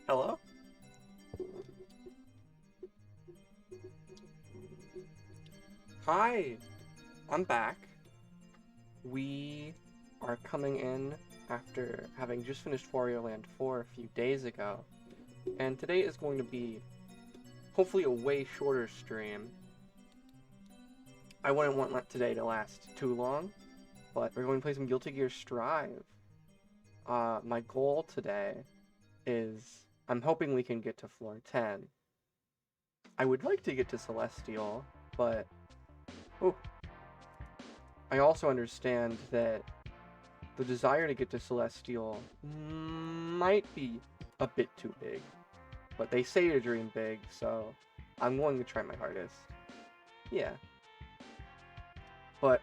Hello? Hi, I'm back. We are coming in after having just finished Wario Land 4 a few days ago, and today is going to be hopefully a way shorter stream. I wouldn't want today to last too long, but we're going to play some Guilty Gear Strive. My goal today is I'm hoping we can get to floor 10. I would like to get to Celestial, but I also understand that the desire to get to Celestial might be a bit too big. But they say to dream big, so I'm going to try my hardest. Yeah. But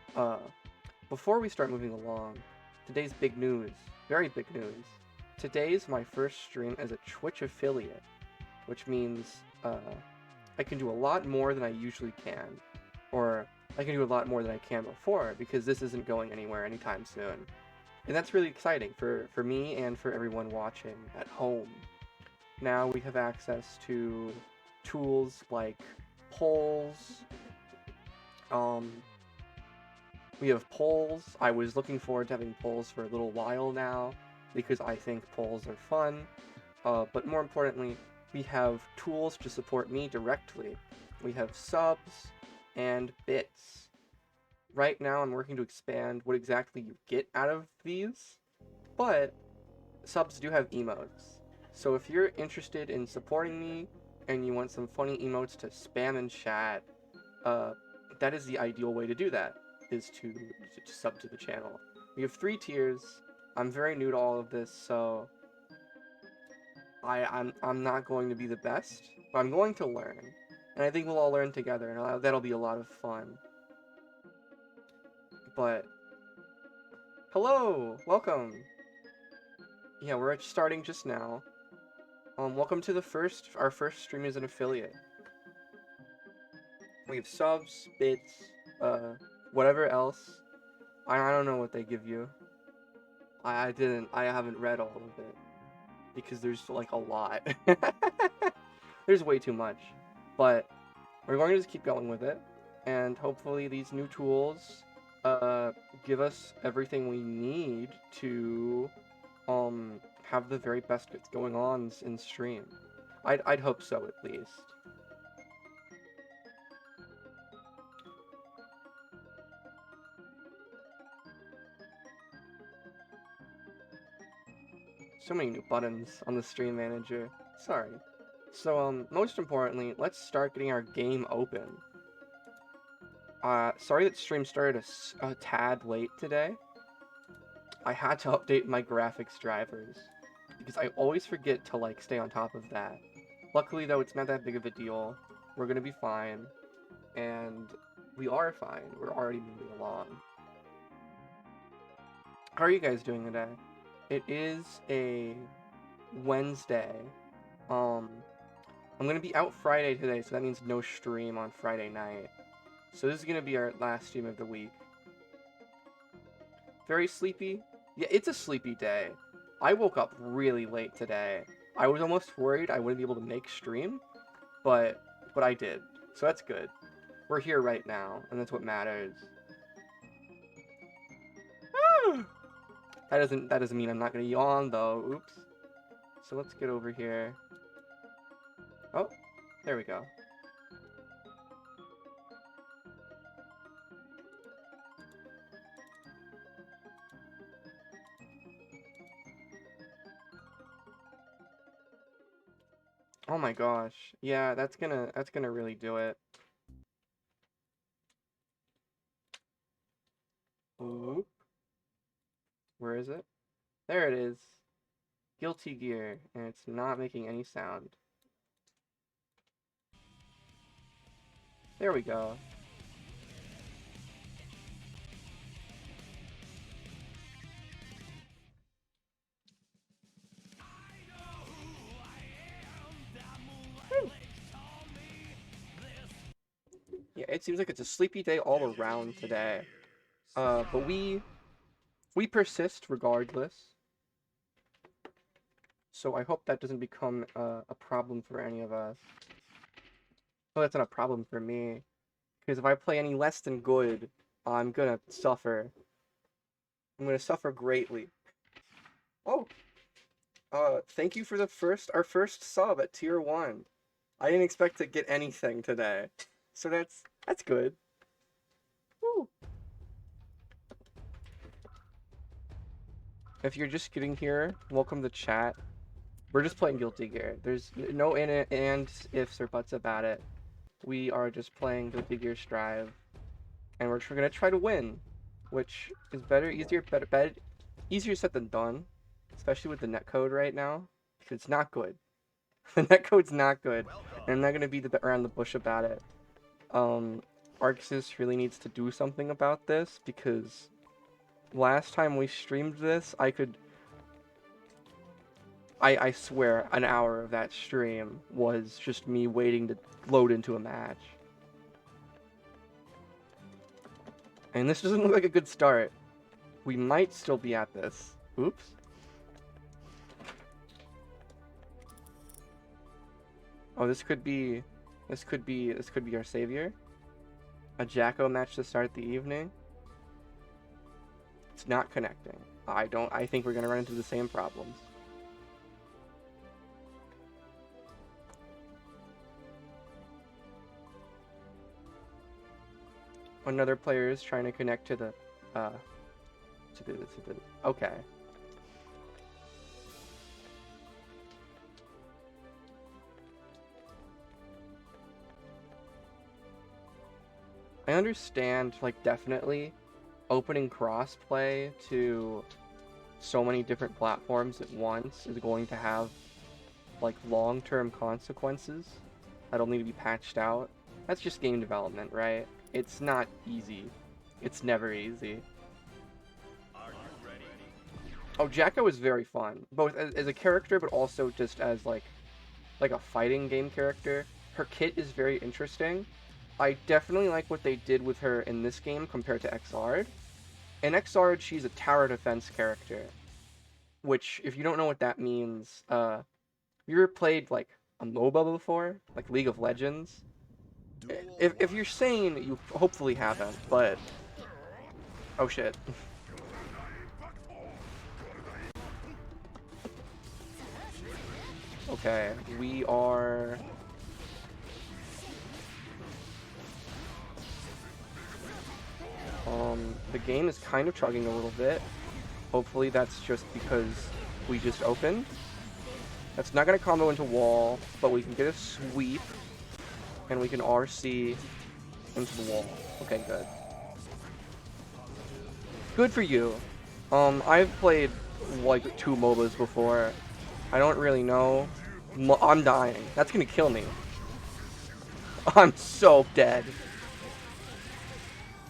before we start moving along, today's big news, very big news. Today's my first stream as a Twitch affiliate, which means I can do a lot more than I usually can, or I can do a lot more than I can before, because this isn't going anywhere anytime soon. And that's really exciting for me and for everyone watching at home. Now we have access to tools like polls. We have polls. I was looking forward to having polls for a little while now, because I think polls are fun. But more importantly, we have tools to support me directly. We have subs and bits. right now I'm working to expand what exactly you get out of these, but subs do have emotes. So if you're interested in supporting me and you want some funny emotes to spam in chat, that is the ideal way to do that, is to sub to the channel. We have 3 tiers. I'm very new to all of this, so I'm not going to be the best, but I'm going to learn. And I think we'll all learn together, and that'll be a lot of fun. But hello, welcome. Yeah, we're starting just now. Welcome to our first stream as an affiliate. We have subs, bits, whatever else. I don't know what they give you. I haven't read all of it because there's like a lot. There's way too much, but we're going to just keep going with it, and hopefully these new tools give us everything we need to have the very best going on in stream. I'd hope so, at least. So many new buttons on the stream manager. Sorry. So most importantly, let's start getting our game open. Sorry that stream started a tad late today. I had to update my graphics drivers because I always forget to like stay on top of that. Luckily though, it's not that big of a deal. We're gonna be fine, and we are fine. We're already moving along. How are you guys doing today? It is a Wednesday. I'm gonna be out Friday today, so that means no stream on Friday night. So this is gonna be our last stream of the week. Very sleepy? Yeah, it's a sleepy day. I woke up really late today. I was almost worried I wouldn't be able to make stream, but I did. So that's good. We're here right now, and that's what matters. That doesn't mean I'm not gonna yawn though. Oops. So let's get over here. Oh, there we go. Oh my gosh. Yeah, that's gonna really do it. Oop. Where is it? There it is. Guilty Gear, and it's not making any sound. There we go. Yeah, it seems like it's a sleepy day all around today. But we persist regardless. So I hope that doesn't become a problem for any of us. Well, that's not a problem for me. Because if I play any less than good, I'm gonna suffer. I'm gonna suffer greatly. Oh! Thank you for our first sub at tier 1. I didn't expect to get anything today. So that's good. Woo! If you're just getting here, welcome to chat. We're just playing Guilty Gear. There's no ands, ifs, or buts about it. We are just playing Guilty Gear Strive, and we're gonna try to win, which is easier said than done, especially with the netcode right now, because it's not good. The netcode's not good, and I'm not gonna beat around the bush about it. Arxis really needs to do something about this, because last time we streamed this, I swear an hour of that stream was just me waiting to load into a match. And this doesn't look like a good start. We might still be at this. Oops. Oh, this could be our savior. A Jacko match to start the evening. It's not connecting. I think we're gonna run into the same problems. another player is trying to connect to the, okay. I understand, like, definitely opening crossplay to so many different platforms at once is going to have, like, long-term consequences that'll need to be patched out. That's just game development, right? It's not easy. It's never easy. Oh, Jacko is very fun, both as a character, but also just as, like a fighting game character. Her kit is very interesting. I definitely like what they did with her in this game compared to Xrd. In Xrd, she's a tower defense character, which, if you don't know what that means, have you ever played, like, a MOBA before? Like League of Legends? If you're sane, you hopefully haven't, but... Oh shit. Okay, we are... The game is kind of chugging a little bit. Hopefully that's just because we just opened. That's not going to combo into wall, but we can get a sweep, and we can RC into the wall. Okay, good. Good for you. I've played, like, 2 MOBAs before. I don't really know. I'm dying. That's going to kill me. I'm so dead.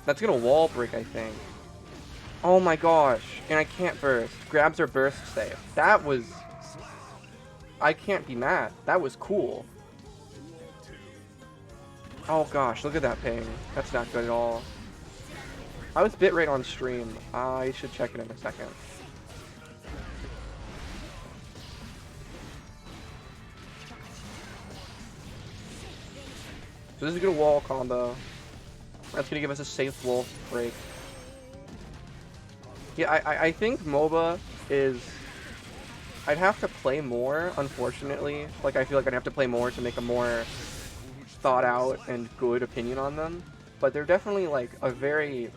That's gonna wall break, I think. Oh my gosh. And I can't burst. Grabs are burst safe. That was... I can't be mad. That was cool. Oh gosh, look at that ping. That's not good at all. I was bitrate on stream. I should check it in a second. So this is a good wall combo. That's going to give us a safe wolf break. Yeah, I think MOBA is... I'd have to play more, unfortunately. Like, I feel like I'd have to play more to make a more thought out and good opinion on them. But they're definitely, like, a very...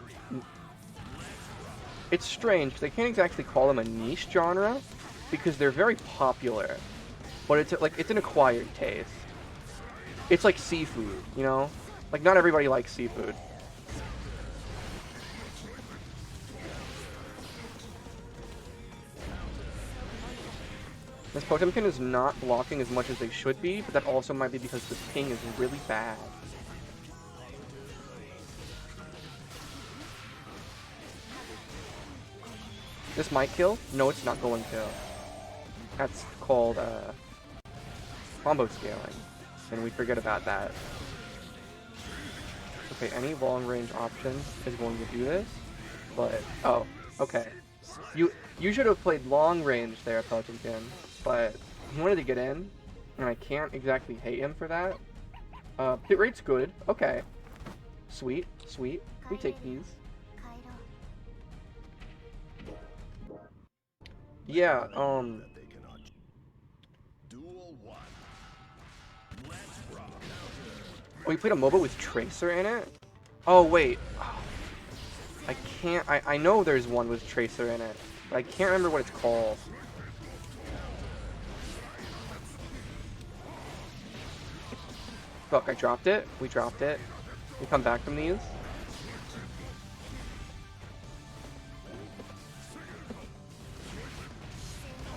It's strange, because I can't exactly call them a niche genre, because they're very popular. But it's, like, it's an acquired taste. It's like seafood, you know? Like, not everybody likes seafood. This Potemkin is not blocking as much as they should be, but that also might be because the ping is really bad. This might kill? No, it's not going to. That's called, combo scaling. And we forget about that. Okay, any long-range option is going to do this, but... Oh, okay. You should have played long-range there, Potemkin, but he wanted to get in, and I can't exactly hate him for that. Hit rate's good. Okay. Sweet, sweet. We take these. Yeah, Oh, you played a MOBA with Tracer in it? Oh, wait. I can't... I know there's one with Tracer in it, but I can't remember what it's called. Fuck, I dropped it. We dropped it. We come back from these.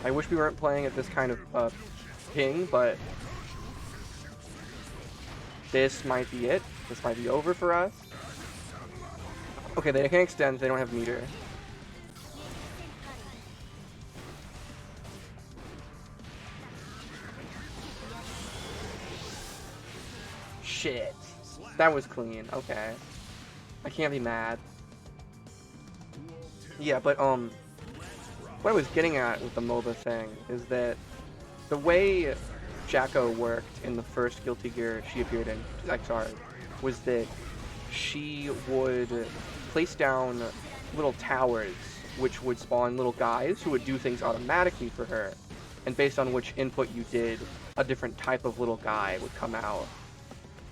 I wish we weren't playing at this kind of ping, but this might be it. This might be over for us. Okay, they can extend. They don't have meter. Shit. That was clean. Okay. I can't be mad. Yeah, but, what I was getting at with the MOBA thing is that the way Jacko worked in the first Guilty Gear she appeared in, Xrd, was that she would place down little towers which would spawn little guys who would do things automatically for her, and based on which input you did, a different type of little guy would come out.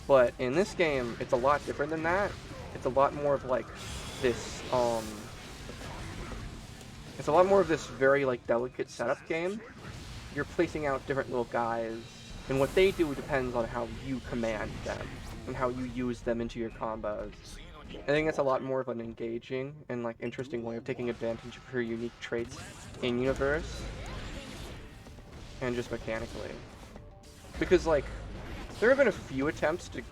But in this game, it's a lot different than that. it's a lot more of like this it's a lot more of this very like delicate setup game. You're placing out different little guys, and what they do depends on how you command them and how you use them into your combos. I think that's a lot more of an engaging and like interesting way of taking advantage of her unique traits in universe and just mechanically. Because like there have been a few attempts to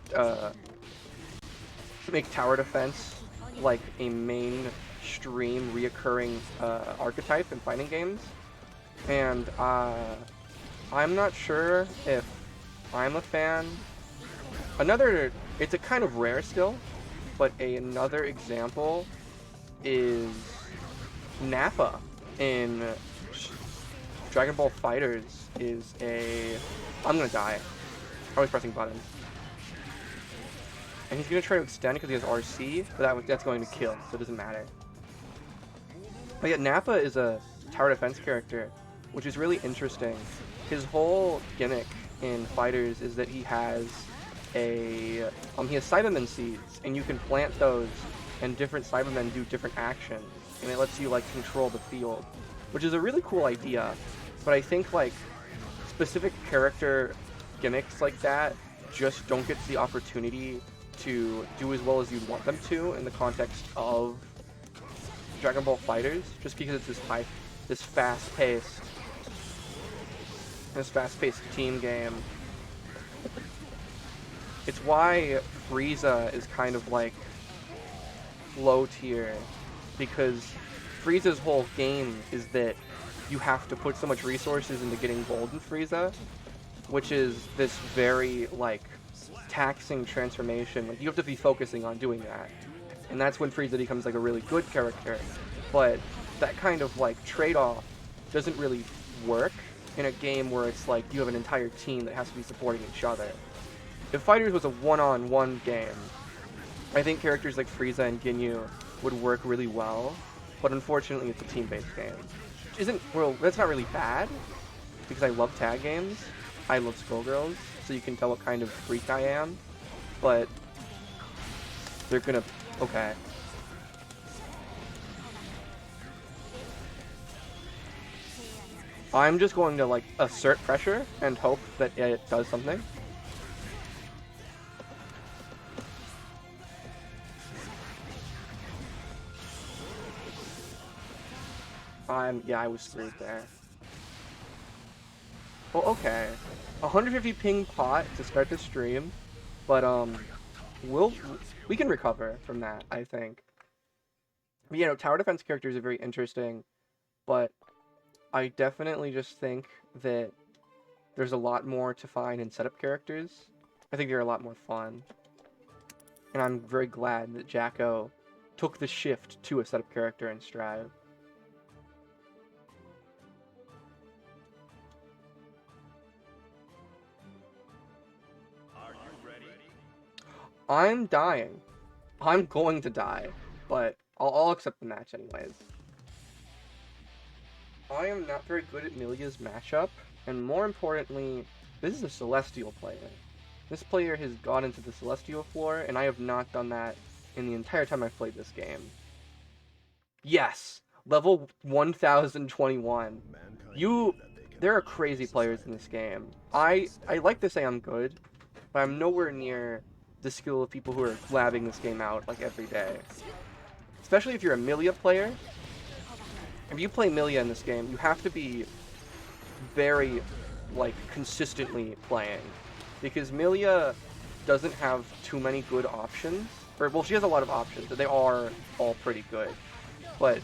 make tower defense like a mainstream reoccurring archetype in fighting games, and I'm not sure if I'm a fan. It's a kind of rare still, but another example is Nappa in Dragon Ball FighterZ is a... I'm gonna die. I was pressing buttons. And he's gonna try to extend because he has RC, but that's going to kill, so it doesn't matter. But yeah, Nappa is a tower defense character, which is really interesting. His whole gimmick in FighterZ is that he has he has Cybermen seeds, and you can plant those, and different Cybermen do different actions, and it lets you like control the field, which is a really cool idea. But I think like specific character gimmicks like that just don't get the opportunity to do as well as you'd want them to in the context of Dragon Ball FighterZ, just because it's this fast-paced team game. It's why Frieza is kind of like low tier, because Frieza's whole game is that you have to put so much resources into getting Golden Frieza, which is this very like taxing transformation. Like you have to be focusing on doing that, and that's when Frieza becomes like a really good character. But that kind of like trade-off doesn't really work in a game where it's like you have an entire team that has to be supporting each other. If FighterZ was a one-on-one game, I think characters like Frieza and Ginyu would work really well, but unfortunately it's a team-based game. Well, that's not really bad, because I love tag games. I love Skullgirls, so you can tell what kind of freak I am, but they're gonna... okay. I'm just going to, like, assert pressure and hope that it does something. Yeah, I was screwed there. Well, okay. 150 ping pot to start the stream, but, we can recover from that, I think. But, you know, tower defense characters are very interesting, but I definitely just think that there's a lot more to find in setup characters. I think they're a lot more fun. And I'm very glad that Jacko took the shift to a setup character in Strive. Are you ready? I'm dying. I'm going to die, but I'll accept the match anyways. I am not very good at Milia's matchup, and more importantly, this is a Celestial player. This player has gone into the Celestial floor, and I have not done that in the entire time I've played this game. Yes! Level 1021. There are crazy players in this game. I like to say I'm good, but I'm nowhere near the skill of people who are labbing this game out like every day. Especially if you're a Milia player. If you play Milia in this game, you have to be very, like, consistently playing. Because Milia doesn't have too many good options. Or, well, she has a lot of options, but they are all pretty good. But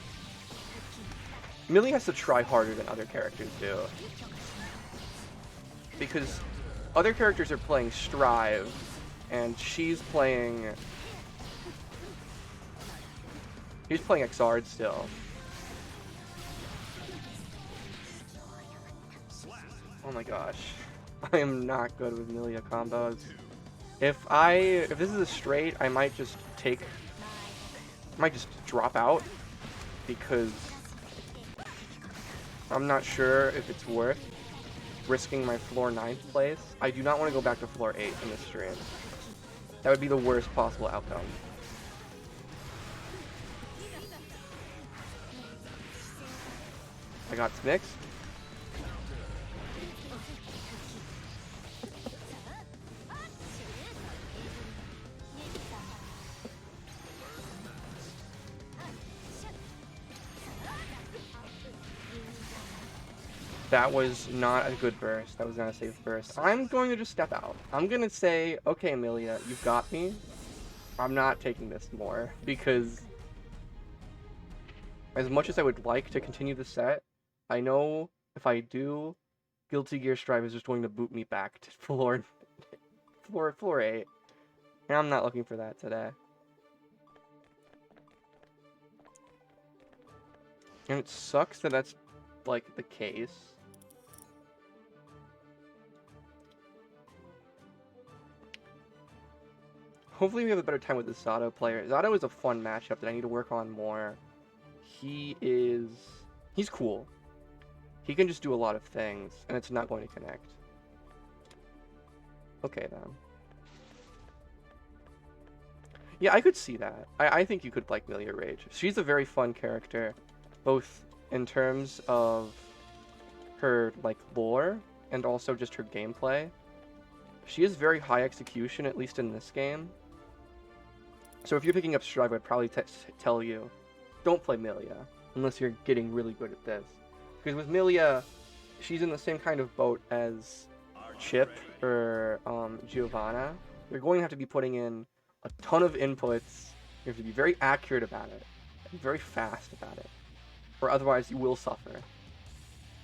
Milia has to try harder than other characters do. Because other characters are playing Strive, and she's playing Xrd still. Oh my gosh. I am not good with Milia combos. If this is a straight, I might just drop out, because I'm not sure if it's worth risking my floor 9th place. I do not want to go back to floor 8 in this stream. That would be the worst possible outcome. I got mixed. That was not a good burst. That was not a safe burst. I'm going to just step out. I'm going to say, okay, Amelia, you've got me. I'm not taking this more, because as much as I would like to continue the set, I know if I do, Guilty Gear Strive is just going to boot me back to floor 8. And I'm not looking for that today. And it sucks that that's, like, the case. Hopefully we have a better time with the Zato player. Zato is a fun matchup that I need to work on more. He's cool. He can just do a lot of things, and it's not going to connect. Okay, then. Yeah, I could see that. I think you could like Milia Rage. She's a very fun character, both in terms of her, like, lore, and also just her gameplay. She is very high execution, at least in this game. So if you're picking up Strive, I'd probably tell you, don't play Milia, unless you're getting really good at this. Because with Milia, she's in the same kind of boat as Chip or Giovanna. You're going to have to be putting in a ton of inputs. You have to be very accurate about it, and very fast about it, or otherwise you will suffer.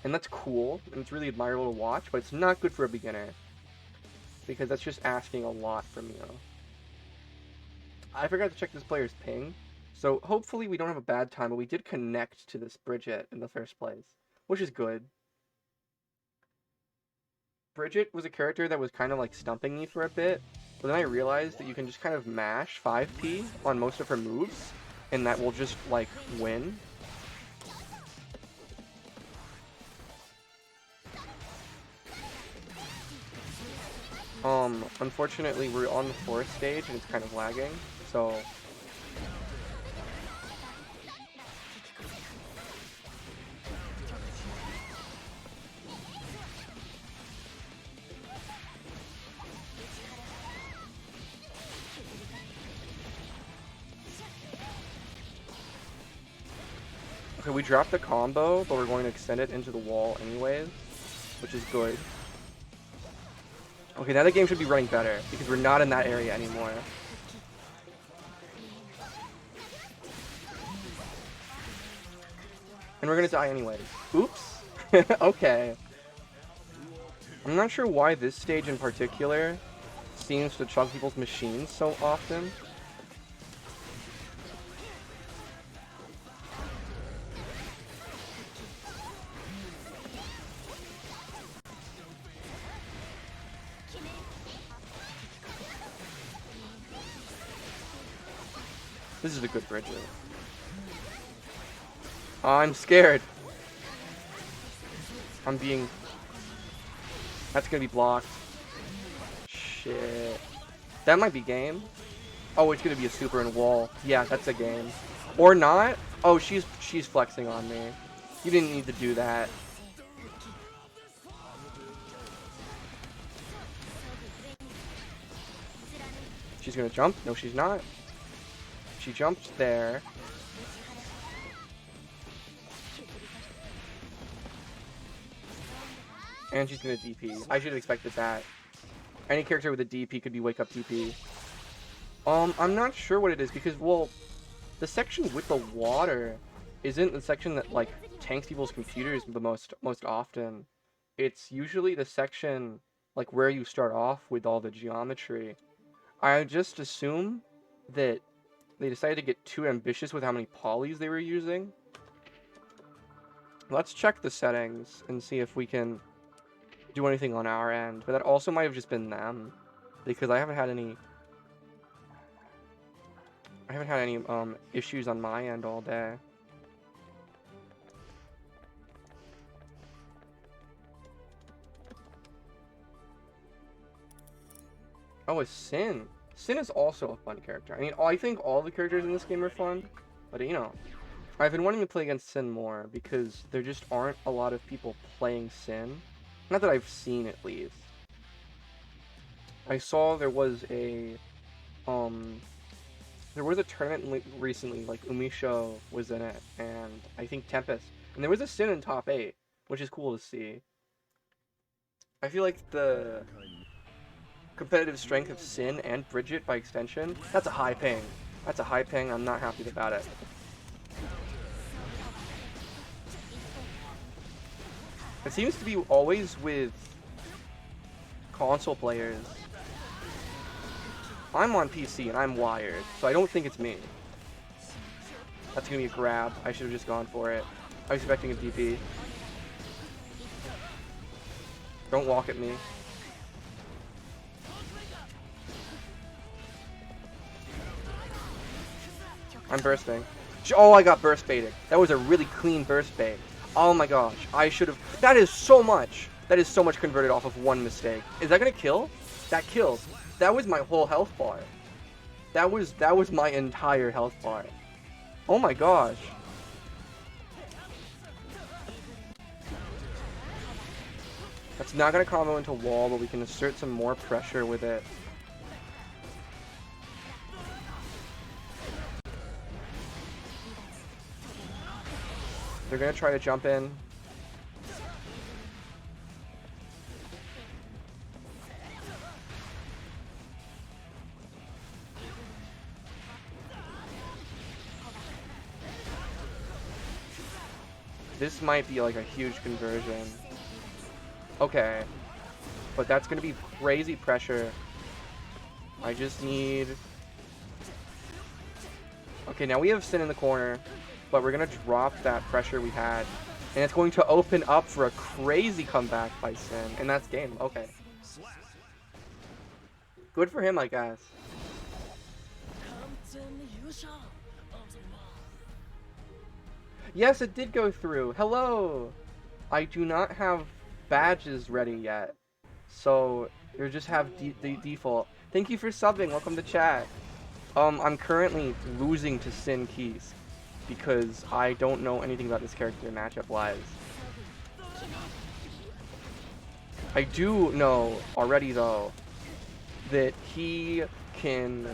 And that's cool, and it's really admirable to watch, but it's not good for a beginner, because that's just asking a lot from you. I forgot to check this player's ping, so hopefully we don't have a bad time, but we did connect to this Bridget in the first place, which is good. Bridget was a character that was kind of like stumping me for a bit, but then I realized that you can just kind of mash 5P on most of her moves, and that will just, like, win. Unfortunately, we're on the 4th stage, and it's kind of lagging, so... Okay, we dropped the combo, but we're going to extend it into the wall anyways, which is good. Okay, now the game should be running better, because we're not in that area anymore. And we're gonna die anyways. Oops. Okay. I'm not sure why this stage in particular seems to chunk people's machines so often. This is a good Bridget. I'm scared. I'm being... That's gonna be blocked. Shit. That might be game. Oh, it's gonna be a super and wall. Yeah, that's a game. Or not. Oh, she's flexing on me. You didn't need to do that. She's gonna jump. No, she's not. She jumped there. And she's gonna DP. I should have expected that. Any character with a DP could be wake up DP. I'm not sure what it is because, well, the section with the water isn't the section that, like, tanks people's computers the most often. It's usually the section, like, where you start off with all the geometry. I just assume that they decided to get too ambitious with how many polys they were using. Let's check the settings and see if we can do anything on our end. But that also might have just been them, because I haven't had any issues on my end all day. Oh, it's Sin. Sin is also a fun character. I mean, I think all the characters in this game are fun, but, you know, I've been wanting to play against Sin more because there just aren't a lot of people playing Sin. Not that I've seen, at least. I saw there was a tournament recently, like Umisho was in it, and I think Tempest. And there was a Sin in top 8, which is cool to see. I feel like the competitive strength of Sin and Bridget by extension, that's a high ping. That's a high ping, I'm not happy about it. It seems to be always with console players. I'm on PC and I'm wired, so I don't think it's me. That's gonna be a grab. I should have just gone for it. I was expecting a DP. Don't walk at me. I'm bursting. Oh, I got burst baited. That was a really clean burst bait. Oh my gosh, I should have. That is so much. That is so much converted off of one mistake. Is that gonna kill? That kills. That was my whole health bar. That was my entire health bar. Oh my gosh. That's not gonna combo into wall, but we can assert some more pressure with it. They're gonna try to jump in. This might be like a huge conversion. Okay. But that's gonna be crazy pressure. I just need... Okay, now we have Sin in the corner, but we're gonna drop that pressure we had. And it's going to open up for a crazy comeback by Sin. And that's game. Okay. Good for him, I guess. Yes, it did go through. Hello! I do not have badges ready yet. So, you just have the default. Thank you for subbing. Welcome to chat. I'm currently losing to Sin keys because I don't know anything about this character matchup-wise. I do know already, though, that he can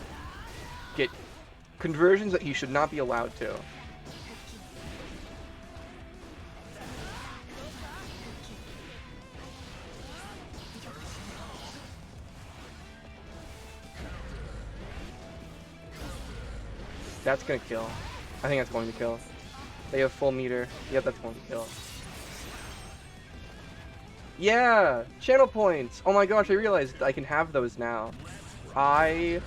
get conversions that he should not be allowed to. That's gonna kill. I think that's going to kill. They have full meter. Yep, that's going to kill. Yeah! Channel points! Oh my gosh, I realized I can have those now. I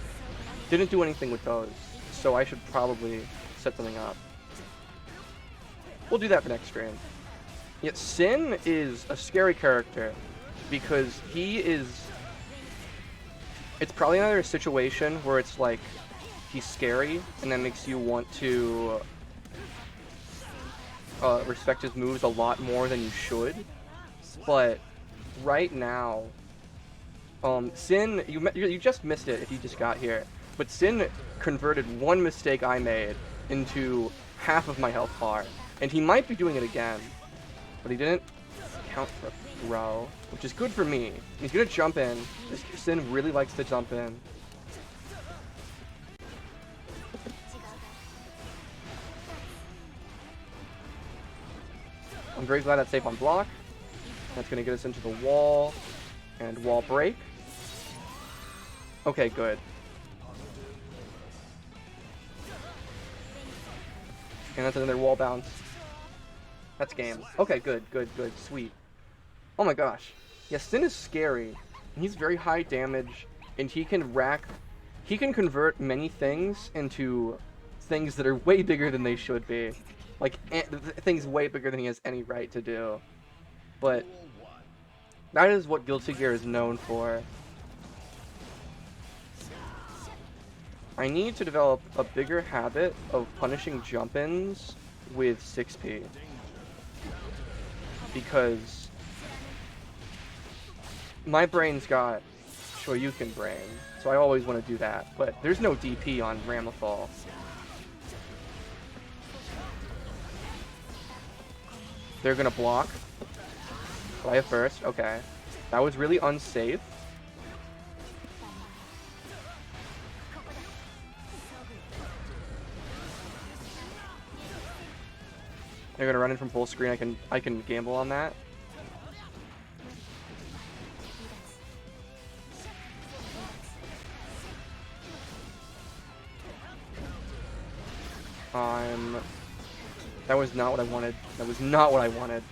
didn't do anything with those, so I should probably set something up. We'll do that for next stream. Yet Sin is a scary character because he is... It's probably another situation where it's like he's scary, and that makes you want to respect his moves a lot more than you should. But right now, Sin, you just missed it if you just got here. But Sin converted one mistake I made into half of my health bar, and he might be doing it again, but he didn't count for a throw, which is good for me. He's gonna jump in. Sin really likes to jump in. I'm very glad that's safe on block. That's going to get us into the wall. And wall break. Okay, good. And that's another wall bounce. That's game. Okay, good, good, good. Sweet. Oh my gosh. Yeah, Sin is scary. And he's very high damage. And he can convert many things into things that are way bigger than they should be. Like, things way bigger than he has any right to do. But that is what Guilty Gear is known for. I need to develop a bigger habit of punishing jump-ins with 6P. Because my brain's got Shoryuken brain, so I always want to do that. But there's no DP on Ramafall. They're gonna block. But I have burst. Okay. That was really unsafe. They're gonna run in from full screen. I can gamble on that. That was not what I wanted. That was not what I wanted.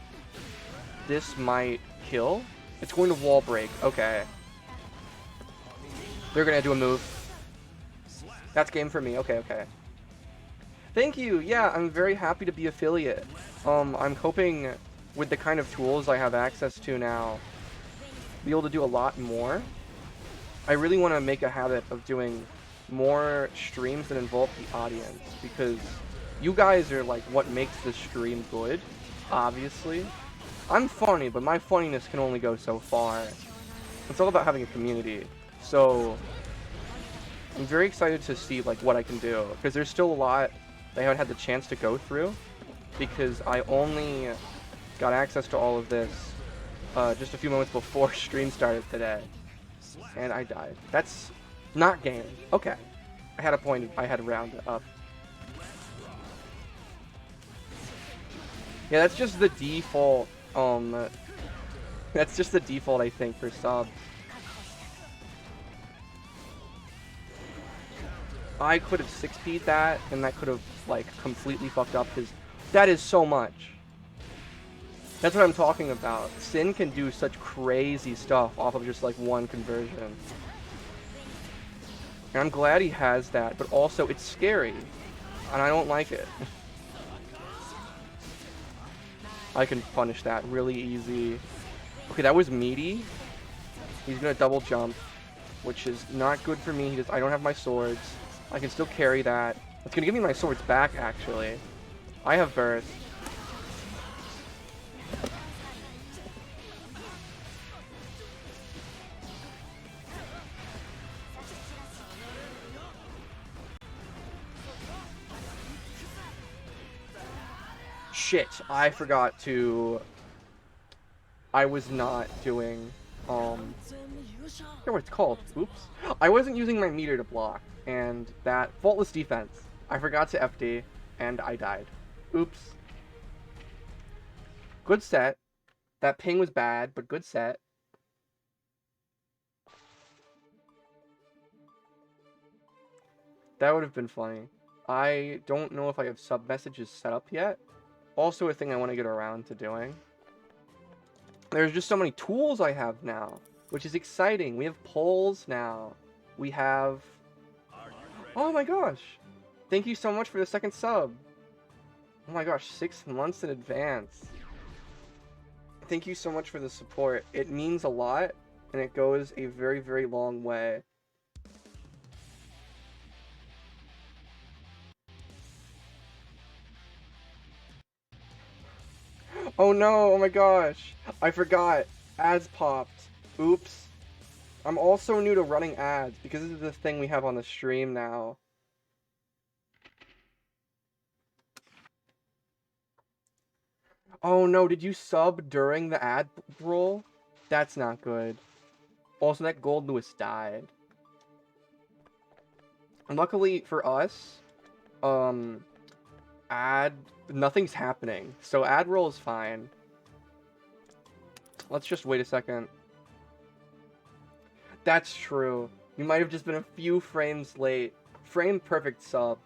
This might kill. It's going to wall break. Okay. They're gonna do a move. That's game for me. Okay, okay. Thank you. Yeah, I'm very happy to be affiliate. I'm hoping with the kind of tools I have access to now, be able to do a lot more. I really want to make a habit of doing more streams that involve the audience, because you guys are like what makes the stream good, obviously. I'm funny, but my funniness can only go so far. It's all about having a community. So I'm very excited to see like what I can do, because there's still a lot I haven't had the chance to go through, because I only got access to all of this just a few moments before stream started today, and I died. That's not game. Okay, I had a point. I had to round it up. Yeah, that's just the default. That's just the default, I think, for subs. I could have 6P'd that, and that could have, like, completely fucked up his... That is so much. That's what I'm talking about. Sin can do such crazy stuff off of just, like, one conversion. And I'm glad he has that, but also it's scary. And I don't like it. I can punish that really easy. Okay, that was meaty. He's gonna double jump, which is not good for me. I don't have my swords. I can still carry that. It's gonna give me my swords back, actually. I have burst. Shit, I forgot to... I was not doing, I forget what it's called. Oops. I wasn't using my meter to block, and that faultless defense. I forgot to FD, and I died. Oops. Good set. That ping was bad, but good set. That would have been funny. I don't know if I have sub messages set up yet. Also a thing I want to get around to doing. There's just so many tools I have now, which is exciting. We have polls now. We have... Oh my gosh! Thank you so much for the second sub. Oh my gosh, 6 months in advance. Thank you so much for the support. It means a lot, and it goes a very, very long way. Oh no, oh my gosh. I forgot. Ads popped. Oops. I'm also new to running ads, because this is the thing we have on the stream now. Oh no, did you sub during the ad roll? That's not good. Also, that Gold Lewis died. And luckily for us, nothing's happening. So ad roll is fine. Let's just wait a second. That's true. You might have just been a few frames late. Frame perfect sub.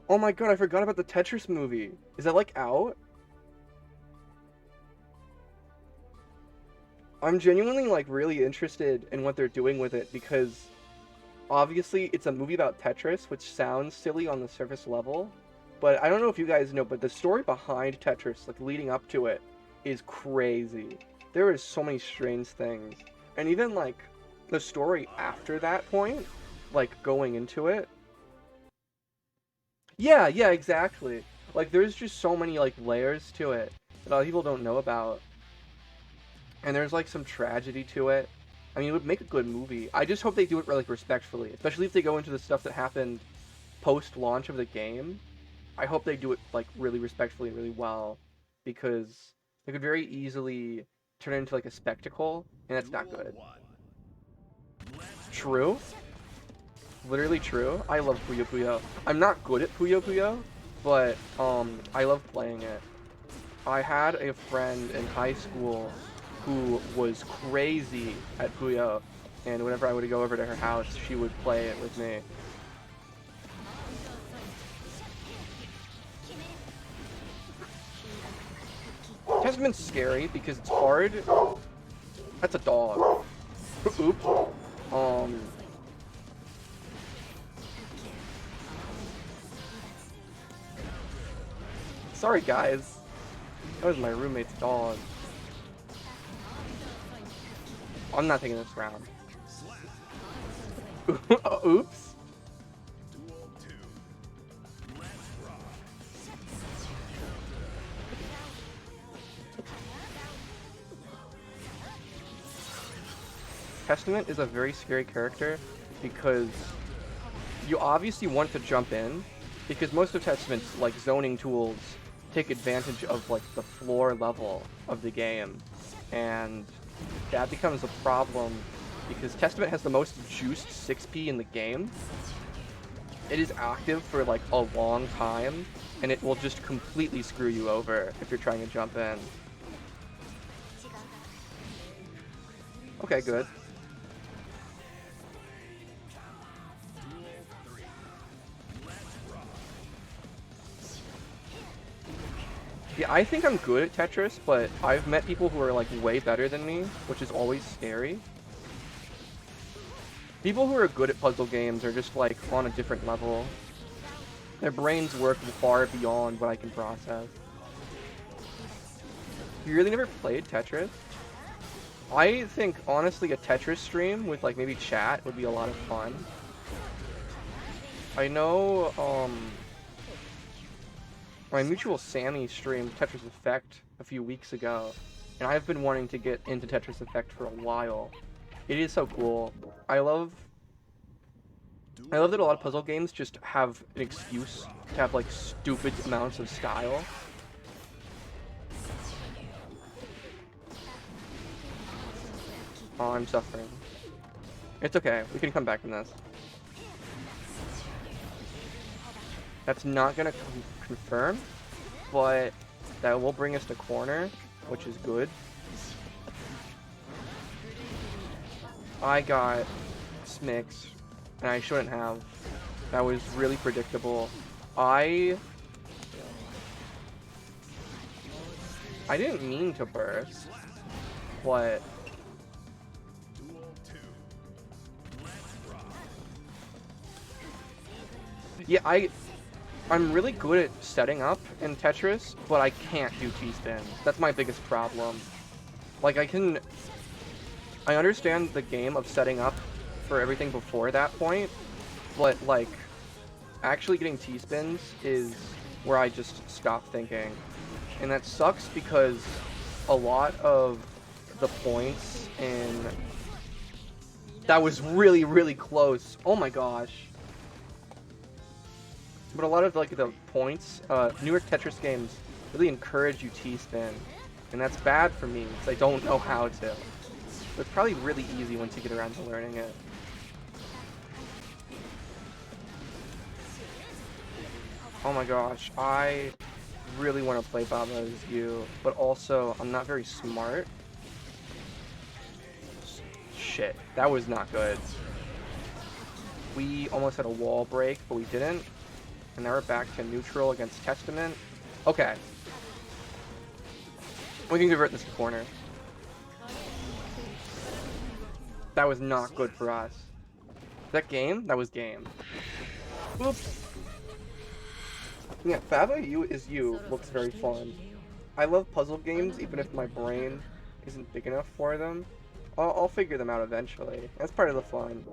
Oh my god, I forgot about the Tetris movie. Is that like out? I'm genuinely like really interested in what they're doing with it, because obviously it's a movie about Tetris, which sounds silly on the surface level, but I don't know if you guys know, but the story behind Tetris, like leading up to it, is crazy. There is so many strange things. And even like the story after that point, like going into it. Yeah, exactly. Like there's just so many like layers to it that a lot of people don't know about. And there's like some tragedy to it. I mean, it would make a good movie. I just hope they do it like respectfully, especially if they go into the stuff that happened post-launch of the game, I hope they do it like really respectfully and really well, because it could very easily turn into like a spectacle, and that's not good. True. Literally true. I love Puyo Puyo. I'm not good at Puyo Puyo, but I love playing it. I had a friend in high school who was crazy at Puyo, and whenever I would go over to her house, she would play it with me. Testament's scary because it's hard. That's a dog. Oops. Sorry, guys. That was my roommate's dog. I'm not taking this round. Oops. Testament is a very scary character because you obviously want to jump in, because most of Testament's like zoning tools take advantage of like the floor level of the game, and that becomes a problem because Testament has the most juiced 6P in the game. It is active for like a long time, and it will just completely screw you over if you're trying to jump in. Okay, good. Yeah, I think I'm good at Tetris, but I've met people who are like way better than me, which is always scary. People who are good at puzzle games are just like on a different level. Their brains work far beyond what I can process. You really never played Tetris? I think honestly a Tetris stream with like maybe chat would be a lot of fun. I know my mutual Sammy streamed Tetris Effect a few weeks ago, and I've been wanting to get into Tetris Effect for a while. It is so cool. I love that a lot of puzzle games just have an excuse to have like stupid amounts of style. Oh, I'm suffering. It's okay. We can come back from this. That's not gonna confirm, but that will bring us to corner, which is good. I got Smix, and I shouldn't have. That was really predictable. I didn't mean to burst, but yeah, I'm really good at setting up in Tetris, but I can't do T-spins. That's my biggest problem. Like, I understand the game of setting up for everything before that point, but, like, actually getting T-spins is where I just stop thinking. And that sucks because a lot of the points in... That was really, really close. Oh my gosh. But a lot of like the points, newer Tetris games really encourage you T-spin, and that's bad for me because I don't know how to. But it's probably really easy once you get around to learning it. Oh my gosh, I really want to play Baba as you, but also I'm not very smart. Shit, that was not good. We almost had a wall break, but we didn't. And now we're back to neutral against Testament. Okay. We can convert this to corner. That was not good for us. That game? That was game. Oops. Yeah, Fava You Is You looks very fun. I love puzzle games, even if my brain isn't big enough for them. I'll figure them out eventually. That's part of the fun.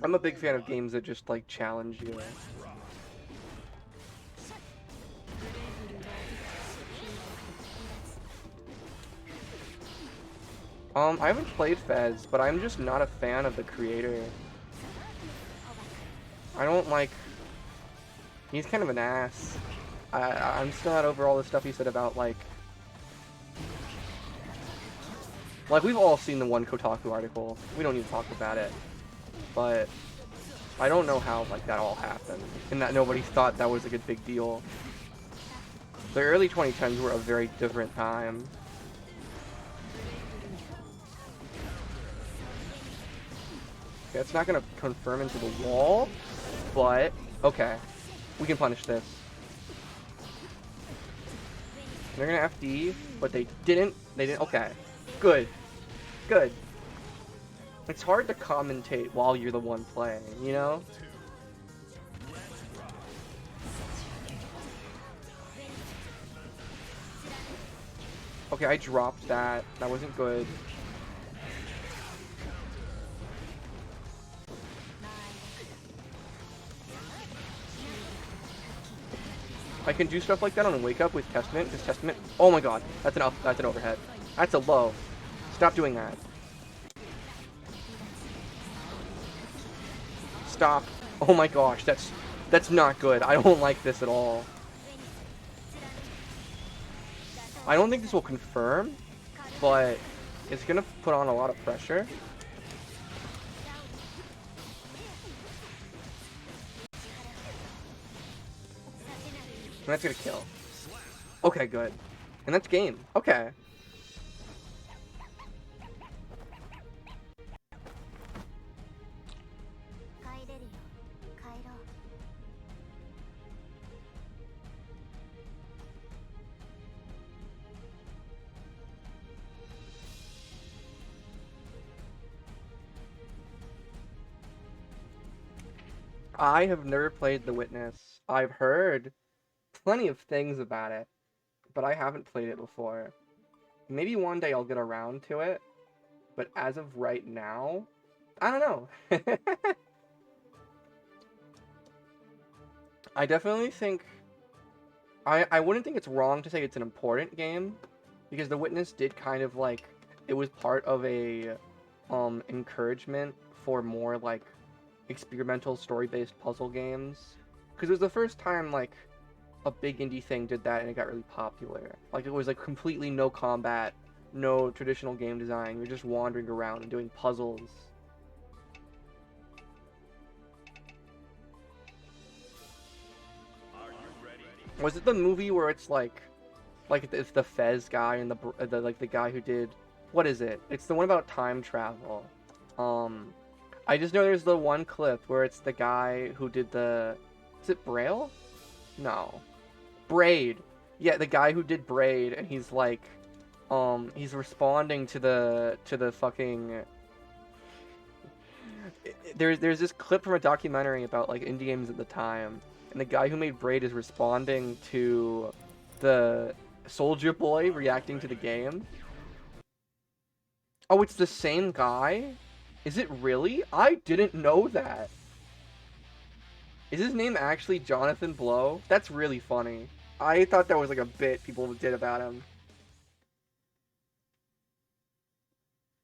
I'm a big fan of games that just, like, challenge you. I haven't played Fez, but I'm just not a fan of the creator. I don't like... He's kind of an ass. I'm still not over all the stuff he said about, like... Like, we've all seen the one Kotaku article. We don't need to talk about it. But I don't know how, like, that all happened. And that nobody thought that was, like, a big deal. The early 2010s were a very different time. Okay, it's not gonna confirm into the wall, but okay. We can punish this. They're gonna FD, but they didn't. Okay. Good. Good. It's hard to commentate while you're the one playing, you know? Okay, I dropped that. That wasn't good. I can do stuff like that on Wake Up with Testament, because Testament... Oh my god, that's an overhead. That's a low. Stop doing that. Stop. Oh my gosh, that's not good. I don't like this at all. I don't think this will confirm, but it's gonna put on a lot of pressure. And that's gonna kill. Okay, good. And that's game. Okay. I have never played The Witness. I've heard plenty of things about it, but I haven't played it before. Maybe one day I'll get around to it, but as of right now, I don't know. I definitely think... I wouldn't think it's wrong to say it's an important game, because The Witness did kind of, like... It was part of a encouragement for more, like, experimental story-based puzzle games. Because it was the first time, like, a big indie thing did that and it got really popular. Like, it was, like, completely no combat, no traditional game design. You're just wandering around and doing puzzles. Was it the movie where it's, like it's the Fez guy and the guy who did... What is it? It's the one about time travel. I just know there's the one clip where it's the guy who did the... Is it Braille? No. Braid. Yeah, the guy who did Braid, and he's like... he's responding to the fucking... There's this clip from a documentary about, like, indie games at the time, and the guy who made Braid is responding to the Soldier Boy reacting to the game. Oh, it's the same guy? Is it really? I didn't know that. Is his name actually Jonathan Blow? That's really funny. I thought that was like a bit people did about him.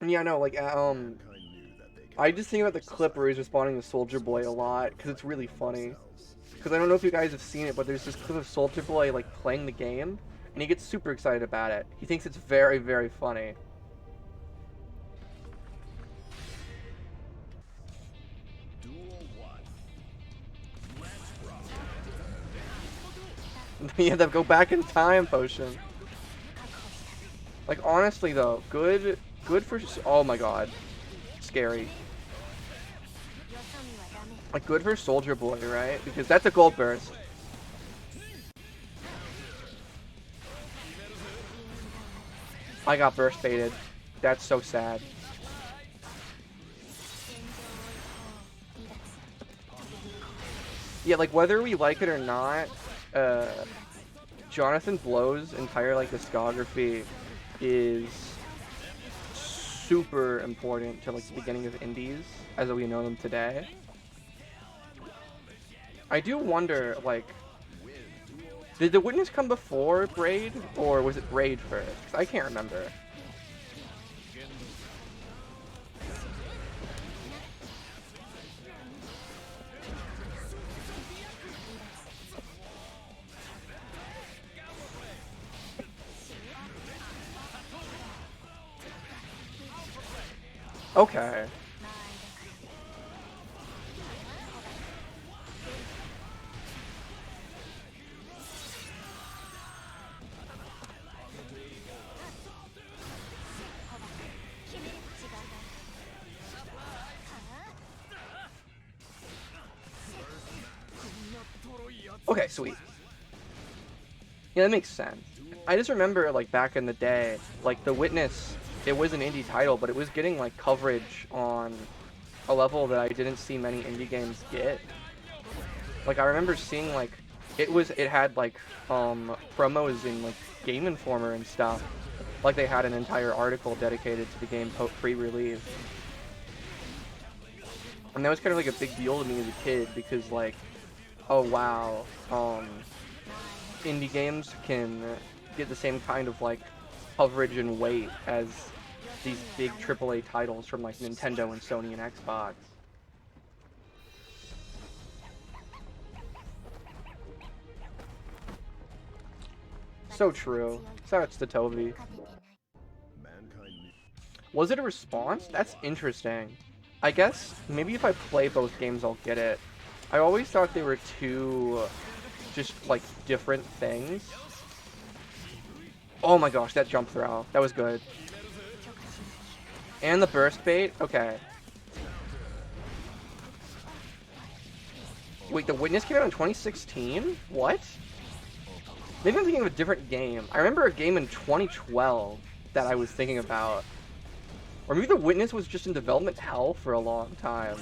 Yeah, no, like, I just think about the clip where he's responding to Soldier Boy a lot, because it's really funny. Because I don't know if you guys have seen it, but there's this clip of Soldier Boy, like, playing the game, and he gets super excited about it. He thinks it's very, very funny. Yeah, the go back in time potion. Like, honestly though, good for... Oh my god. Scary. Like, good for Soldier Boy, right? Because that's a gold burst. I got burst baited. That's so sad. Yeah, like, whether we like it or not, Jonathan Blow's entire, like, discography is super important to, like, the beginning of indies as we know them today. I do wonder, like, did The Witness come before Braid, or was it Braid first? 'Cause I can't remember. Okay. Okay, sweet. Yeah, that makes sense. I just remember, like, back in the day, like, The Witness, it was an indie title, but it was getting, like, coverage on a level that I didn't see many indie games get. Like, I remember seeing, like, it had, like, promos in, like, Game Informer and stuff. Like, they had an entire article dedicated to the game pre-release. And that was kind of, like, a big deal to me as a kid, because, like, oh, wow, indie games can get the same kind of, like, coverage and weight as these big AAA titles from, like, Nintendo and Sony and Xbox. So true. Shouts to Toby. Was it a response? That's interesting. I guess maybe if I play both games, I'll get it. I always thought they were two just, like, different things. Oh my gosh, that jump throw. That was good. And the burst bait? Okay. Wait, The Witness came out in 2016? What? Maybe I'm thinking of a different game. I remember a game in 2012 that I was thinking about. Or maybe The Witness was just in development hell for a long time.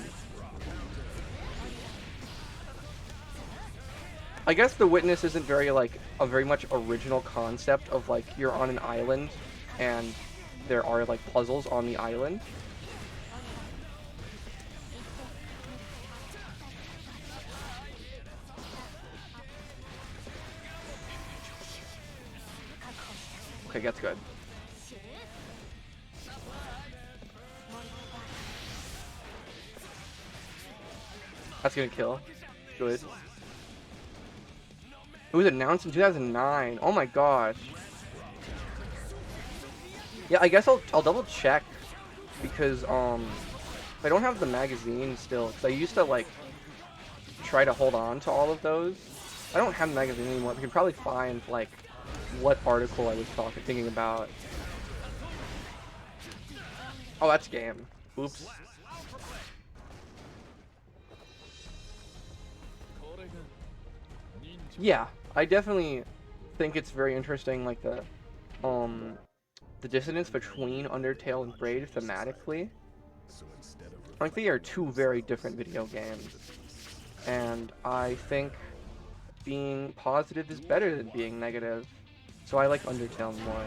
I guess The Witness isn't very, like, a very much original concept of, like, you're on an island and there are, like, puzzles on the island. Okay, that's good. That's gonna kill. Good. It was announced in 2009. Oh my gosh. Yeah, I guess I'll double check because I don't have the magazine still. Cause I used to, like, try to hold on to all of those. I don't have the magazine anymore. We can probably find, like, what article I was thinking about. Oh, that's game. Oops. Yeah, I definitely think it's very interesting, like, the dissonance between Undertale and Braid thematically. Like, they are two very different video games. And I think being positive is better than being negative. So I like Undertale more.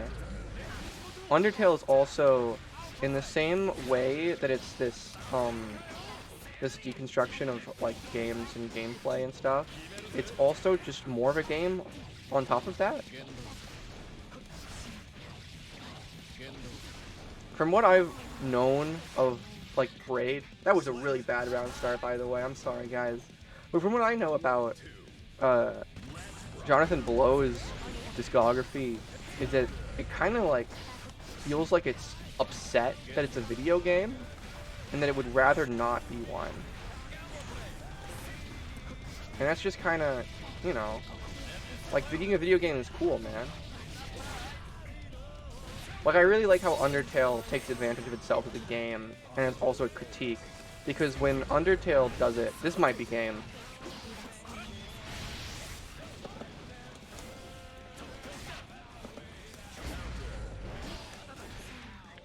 Undertale is also, in the same way that it's this deconstruction of, like, games and gameplay and stuff, it's also just more of a game on top of that. From what I've known of, like, Braid, that was a really bad round start, by the way, I'm sorry, guys. But from what I know about Jonathan Blow's discography, is that it kind of, like, feels like it's upset that it's a video game, and that it would rather not be one. And that's just kind of, you know, like, being a video game is cool, man. Like, I really like how Undertale takes advantage of itself as a game, and it's also a critique. Because when Undertale does it, this might be game.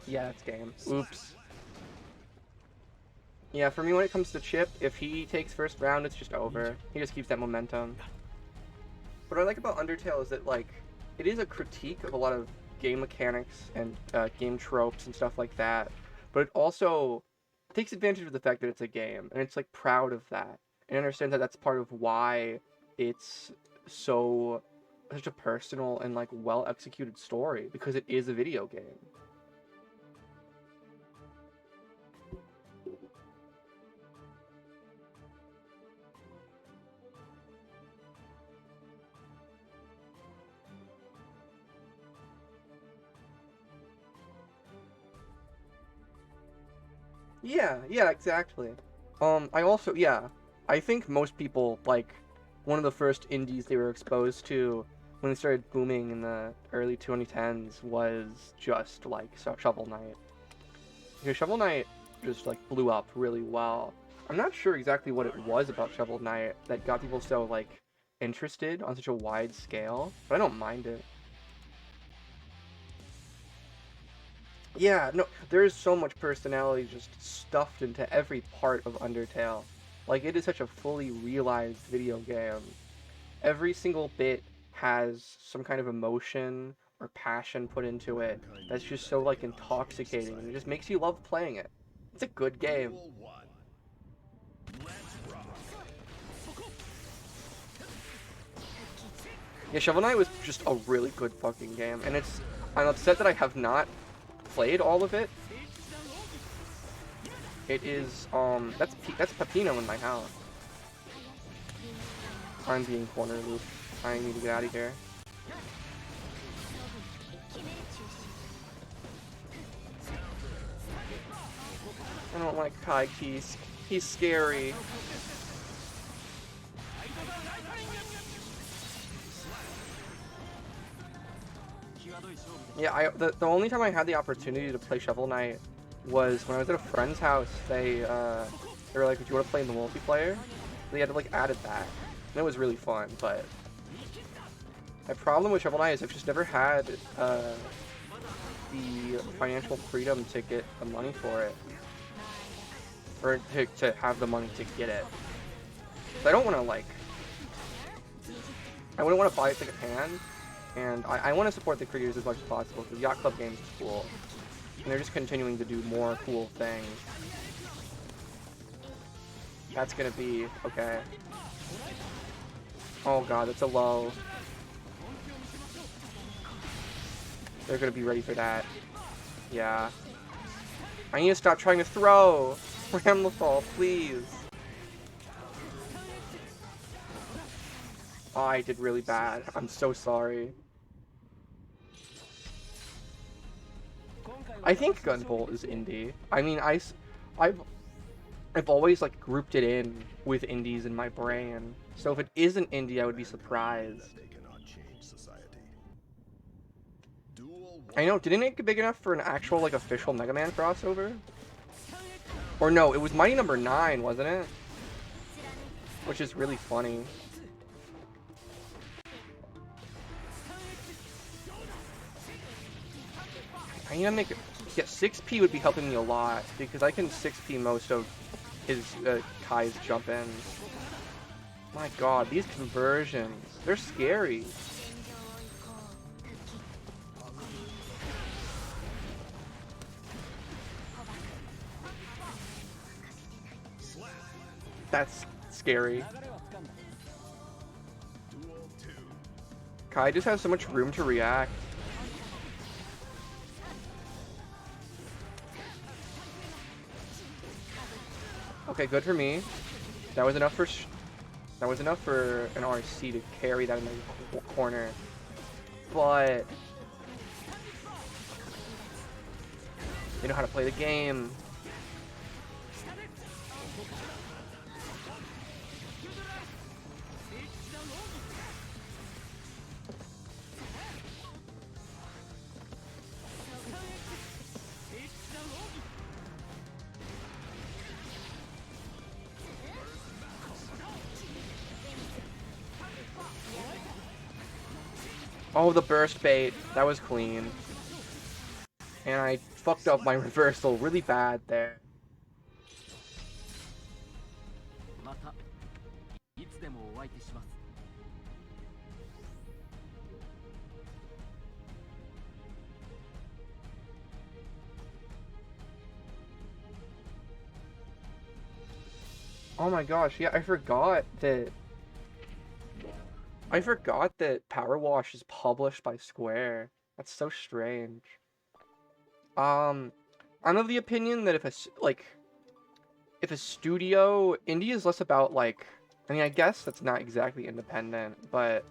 Yeah, that's game. Oops. Yeah, for me, when it comes to Chip, if he takes first round, it's just over. He just keeps that momentum. What I like about Undertale is that, like, it is a critique of a lot of game mechanics and game tropes and stuff like that, but it also takes advantage of the fact that it's a game, and it's, like, proud of that, and understands that that's part of why it's such a personal and, like, well executed story, because it is a video game. Yeah, yeah, exactly. I also, yeah, I think most people, like, one of the first indies they were exposed to when they started booming in the early 2010s was just, like, Shovel Knight. Because Shovel Knight just, like, blew up really well. I'm not sure exactly what it was about Shovel Knight that got people so, like, interested on such a wide scale, but I don't mind it. Yeah, no, there is so much personality just stuffed into every part of Undertale. Like, it is such a fully realized video game. Every single bit has some kind of emotion or passion put into it that's just so, like, intoxicating, and it just makes you love playing it. It's a good game. Yeah, Shovel Knight was just a really good fucking game, and I'm upset that I have not played all of it. It is, that's Pepino in my house. I'm being corner looped. I need to get out of here. I don't like Kai Keys. He's scary. Yeah, the only time I had the opportunity to play Shovel Knight was when I was at a friend's house. They were like, "Do you want to play in the multiplayer?" They had like added that, and it was really fun. But my problem with Shovel Knight is I've just never had the financial freedom to get the money for it, or to have the money to get it. So I don't want to like, I wouldn't want to buy it secondhand, and I want to support the creators as much as possible because Yacht Club Games is cool, and they're just continuing to do more cool things. That's gonna be okay. Oh god, that's a low. They're gonna be ready for that. Yeah. I need to stop trying to throw! Ramlethal, please! Oh, I did really bad. I'm so sorry. I think Gunvolt is indie. I mean, I've always like grouped it in with indies in my brain. So if it isn't indie, I would be surprised. I know, didn't it get big enough for an actual like official Mega Man crossover? Or no, it was Mighty Number 9, wasn't it? Which is really funny. I need to make it. Yeah, 6P would be helping me a lot because I can 6P most of his Kai's jump ins. My god, these conversions, they're scary. That's scary. Kai just has so much room to react. Okay, good for me. That was enough for an RC to carry that in the corner. But they know how to play the game. Oh, the burst bait. That was clean. And I fucked up my reversal really bad there. Oh my gosh, yeah, I forgot that Power Wash is published by Square. That's so strange. I'm of the opinion that if a studio, indie is less about like, I mean, I guess that's not exactly independent, but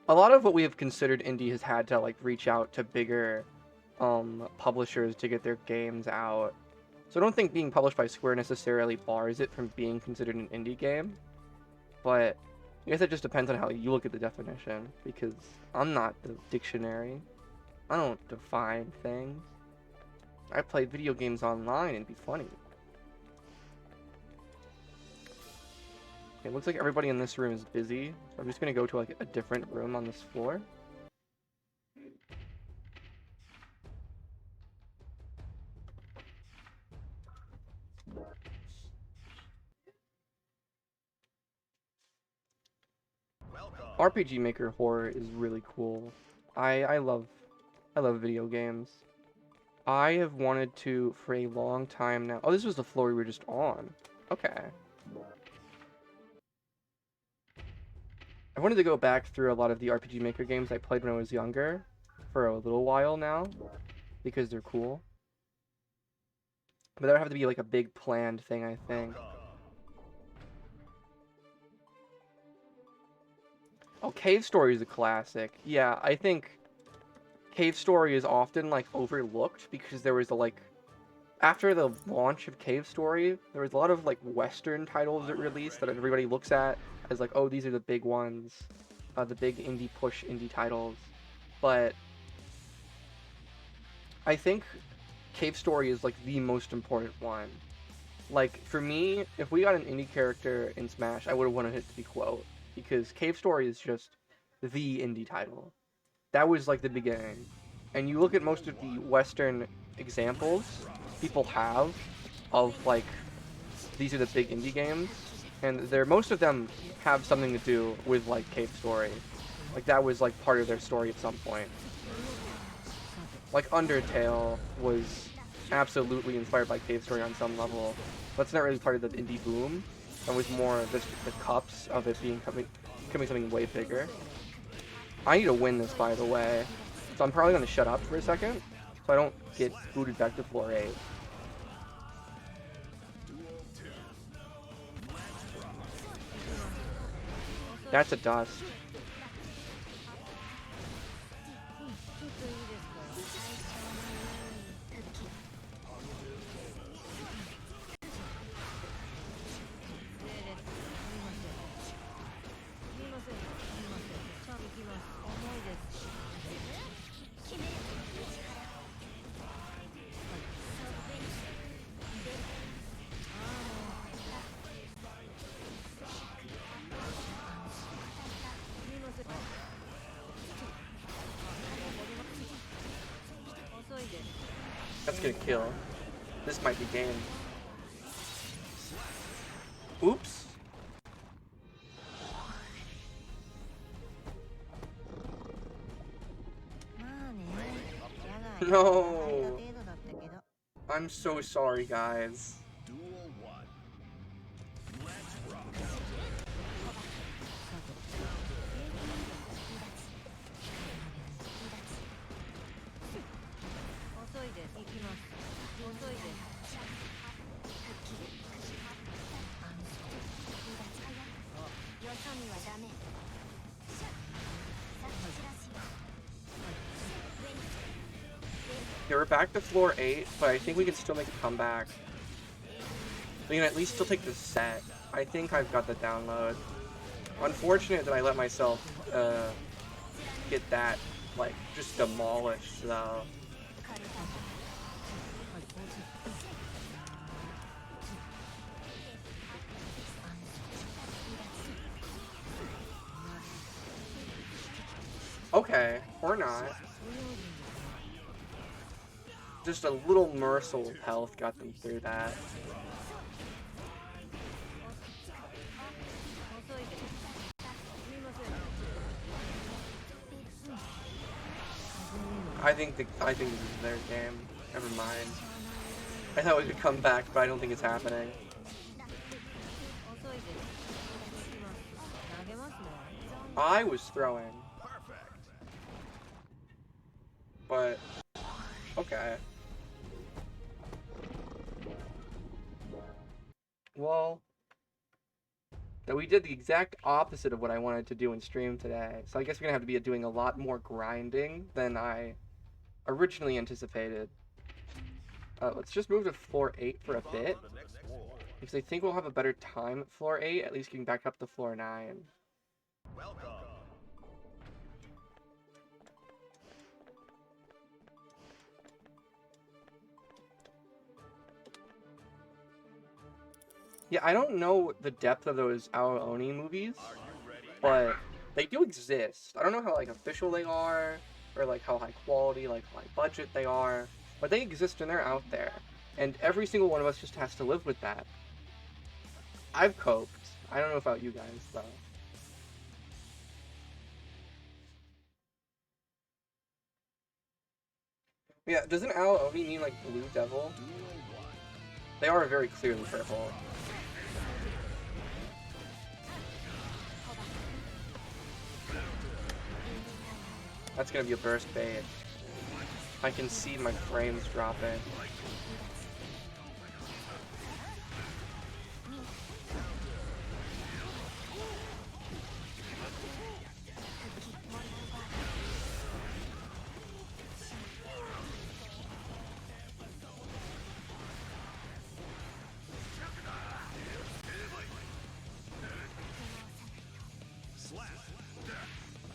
a lot of what we have considered indie has had to like reach out to bigger publishers to get their games out. So I don't think being published by Square necessarily bars it from being considered an indie game. But I guess it just depends on how you look at the definition, because I'm not the dictionary. I don't define things. I play video games online and be funny. It looks like everybody in this room is busy, so I'm just gonna go to like a different room on this floor. RPG Maker horror is really cool. I love video games. I have wanted to for a long time now. Oh, this was the floor we were just on. Okay. I wanted to go back through a lot of the RPG Maker games I played when I was younger for a little while now, because they're cool. But that would have to be like a big planned thing, I think. Oh, Cave Story is a classic. Yeah, I think Cave Story is often like overlooked because there was a like after the launch of Cave Story, there was a lot of like Western titles that released that everybody looks at as like, oh, these are the big ones, the big indie titles. But I think Cave Story is like the most important one. Like for me, if we got an indie character in Smash, I would have wanted it to be Quote, because Cave Story is just the indie title. That was like the beginning. And you look at most of the Western examples people have of like these are the big indie games, and most of them have something to do with like Cave Story. Like that was like part of their story at some point. Like Undertale was absolutely inspired by Cave Story on some level. But it's not really part of the indie boom. It was more just the cups of it becoming something way bigger. I need to win this, by the way. So I'm probably going to shut up for a second, so I don't get booted back to floor 8. That's a dust. That's gonna kill. This might be game. Oops. No. I'm so sorry, guys. Okay, we're back to floor 8, but I think we can still make a comeback. We can at least still take the set. I think I've got the download. Unfortunate that I let myself get that, like, just demolished, though. Okay, or not. Just a little morsel of health got them through that. I think this is their game. Never mind. I thought we could come back, but I don't think it's happening. I was throwing. But okay. Well, that we did the exact opposite of what I wanted to do in stream today. So I guess we're gonna have to be doing a lot more grinding than I originally anticipated. Let's just move to floor 8 for a bit, because I think we'll have a better time at floor 8, at least getting back up to floor 9. Yeah, I don't know the depth of those Aoi movies, but they do exist. I don't know how like official they are, or like how high quality, like high budget they are, but they exist and they're out there. And every single one of us just has to live with that. I've coped. I don't know about you guys, though. Yeah, doesn't Aoi mean like blue devil? They are very clearly purple. That's gonna be a burst bait. I can see my frames dropping.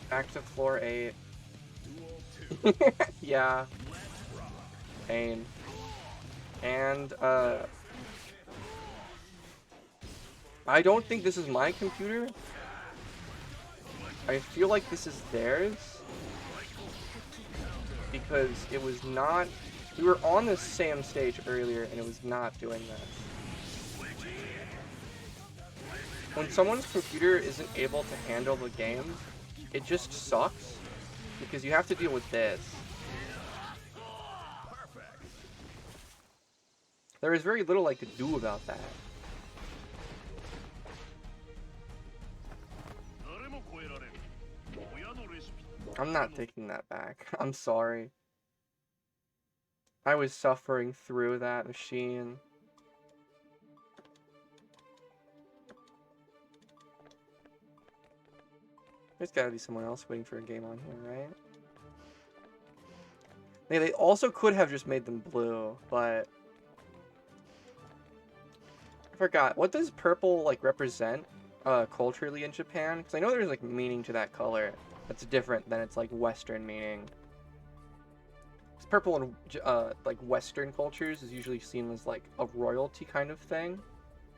Back to floor 8. Yeah. Pain. And, I don't think this is my computer. I feel like this is theirs. Because it was not... We were on the same stage earlier, and it was not doing this. When someone's computer isn't able to handle the game, it just sucks. Because you have to deal with this. There is very little I could do about that. I'm not taking that back. I'm sorry. I was suffering through that machine. There's gotta be someone else waiting for a game on here, right? Yeah, they also could have just made them blue, but... I forgot. What does purple, like, represent, culturally in Japan? Because I know there's, like, meaning to that color that's different than its, like, Western meaning. Because purple in, like, Western cultures is usually seen as, like, a royalty kind of thing.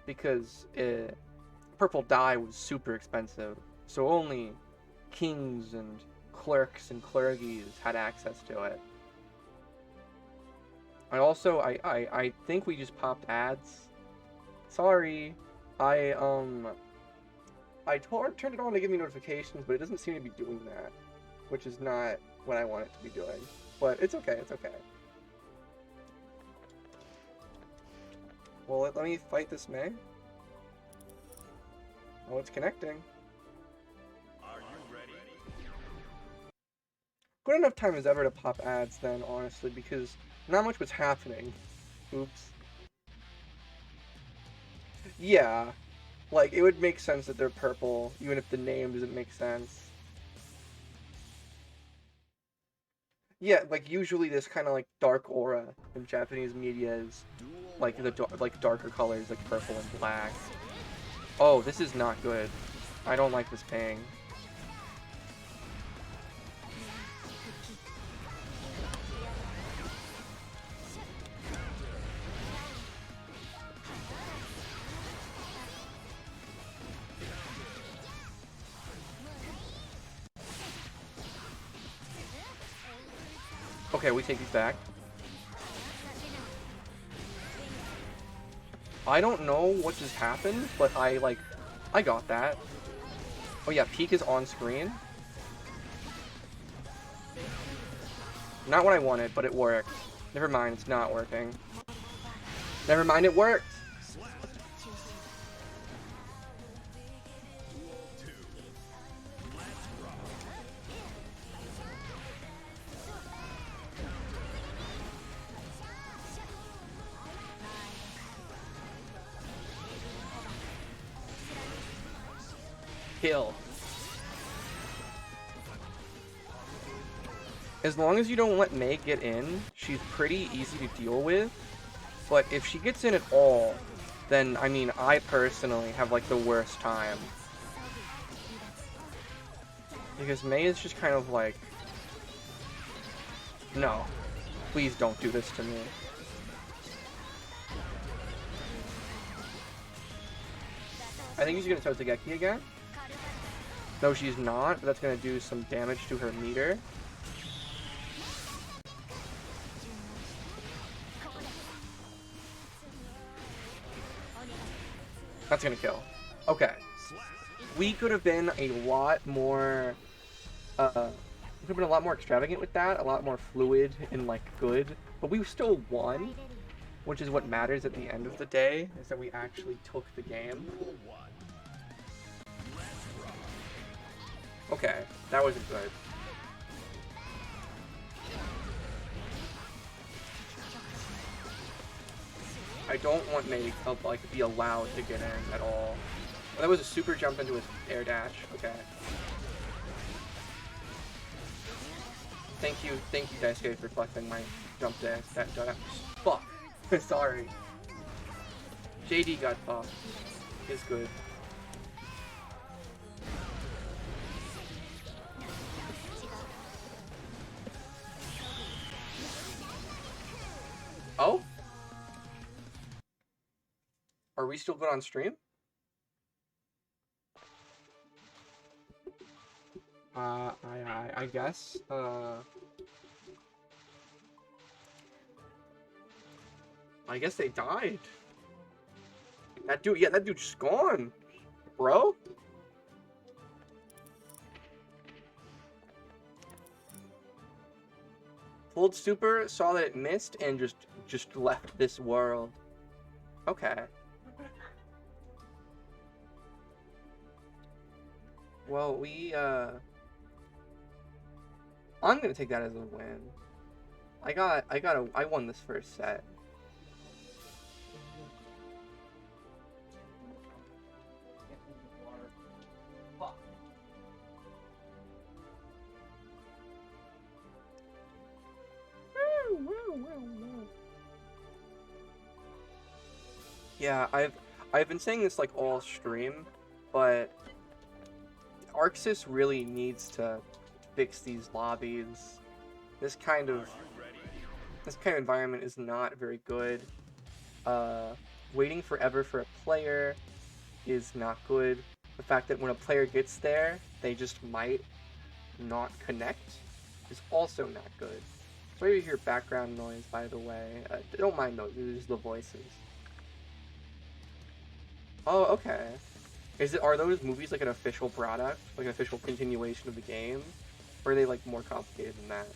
Because purple dye was super expensive. So only kings and clerks and clergies had access to it. I think we just popped ads. Sorry. I turned it on to give me notifications, but it doesn't seem to be doing that. Which is not what I want it to be doing. But it's okay, it's okay. Well, let me fight this May. Oh, it's connecting. Are you ready? Good enough time as ever to pop ads then, honestly, because not much was happening. Oops. Yeah. Like, it would make sense that they're purple, even if the name doesn't make sense. Yeah, like, usually this kind of, like, dark aura in Japanese media is, like, the darker colors, like purple and black. Oh, this is not good. I don't like this ping. Okay, we take these back. I don't know what just happened, but I got that. Oh yeah, peak is on screen. Not what I wanted, but it worked. Never mind, it's not working. Never mind, it worked! Kill. As long as you don't let May get in, she's pretty easy to deal with. But if she gets in at all, then, I mean, I personally have, like, the worst time. Because May is just kind of like, no, please don't do this to me. I think she's going to Totogeki again. No, she's not. That's going to do some damage to her meter. That's going to kill. Okay. We could have been a lot more, we could have been a lot more extravagant with that, a lot more fluid and, like, good. But we still won, which is what matters at the end of the day, is that we actually took the game. Okay, that wasn't good. I don't want May to, like, be allowed to get in at all. Oh, that was a super jump into his air dash. Okay. Thank you, Daisuke, for collecting my jump dash. That fuck. Sorry. JD got buffed. Is good. Oh? Are we still good on stream? I guess, I guess they died. That dude, yeah, that dude's just gone, bro. Pulled super, saw that it missed, and just left this world. Okay. Well, I'm gonna take that as a win. I won this first set. Yeah, I've been saying this like all stream, but Arxis really needs to fix these lobbies. This kind of environment is not very good. Waiting forever for a player is not good. The fact that when a player gets there, they just might not connect is also not good. Sorry to hear background noise, by the way. Don't mind those, it's the voices. Oh, okay. Are those movies like an official product? Like an official continuation of the game? Or are they like more complicated than that?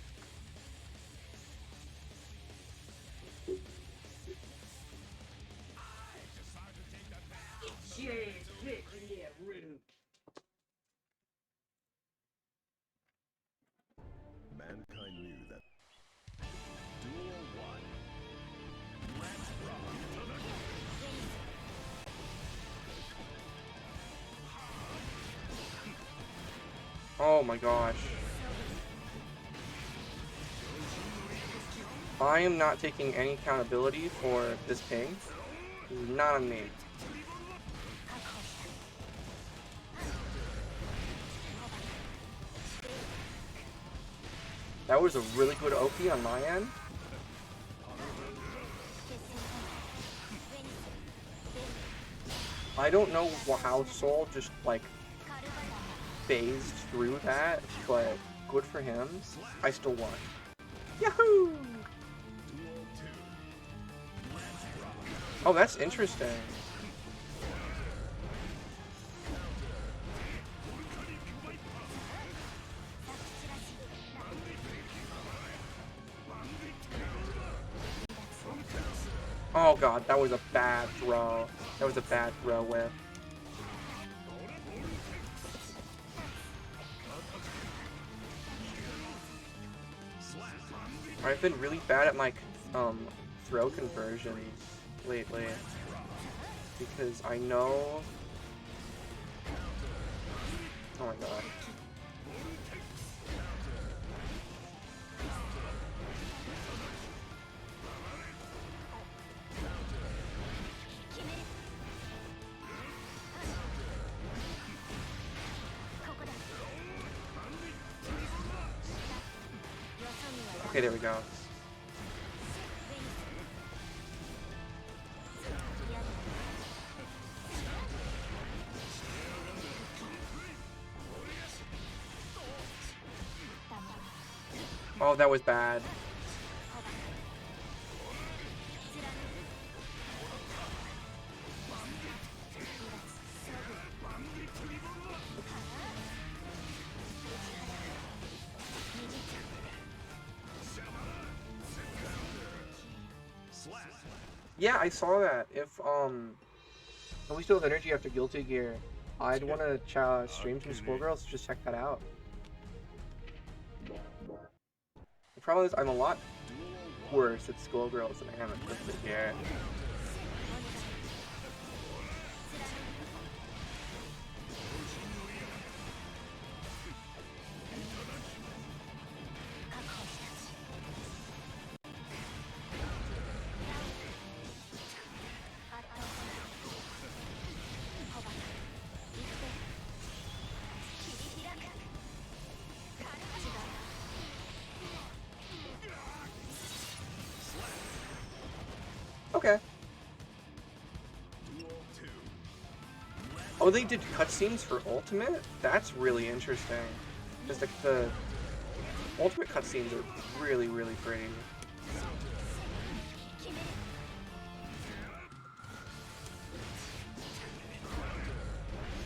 Mankind knew that. Duel 1. Let's rock. Oh my gosh. I am not taking any accountability for this ping. This is not on me. That was a really good OP on my end. I don't know how Soul just like phased through that, but good for him. I still won. Yahoo! Oh, that's interesting. Oh god, that was a bad throw. That was a bad throw whip. I've been really bad at my throw conversions lately because I know. Oh my god. Okay, there we go. Oh, that was bad. Yeah, I saw that. If we still have energy after Guilty Gear, I'd want to stream some Skullgirls to just check that out. The problem is I'm a lot worse at Skullgirls than I am at Guilty Gear. Okay. Oh, they did cutscenes for Ultimate? That's really interesting. Because the Ultimate cutscenes are really, really pretty.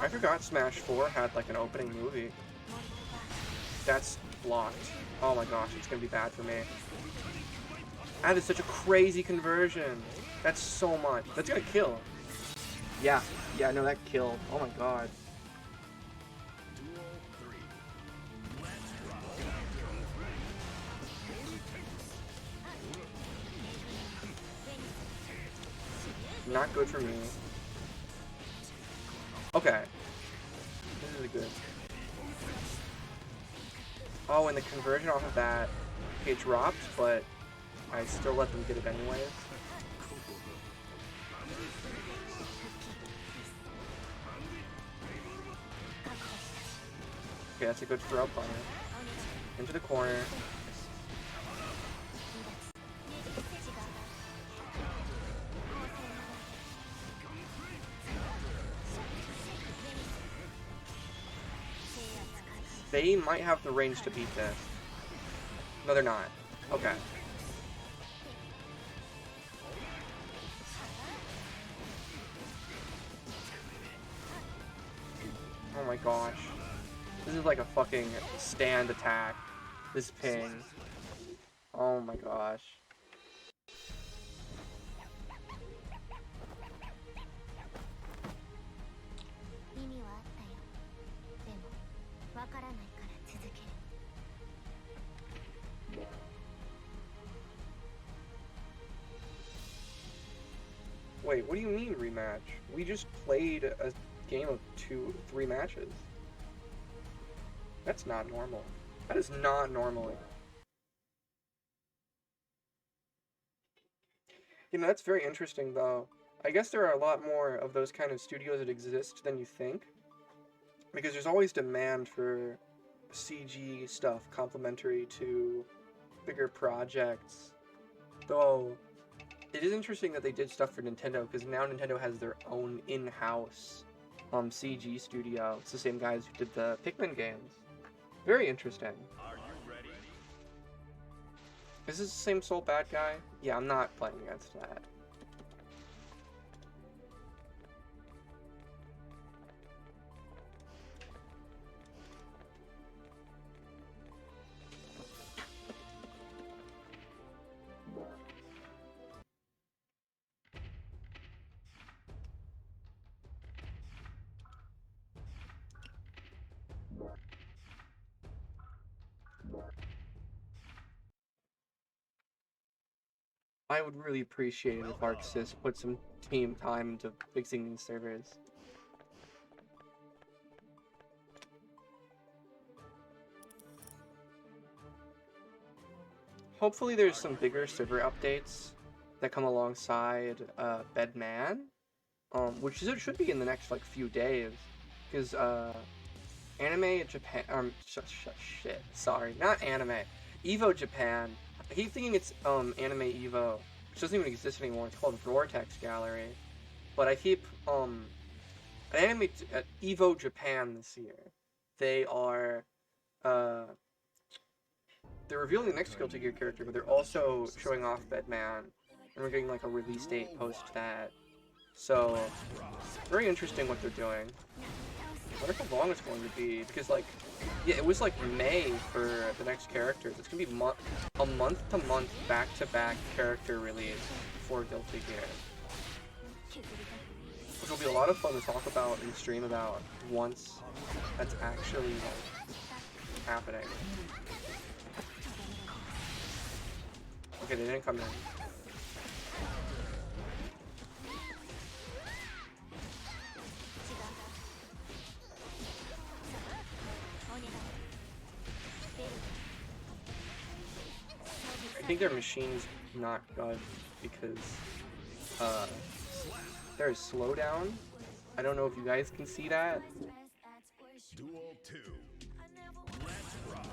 I forgot Smash 4 had like an opening movie. That's blocked. Oh my gosh, it's gonna be bad for me. That is such a crazy conversion. That's so much. That's gonna kill. Yeah, no, that killed. Oh my god. Not good for me. Okay. This is good. Oh, and the conversion off of that, it dropped, but I still let them get it anyways. Okay, that's a good throw up on it. Into the corner. They might have the range to beat this. No, they're not. Okay. Oh my gosh. This is like a fucking stand attack. This ping. Oh my gosh. Wait, what do you mean rematch? We just played a game of 3 matches. That's not normal. That is not normal. You know, that's very interesting though. I guess there are a lot more of those kind of studios that exist than you think. Because there's always demand for CG stuff complementary to bigger projects. Though, it is interesting that they did stuff for Nintendo, because now Nintendo has their own in-house CG studio. It's the same guys who did the Pikmin games. Very interesting. Are you ready? Is this the same Soul Bad guy? Yeah, I'm not playing against that. I would really appreciate it if ArcSys put some team time into fixing these servers. Hopefully there's some bigger server updates that come alongside Bedman, which should be in the next like few days, because Anime Japan, shit, sorry, not Anime, Evo Japan I keep thinking it's Anime Evo, which doesn't even exist anymore. It's called Vortex Gallery. But I keep at at Evo Japan this year. They are they're revealing the next Guilty Gear character, but they're also showing off Bedman, and we're getting like a release date post that. So very interesting what they're doing. I wonder how long it's going to be, because like, yeah, it was like May for the next characters. It's gonna be a month-to-month, back-to-back character release for Guilty Gear, which will be a lot of fun to talk about and stream about once that's actually like happening. Okay, they didn't come in. I think their machine's not good because there's slowdown. I don't know if you guys can see that. Duel 2. Let's rock.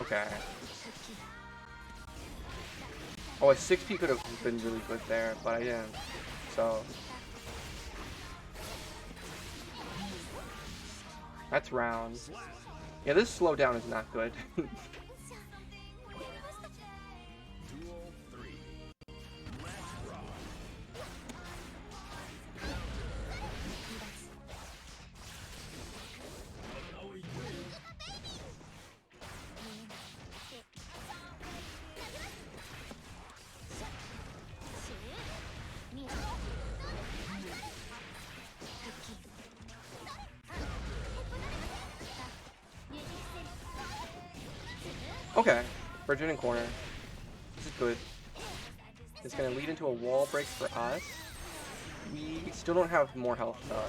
Okay. Oh, a 6P could have been really good there, but I didn't. So that's round. Yeah, this slowdown is not good. Duel 3. Let's rock. Okay, Virgin and corner. This is good. It's gonna lead into a wall break for us. We still don't have more health though.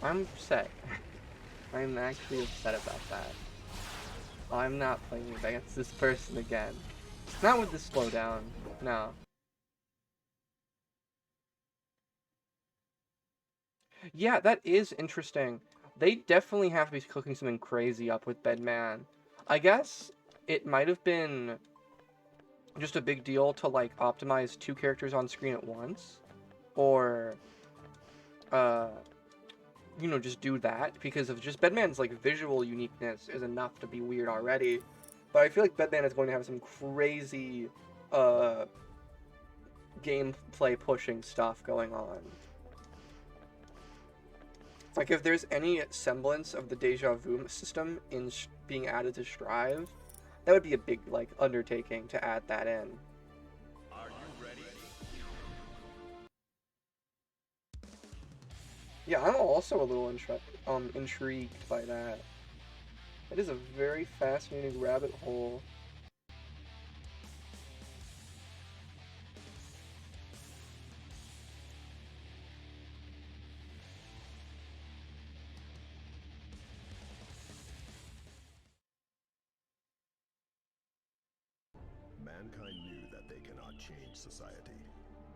I'm upset. I'm actually upset about that. I'm not playing against this person again. Not with the slowdown. No. Yeah, that is interesting. They definitely have to be cooking something crazy up with Bedman. I guess it might have been just a big deal to like optimize 2 characters on screen at once, or you know, just do that, because of just Bedman's like visual uniqueness is enough to be weird already. But I feel like Bedman is going to have some crazy gameplay pushing stuff going on. Like if there's any semblance of the deja vu system in being added to Strive, that would be a big like undertaking to add that in. Are you ready? Yeah, I'm also a little intrigued by that. It is a very fascinating rabbit hole. Mankind knew that they cannot change society.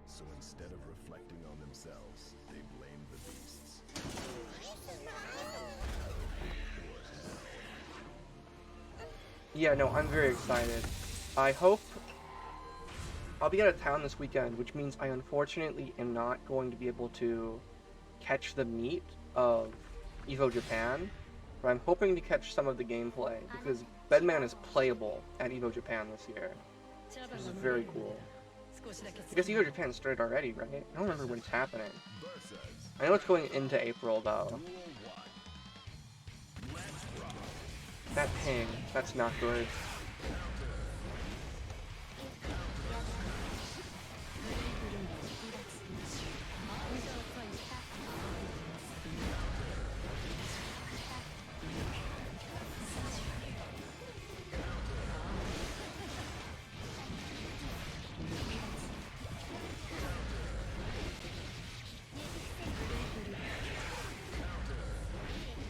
So instead of reflecting on themselves, they blamed the beasts. Yeah, no, I'm very excited. I hope I'll be out of town this weekend, which means I unfortunately am not going to be able to catch the meat of Evo Japan, but I'm hoping to catch some of the gameplay, because Bedman is playable at Evo Japan this year, which is very cool. I guess Evo Japan started already, right? I don't remember when it's happening. I know it's going into April, though. That ping, that's not good.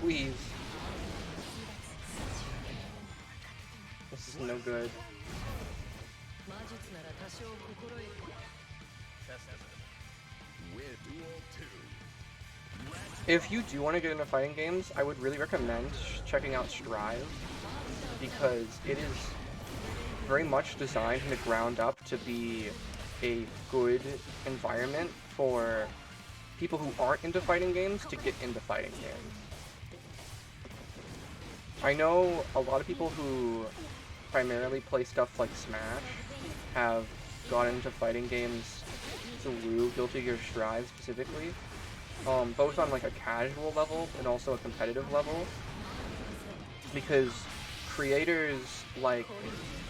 Please. This is no good. If you do want to get into fighting games, I would really recommend checking out Strive, because it is very much designed from the ground up to be a good environment for people who aren't into fighting games to get into fighting games. I know a lot of people who primarily play stuff like Smash have got into fighting games through Guilty Gear Strive specifically, both on like a casual level and also a competitive level, because creators like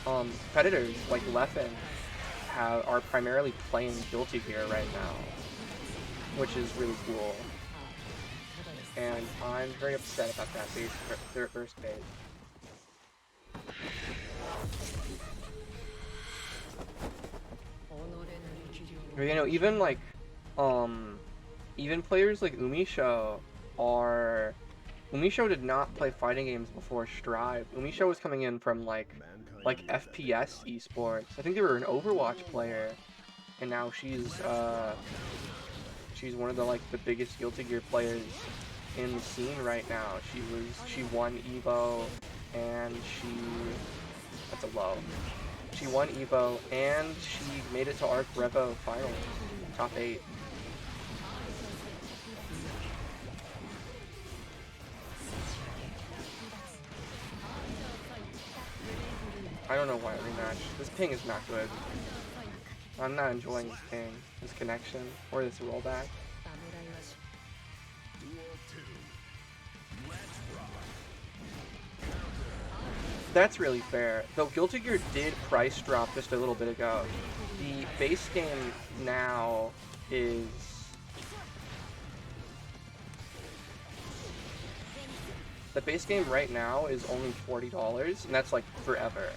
competitors like Leffen are primarily playing Guilty Gear right now, which is really cool. And I'm very upset about that their first base. You know, even like, even players like Umisho Umisho did not play fighting games before Strive. Umisho was coming in from like FPS esports. I think they were an Overwatch player, and now she's one of the biggest Guilty Gear players in the scene right now. She won Evo, and that's a low. She won Evo, and she made it to Arc Revo finals, top 8. I don't know why rematch. This ping is not good. I'm not enjoying this ping, this connection, or this rollback. That's really fair. Though Guilty Gear did price drop just a little bit ago. The base game now is... The base game right now is only $40, and that's like forever.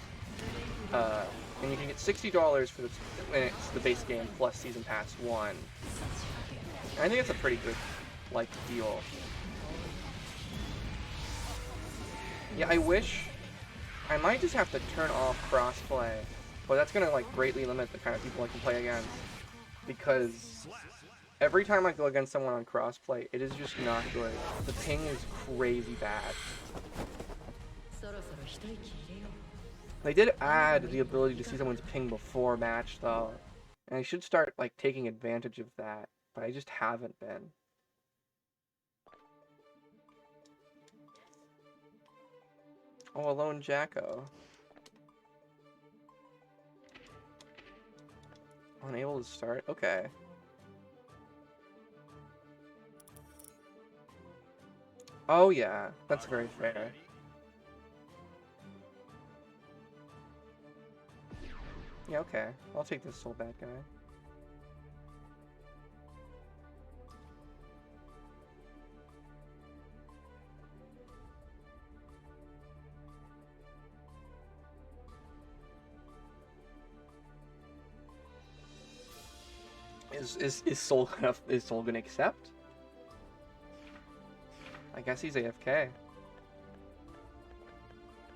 And you can get $60 for when it's the base game plus Season Pass 1. And I think that's a pretty good, like, deal. Yeah, I wish... I might just have to turn off crossplay, but that's gonna like greatly limit the kind of people I can play against, because every time I go against someone on crossplay, it is just not good. The ping is crazy bad. They did add the ability to see someone's ping before match though, and I should start like taking advantage of that, but I just haven't been. Oh, a lone Jacko. Unable to start? Okay. Oh yeah, that's very fair. Yeah, okay. I'll take this soul bad guy. Is Soul gonna accept? I guess he's AFK.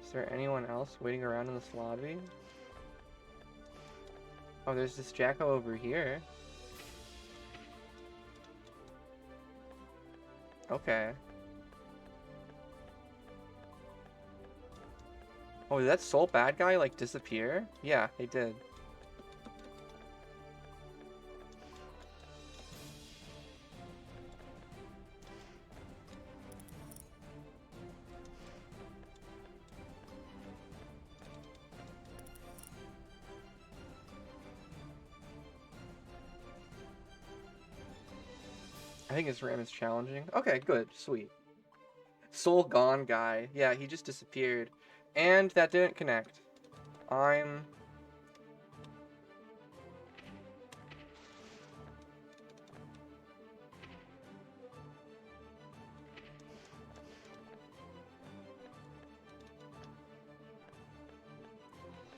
Is there anyone else waiting around in this lobby? Oh, there's this Jacko over here. Okay. Oh, did that Soul bad guy like disappear? Yeah, they did. I think his RAM is challenging. Okay, good, sweet. Soul gone guy. Yeah, he just disappeared. And that didn't connect.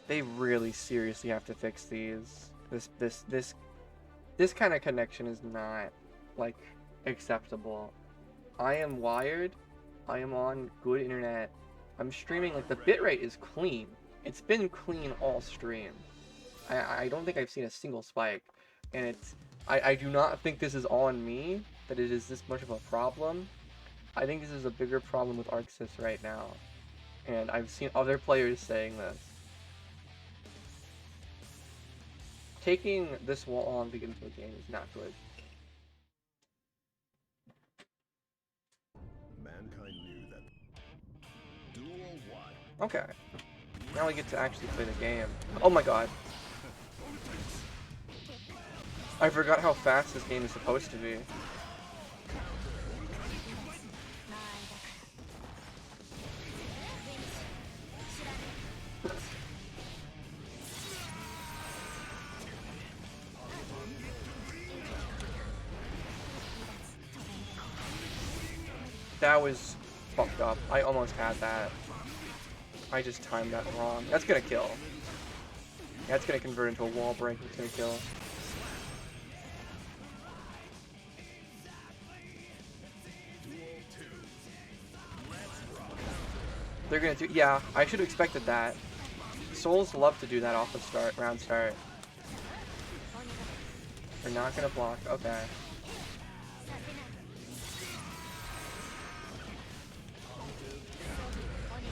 They really seriously have to fix these. This kind of connection is not, like, acceptable. I am wired. I am on good internet. I'm streaming, like, the bitrate is clean. It's been clean all stream. I don't think I've seen a single spike. And I do not think this is on me, that it is this much of a problem. I think this is a bigger problem with Arxis right now. And I've seen other players saying this. Taking this wall on to get into a game is not good. Mankind knew that. Duel 1. Okay. Now we get to actually play the game. Oh my god. I forgot how fast this game is supposed to be. That was fucked up. I almost had that. I just timed that wrong. That's gonna kill. That's gonna convert into a wall break. It's gonna kill. They're gonna do. Yeah, I should have expected that. Souls love to do that off the start, round start. They're not gonna block. Okay.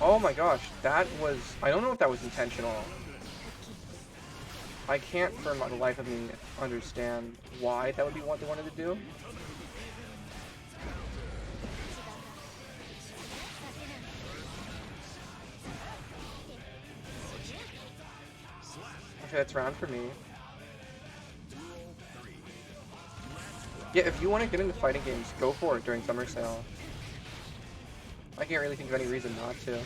Oh my gosh, that was... I don't know if that was intentional. I can't for the life of me understand why that would be what they wanted to do. Okay, that's round for me. Yeah, if you want to get into fighting games, go for it during summer sale. I can't really think of any reason not to.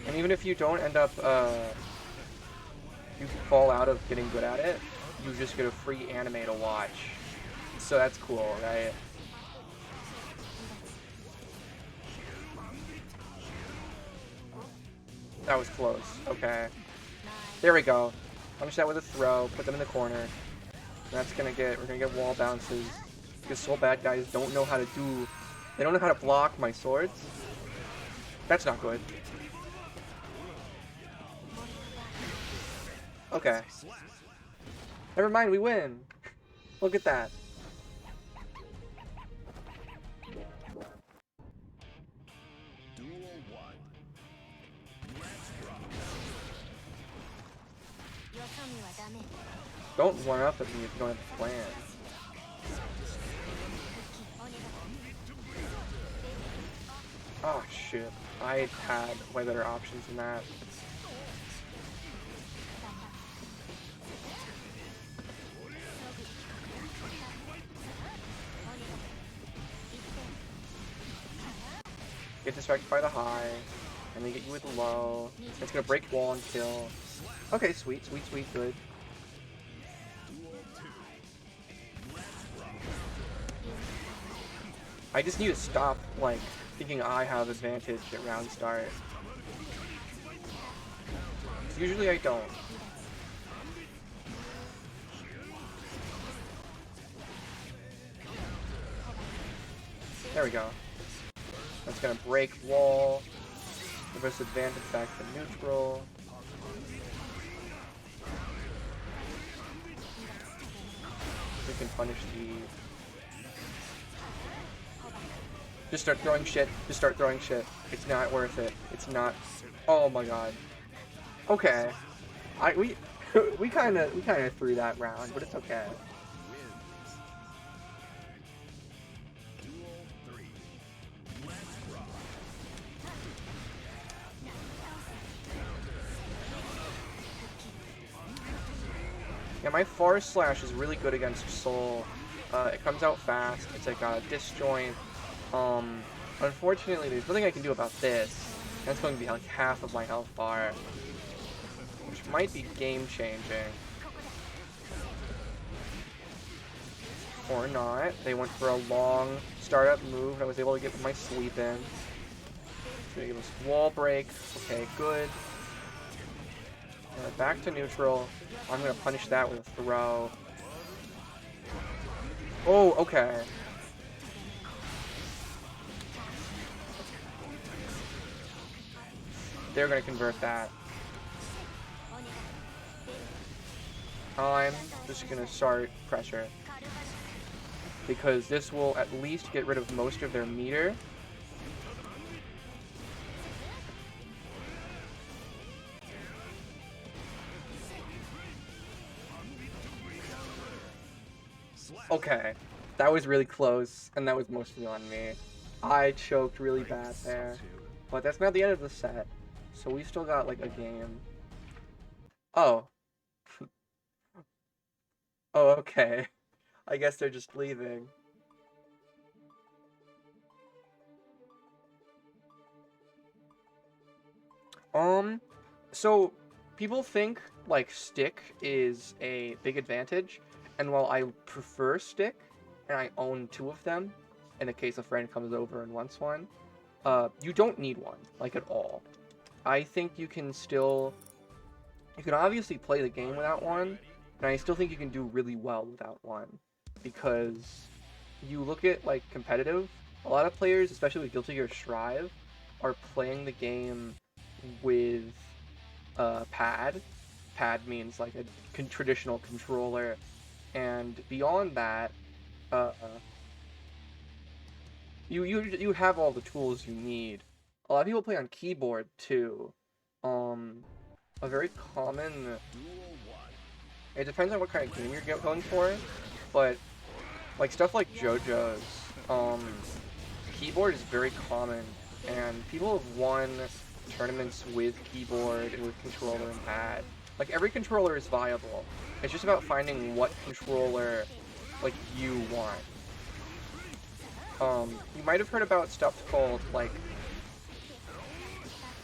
And even if you don't end up, you fall out of getting good at it, you just get a free anime to watch. So that's cool, right? That was close. Okay. There we go. Punish that with a throw, put them in the corner. That's gonna get, we're gonna get wall bounces. Because soul bad guys don't know how to do, they don't know how to block my swords. That's not good. Okay. Never mind, we win. Look at that. Duel 1. Don't run up at me if you don't have a plan. Oh shit, I had way better options than that. Get distracted by the high, and then get you with the low. It's gonna break wall and kill. Okay, sweet, sweet, sweet, good. I just need to stop, like, thinking I have advantage at round start. Usually I don't. There we go. That's gonna break wall. Give us advantage back to neutral. We can punish the... Just start throwing shit. Just start throwing shit. It's not worth it. It's not. Oh my god. Okay. We kind of threw that round, but it's okay. Yeah, my forest slash is really good against soul. It comes out fast. It's like a disjoint. Unfortunately, there's nothing I can do about this. That's going to be like half of my health bar, which might be game-changing. Or not. They went for a long startup move, and I was able to get my sweep in. Gonna give us wall break. Okay, good. Back to neutral. I'm gonna punish that with a throw. Oh, okay. They're gonna convert that. I'm just gonna start pressure, because this will at least get rid of most of their meter. Okay, that was really close, and that was mostly on me. I choked really bad there, but that's not the end of the set, so we still got like a game. Oh. Oh, okay. I guess they're just leaving. So people think like stick is a big advantage, and while I prefer stick, and I own 2 of them, in case a friend comes over and wants one, you don't need one, like at all. I think you can obviously play the game without one, and I still think you can do really well without one, because you look at like competitive, a lot of players, especially with Guilty Gear Strive, are playing the game with pad. Pad means like a traditional controller, and beyond that, you have all the tools you need. A lot of people play on keyboard too. A very common. It depends on what kind of game you're going for, but like stuff like JoJo's, keyboard is very common, and people have won tournaments with keyboard and with controller and pad. Like every controller is viable. It's just about finding what controller like you want. You might have heard about stuff called like,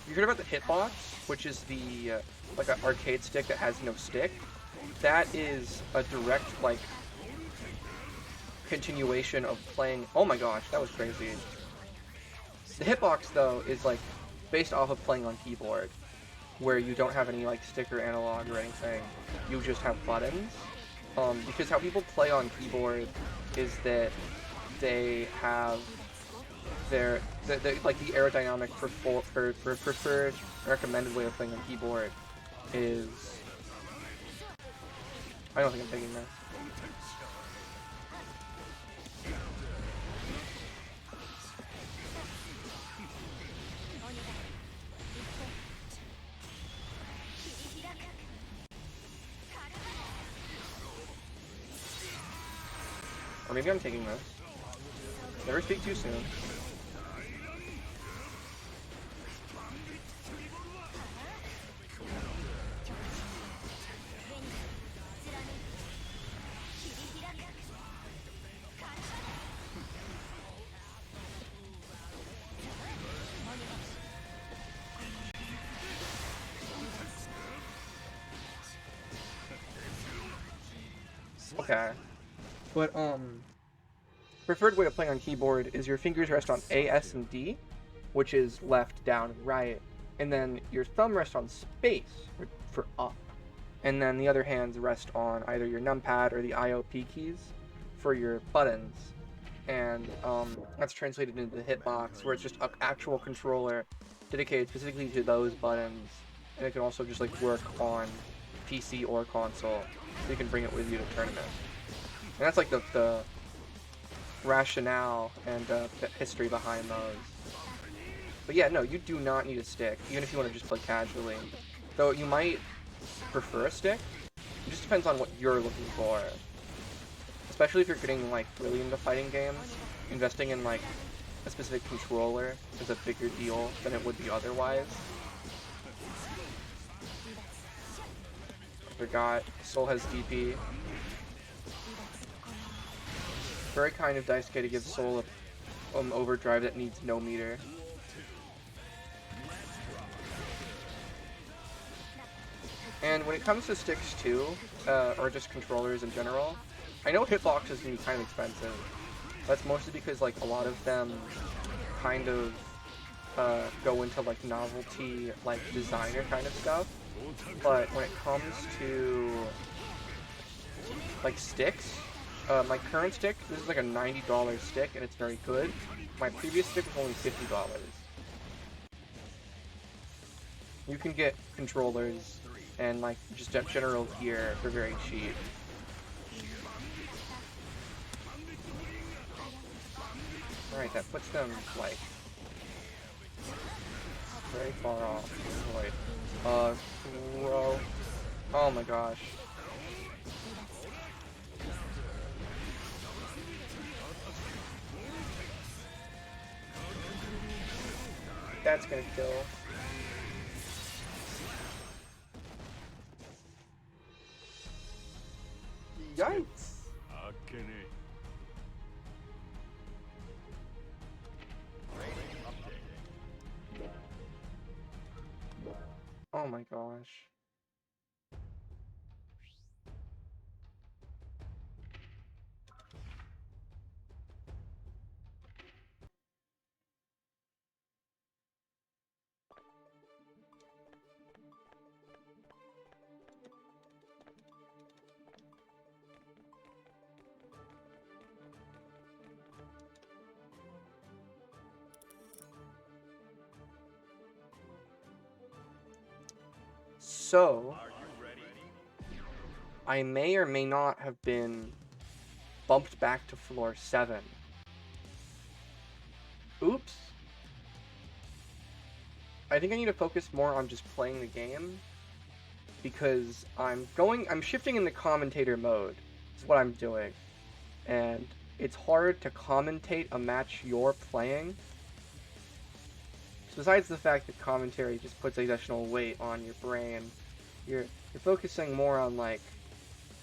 you heard about the hitbox, which is the like an arcade stick that has no stick. That is a direct like continuation of playing. Oh my gosh, that was crazy. The hitbox though is like based off of playing on keyboard, where you don't have any like stick or analog or anything. You just have buttons. Because how people play on keyboard is that they have like the aerodynamic preferred recommended way of playing on keyboard is. I don't think I'm taking this. Or maybe I'm taking this. Never speak too soon. Okay. But, preferred way of playing on keyboard is your fingers rest on A, S, and D, which is left, down, and right, and then your thumb rests on space for up, and then the other hands rest on either your numpad or the IOP keys for your buttons, and that's translated into the hitbox, where it's just an actual controller dedicated specifically to those buttons, and it can also just like work on PC or console, so you can bring it with you to tournaments. And that's like the rationale and the history behind those. But yeah, no, you do not need a stick, even if you want to just play casually. Though you might prefer a stick. It just depends on what you're looking for. Especially if you're getting like really into fighting games, investing in like a specific controller is a bigger deal than it would be otherwise. I forgot, Soul has DP. Very kind of Daisuke to give Soul a overdrive that needs no meter. And when it comes to sticks too, or just controllers in general, I know hitboxes can be kind of expensive. That's mostly because like a lot of them kind of go into like novelty, like designer kind of stuff. But when it comes to like sticks, my current stick, this is like a $90 stick and it's very good. My previous stick was only $50. You can get controllers and like just general gear for very cheap. Alright, that puts them like very far off. Wait. Throw. Oh my gosh. That's gonna kill. Yikes! Oh my gosh. So, I may or may not have been bumped back to floor 7. Oops. I think I need to focus more on just playing the game, because I'm shifting into commentator mode, is what I'm doing. And it's hard to commentate a match you're playing. So besides the fact that commentary just puts additional weight on your brain, you're focusing more on like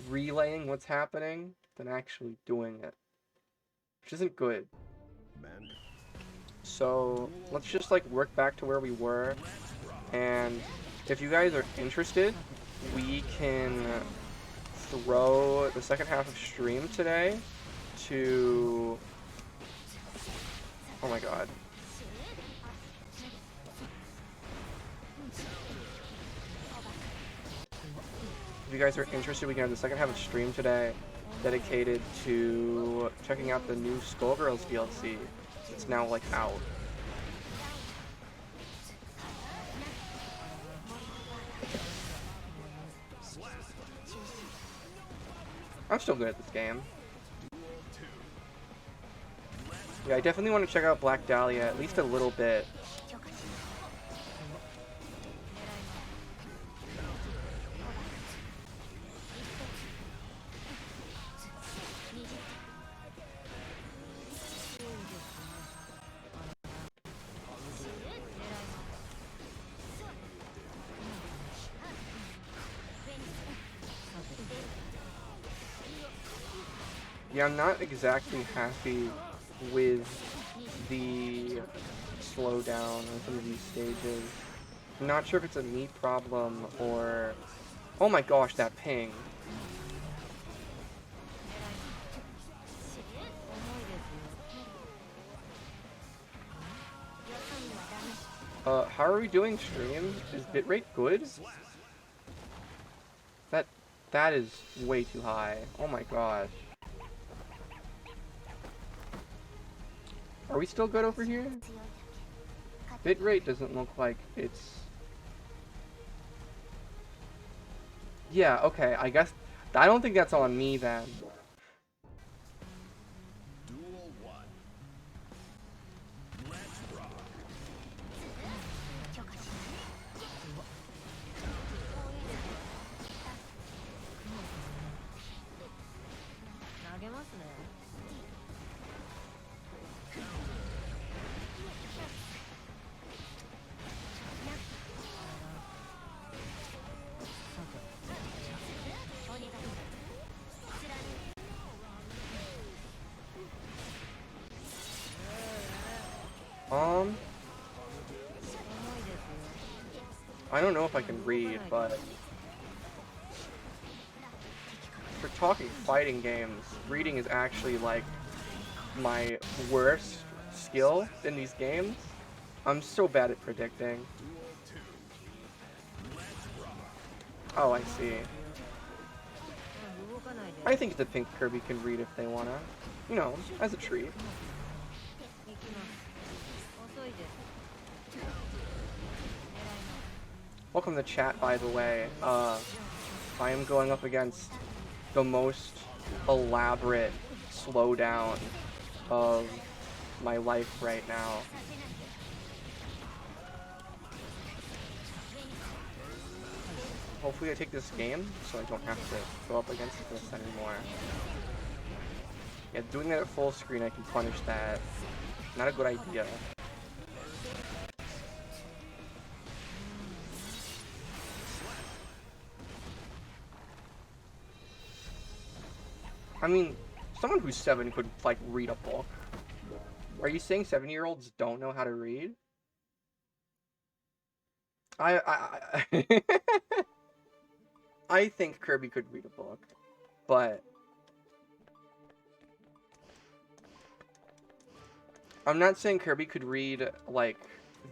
relaying what's happening than actually doing it, which isn't good. So let's just like work back to where we were, and if you guys are interested, we can throw the second half of stream today to, oh my god. If you guys are interested, we can have the second half of stream today dedicated to checking out the new Skullgirls DLC. It's now like out. I'm still good at this game. Yeah, I definitely want to check out Black Dahlia at least a little bit. Yeah, I'm not exactly happy with the slowdown on some of these stages. I'm not sure if it's a me problem or... Oh my gosh, that ping. How are we doing stream? Is bitrate good? That is way too high. Oh my gosh. Are we still good over here? Bitrate doesn't look like it's... Yeah, okay, I guess... I don't think that's on me then. I don't know if I can read, but for talking fighting games, reading is actually like my worst skill in these games. I'm so bad at predicting. Oh, I see. I think the pink Kirby can read if they wanna. You know, as a treat. Welcome to chat, by the way. I am going up against the most elaborate slowdown of my life right now. Hopefully I take this game so I don't have to go up against this anymore. Yeah, doing that at full screen, I can punish that. Not a good idea. I mean, someone who's 7 could, like, read a book. Are you saying 7-year-olds don't know how to read? I think Kirby could read a book, but I'm not saying Kirby could read, like,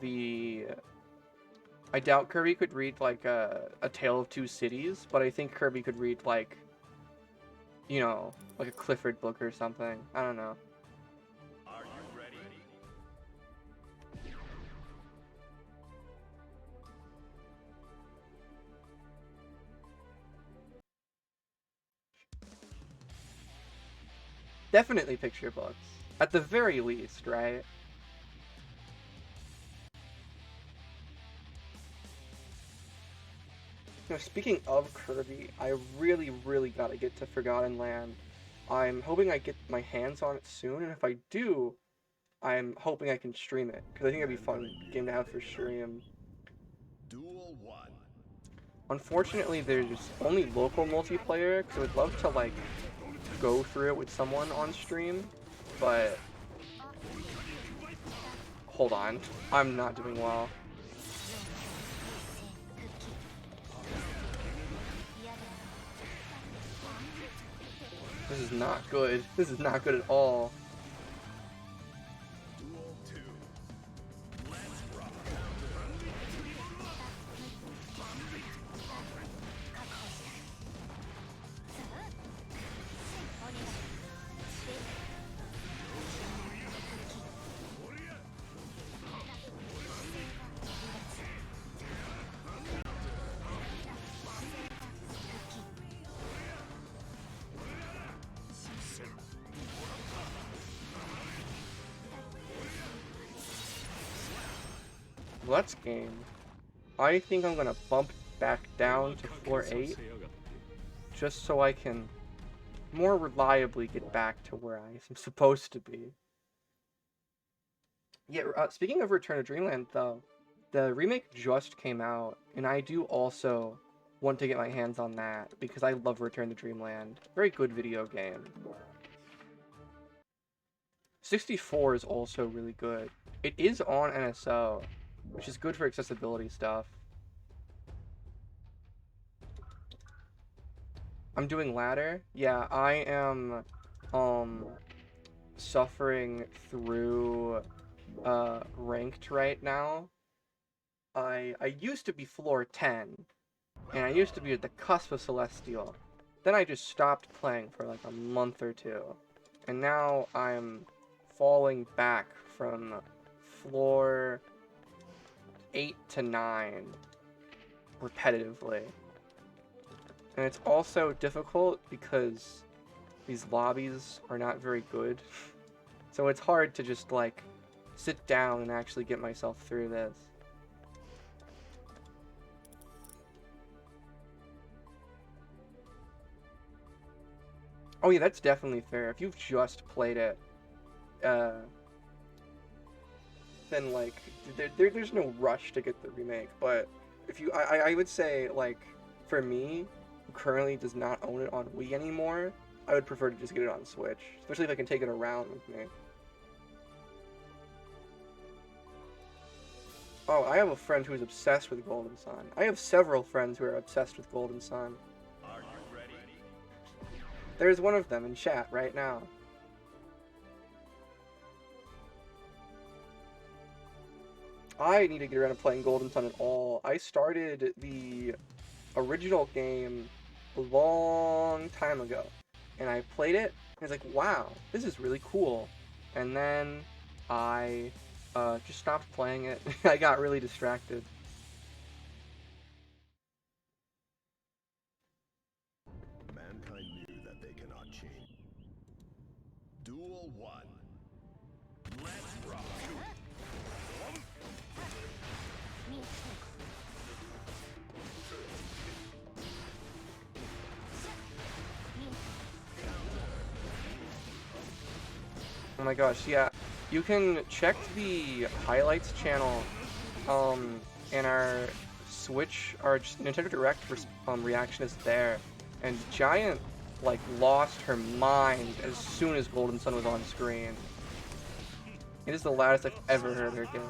I doubt Kirby could read, like, A Tale of Two Cities, but I think Kirby could read, like, you know, like a Clifford book or something. I don't know. Are you ready? Definitely picture books. At the very least, right? You know, speaking of Kirby, I really, really gotta get to Forgotten Land. I'm hoping I get my hands on it soon, and if I do, I'm hoping I can stream it, because I think it'd be a fun game to have for stream. Duel 1. Unfortunately, there's only local multiplayer, because I would love to, like, go through it with someone on stream, but hold on, I'm not doing well. This is not good. This is not good at all. Duel 2. Let's rock. Let's game. I think I'm gonna bump back down to floor 8, just so I can more reliably get back to where I am supposed to be. Yeah, speaking of Return to Dreamland, though, the remake just came out, and I do also want to get my hands on that, because I love Return to Dreamland. Very good video game. 64 is also really good. It is on NSO, which is good for accessibility stuff. I'm doing ladder. Yeah, I am suffering through ranked right now. I used to be floor 10, and I used to be at the cusp of Celestial. Then I just stopped playing for like a month or two, and now I'm falling back from floor 8 to 9 repetitively. And it's also difficult because these lobbies are not very good. So it's hard to just, like, sit down and actually get myself through this. Oh yeah, that's definitely fair. If you've just played it, then, like, there's no rush to get the remake. But if you, I would say, like, for me, who currently does not own it on Wii anymore, I would prefer to just get it on Switch, especially if I can take it around with me. Oh, I have a friend who's obsessed with Golden Sun. I have several friends who are obsessed with Golden Sun. Are you ready? There's one of them in chat right now. I need to get around to playing Golden Sun at all. I started the original game a long time ago, and I played it, and I was like, wow, this is really cool. And then I just stopped playing it. I got really distracted. Mankind knew that they cannot change. Duel 1. Let's rock. Oh my gosh, yeah. You can check the highlights channel and our Switch, our Nintendo Direct reaction is there. And Giant, like, lost her mind as soon as Golden Sun was on screen. It is the loudest I've ever heard her get.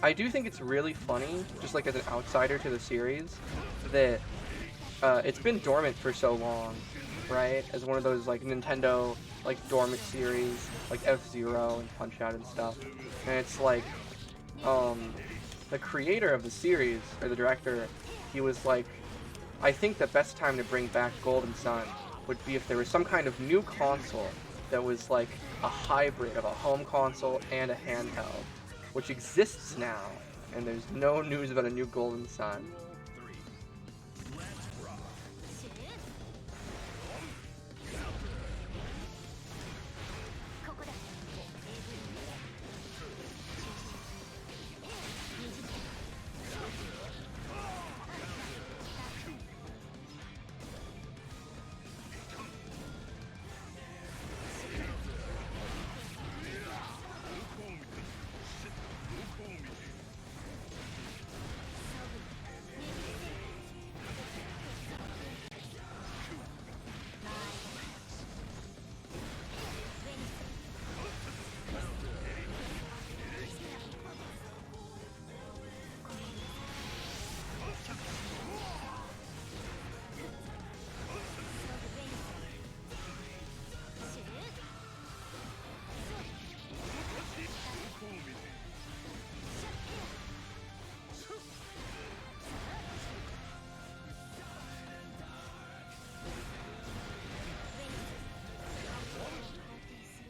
I do think it's really funny, just like as an outsider to the series, that it's been dormant for so long, right? As one of those like Nintendo like dormant series, like F-Zero and Punch-Out and stuff. And it's like, the creator of the series, or the director, he was like, I think the best time to bring back Golden Sun would be if there was some kind of new console that was like a hybrid of a home console and a handheld, which exists now, and there's no news about a new Golden Sun.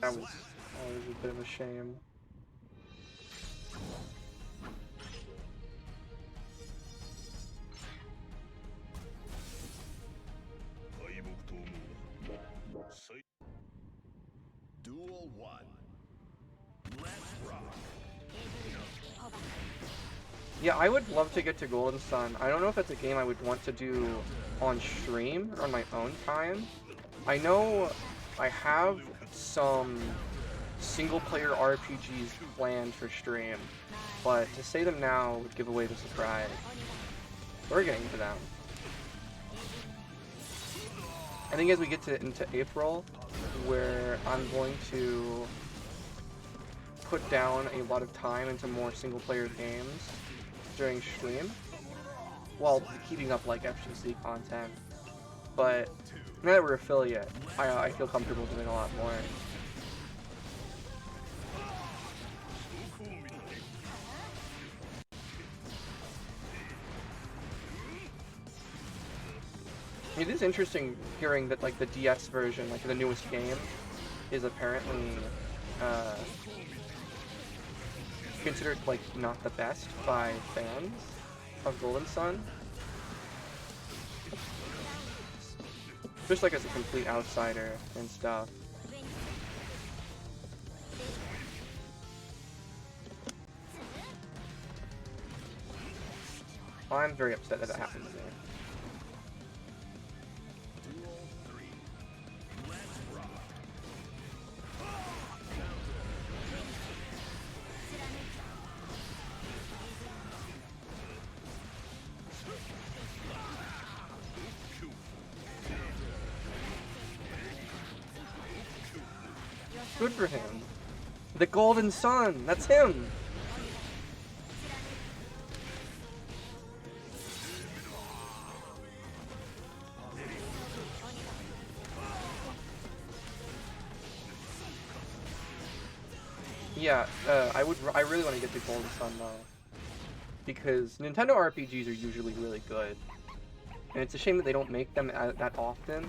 That was always a bit of a shame. Duel 1. Let's rock. Yeah, I would love to get to Golden Sun. I don't know if that's a game I would want to do on stream or on my own time. I know I have some single-player RPGs planned for stream, but to say them now would give away the surprise. We're getting to them. I think as we get into April, where I'm going to put down a lot of time into more single-player games during stream, while keeping up like FGC content. But now that we're affiliate, I feel comfortable doing a lot more. It is interesting hearing that like the DS version, like the newest game, is apparently considered like not the best by fans of Golden Sun. Just like as a complete outsider and stuff. I'm very upset that happened to me. Good for him. The Golden Sun! That's him! Yeah, I really want to get the Golden Sun though, because Nintendo RPGs are usually really good, and it's a shame that they don't make them that often,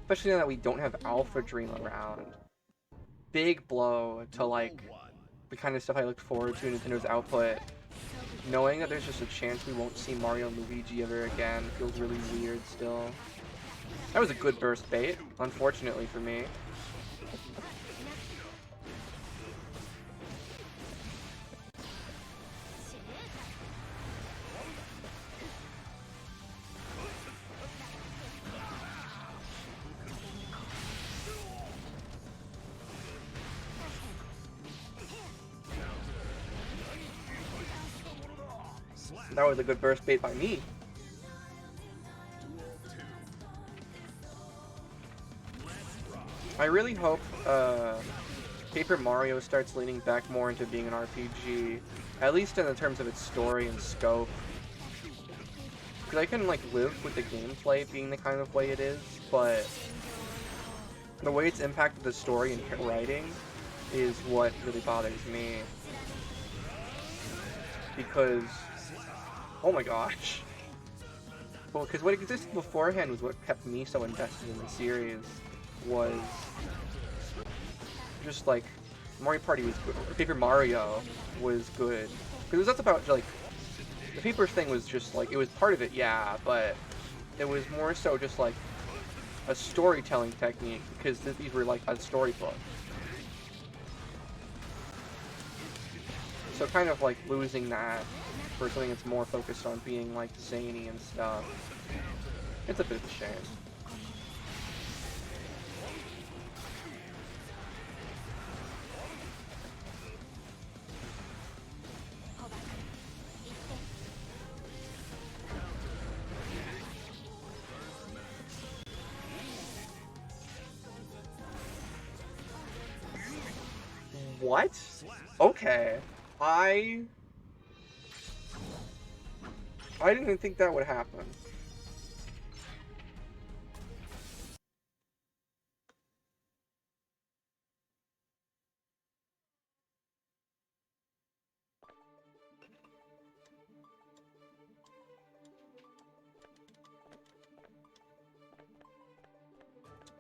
especially now that we don't have Alpha Dream around. Big blow to like the kind of stuff I looked forward to in Nintendo's output. Knowing that there's just a chance we won't see Mario and Luigi ever again feels really weird still. That was a good burst bait, unfortunately for me. That was a good burst bait by me. I really hope Paper Mario starts leaning back more into being an RPG, at least in the terms of its story and scope. Because I can like live with the gameplay being the kind of way it is, but the way it's impacted the story and writing is what really bothers me. Because, oh my gosh. Well, because what existed beforehand was what kept me so invested in the series, was just like Mario Party was good, Paper Mario was good. Because that's about like, the paper thing was just like, it was part of it, yeah, but it was more so just like a storytelling technique, because these were like a storybook. So kind of like losing that for something that's more focused on being like zany and stuff. It's a bit of a shame. What? Okay. I didn't think that would happen.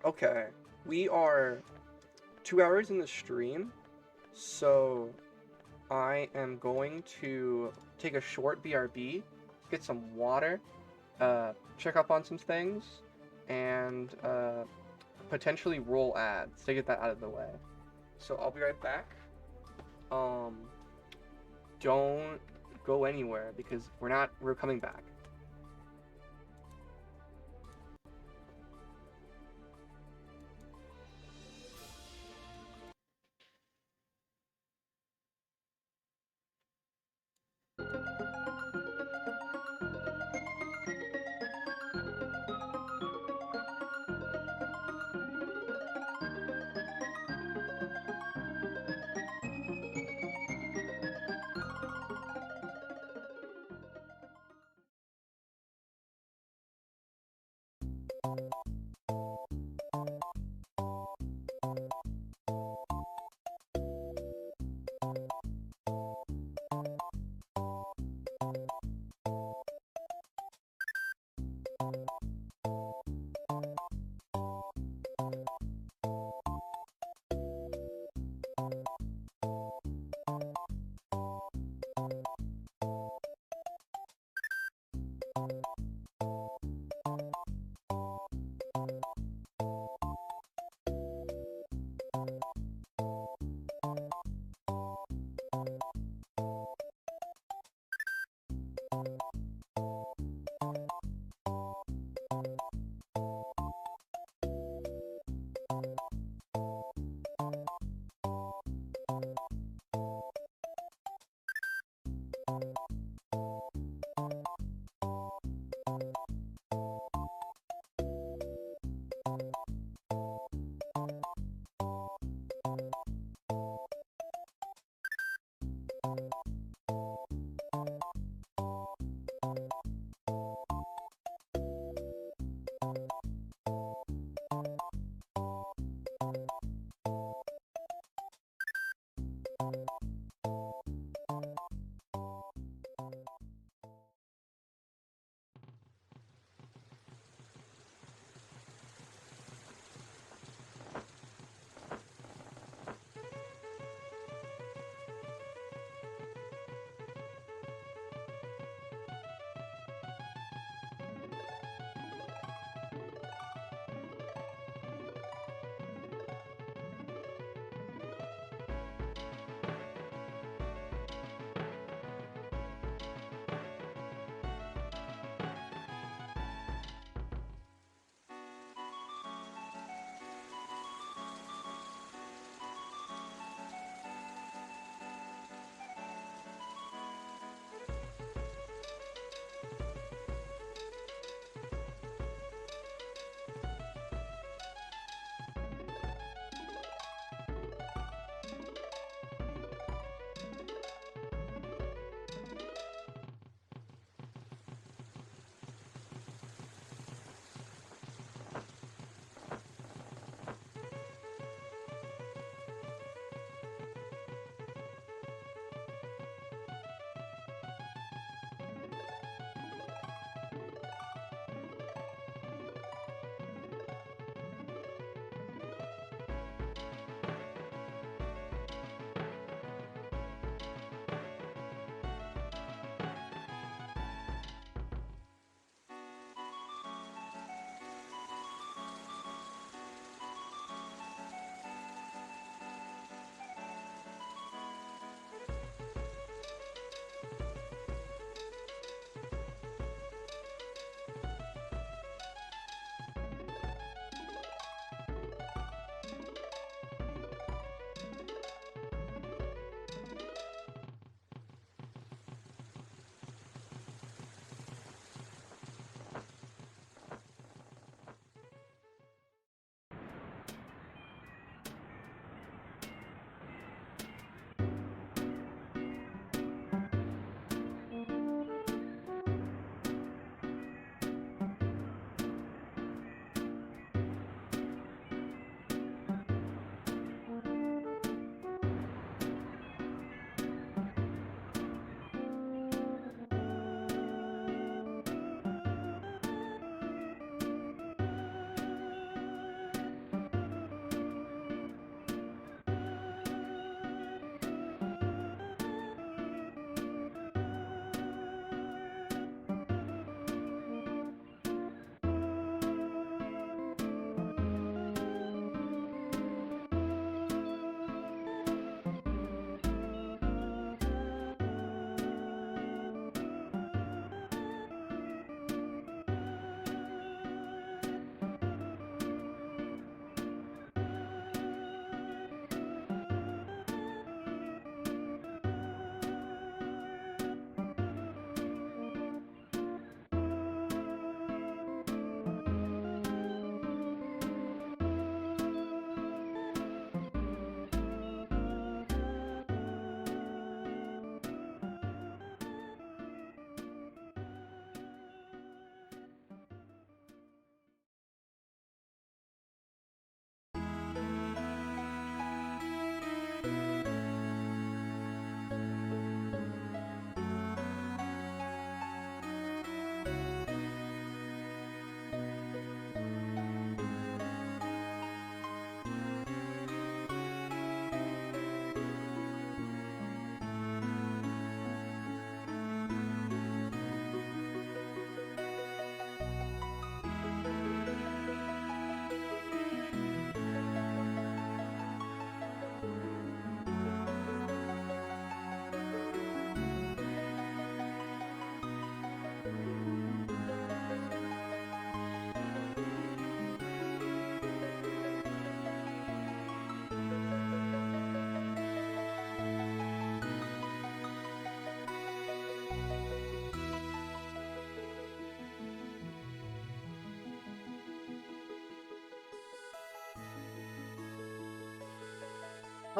Okay. We are 2 hours in the stream, so I am going to take a short BRB, get some water, check up on some things, and potentially roll ads to get that out of the way. So I'll be right back. Don't go anywhere because we're coming back.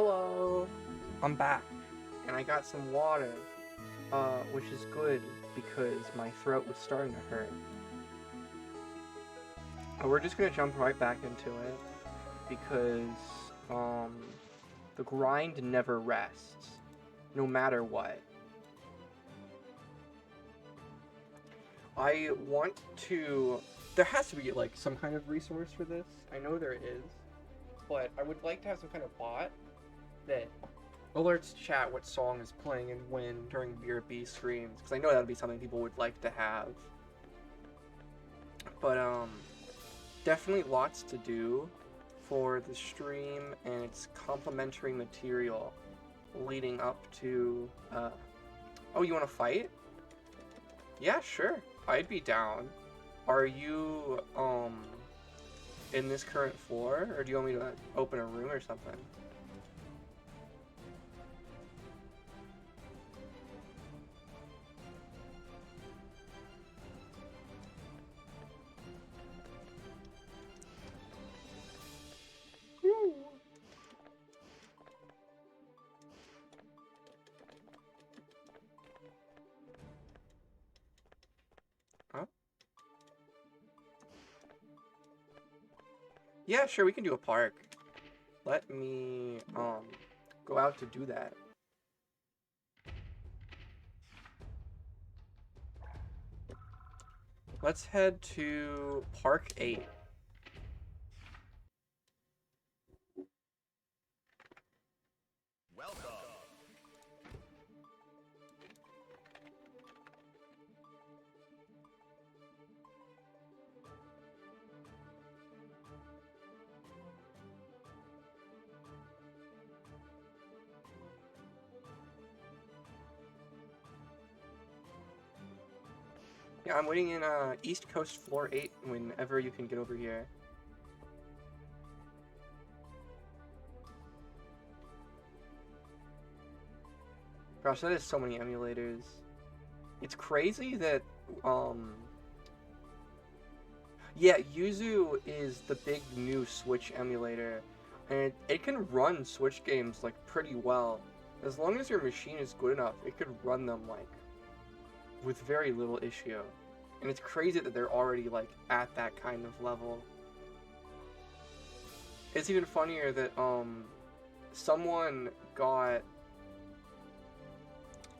Hello! I'm back, and I got some water, which is good because my throat was starting to hurt. We're just gonna jump right back into it because, the grind never rests, no matter what. I want to... There has to be, like, some kind of resource for this. I know there is, but I would like to have some kind of bot that alerts chat what song is playing and when during BRB streams, because I know that would be something people would like to have. But, definitely lots to do for the stream, and it's complimentary material leading up to, Oh, you want to fight? Yeah, sure. I'd be down. Are you, in this current floor, or do you want me to open a room or something? Huh? Yeah, sure, we can do a park. Let me, go out to do that. Let's head to Park 8. Welcome. Yeah, I'm waiting in, East Coast Floor 8 whenever you can get over here. Gosh, that is so many emulators. It's crazy that, yeah, Yuzu is the big new Switch emulator, and it can run Switch games, like, pretty well. As long as your machine is good enough, it could run them, like, with very little issue. And it's crazy that they're already, like, at that kind of level. It's even funnier that, someone got...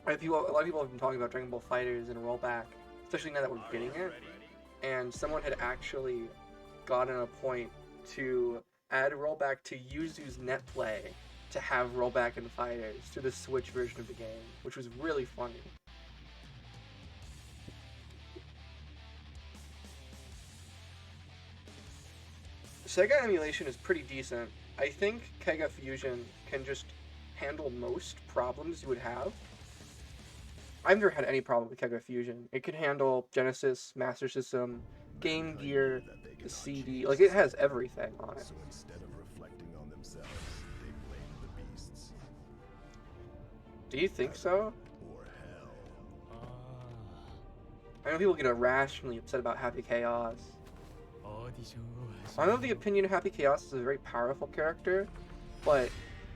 a lot of people have been talking about Dragon Ball FighterZ and Rollback, especially now that we're getting it. And someone had actually gotten a point to add Rollback to Yuzu's netplay to have Rollback and FighterZ to the Switch version of the game, which was really funny. Sega emulation is pretty decent. I think Kega Fusion can just handle most problems you would have. I've never had any problem with Kega Fusion. It can handle Genesis, Master System, Game Gear, the CD. Like, it has everything on it. So instead of reflecting on themselves, they blame the beasts. Do you think so? Or hell. I know people get irrationally upset about Happy Chaos. I'm of the opinion Happy Chaos is a very powerful character, but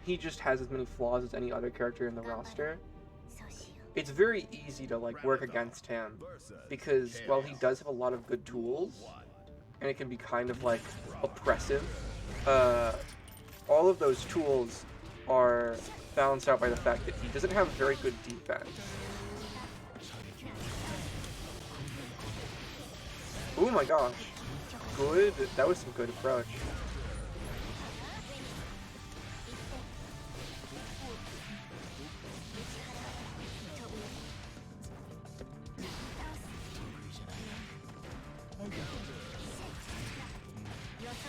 he just has as many flaws as any other character in the roster. It's very easy to, like, work against him, because, well, he does have a lot of good tools, and it can be kind of, like, oppressive. All of those tools are balanced out by the fact that he doesn't have very good defense. Oh my gosh. Good. That was some good approach.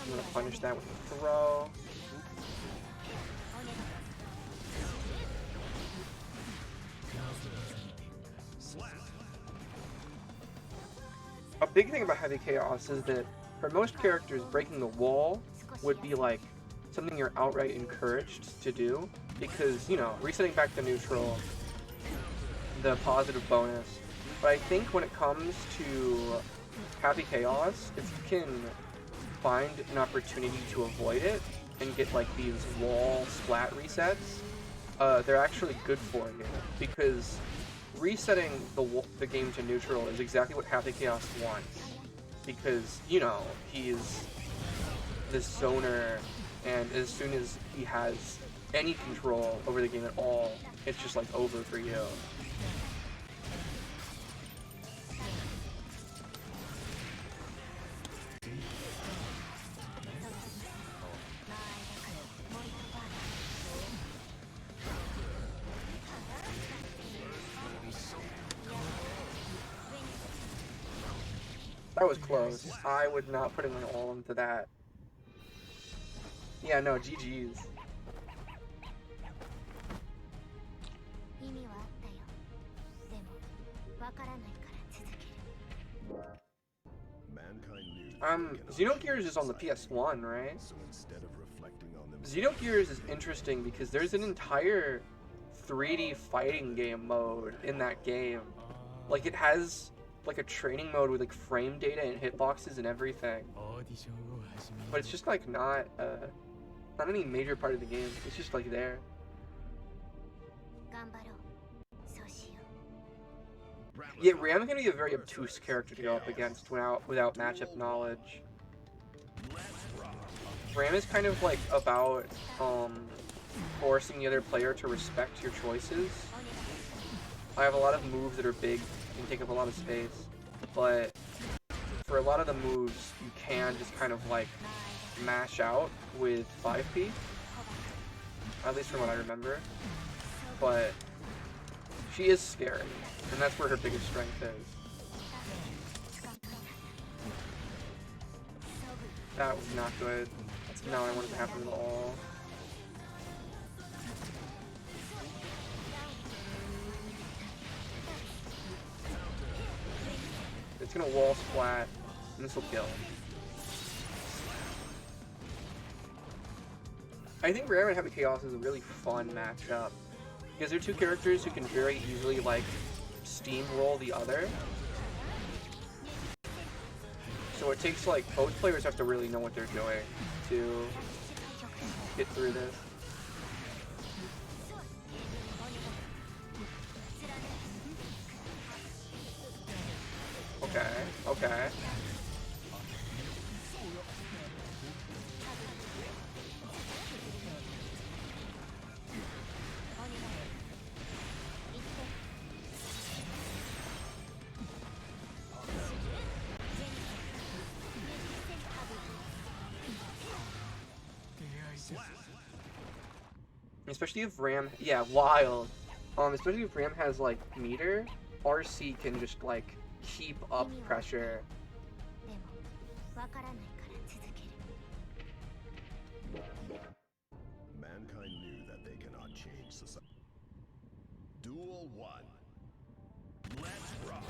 I'm gonna punish that with a throw. A big thing about Heavy Chaos is that for most characters, breaking the wall would be like something you're outright encouraged to do, because, you know, resetting back to neutral, the positive bonus. But I think when it comes to Happy Chaos, if you can find an opportunity to avoid it, and get like these wall splat resets, they're actually good for you, because resetting the game to neutral is exactly what Happy Chaos wants, because, you know, he's this zoner, and as soon as he has any control over the game at all, it's just like over for you. That was close. I would not put in my all into that. Yeah, no, GG's. Xenogears is on the PS1, right? So instead of reflecting on them, Xenogears is interesting because there's an entire 3D fighting game mode in that game. Like, it has like a training mode with like frame data and hitboxes and everything. But it's just like not any major part of the game. It's just like there. Yeah, Ram's gonna be a very obtuse character to go up against without matchup knowledge. Ram is kind of like about forcing the other player to respect your choices. I have a lot of moves that are big and take up a lot of space, but for a lot of the moves you can just kind of like mash out with 5P, at least from what I remember. But she is scary, and that's where her biggest strength is. That was not good. That's not what I wanted to happen at all. It's gonna wall splat, and this will kill. I think Ram and Happy Chaos is a really fun matchup, because they're two characters who can very easily, like, steamroll the other. So it takes, like, both players have to really know what they're doing to get through this. Okay, okay. Especially if Ram, yeah, wild. Especially if Ram has like meter, RC can just like keep up pressure. mankind knew that they cannot change society. Duel 1. Let's rock.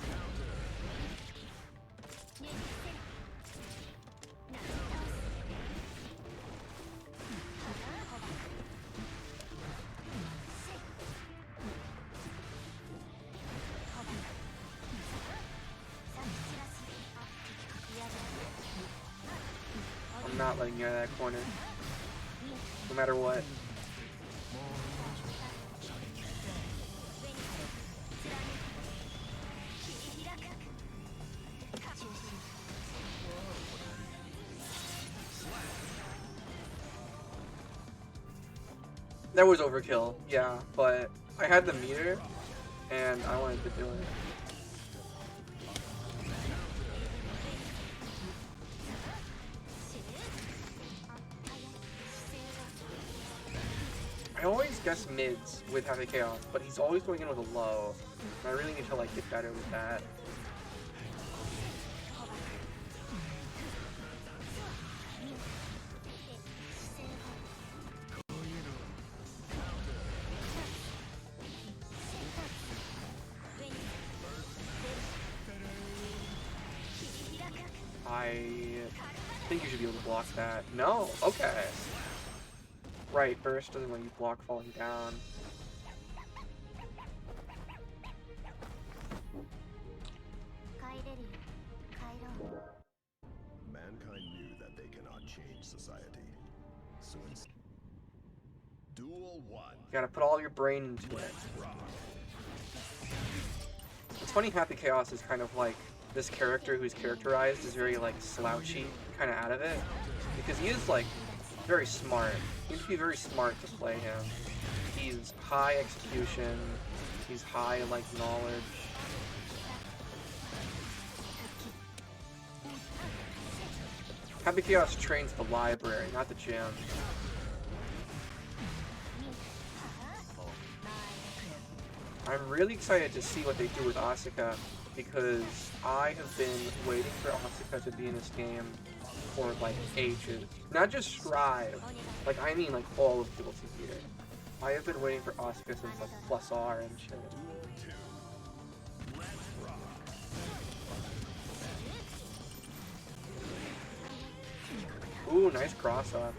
I'm not letting you out of that corner, no matter what. That was overkill, yeah, but I had the meter, and I wanted to do it. I always guess mids with Happy Chaos, but he's always going in with a low. And I really need to like get better with that. I think you should be able to block that. No? Okay. Right, burst doesn't let you block falling down. Mankind knew that they cannot change society. So Duel 1. You gotta put all your brain into it. It's funny, Happy Chaos is kind of like this character who's characterized as very like slouchy, kind of out of it, because he is like very smart. You have to be very smart to play him. He's high execution, he's high like knowledge. Happy Chaos trains the library, not the gym. I'm really excited to see what they do with Asuka, because I have been waiting for Asuka to be in this game for like ages. Not just Strive, like I mean like all of Guilty Gear. I have been waiting for Asuka since like Plus R and shit. Ooh, nice cross up.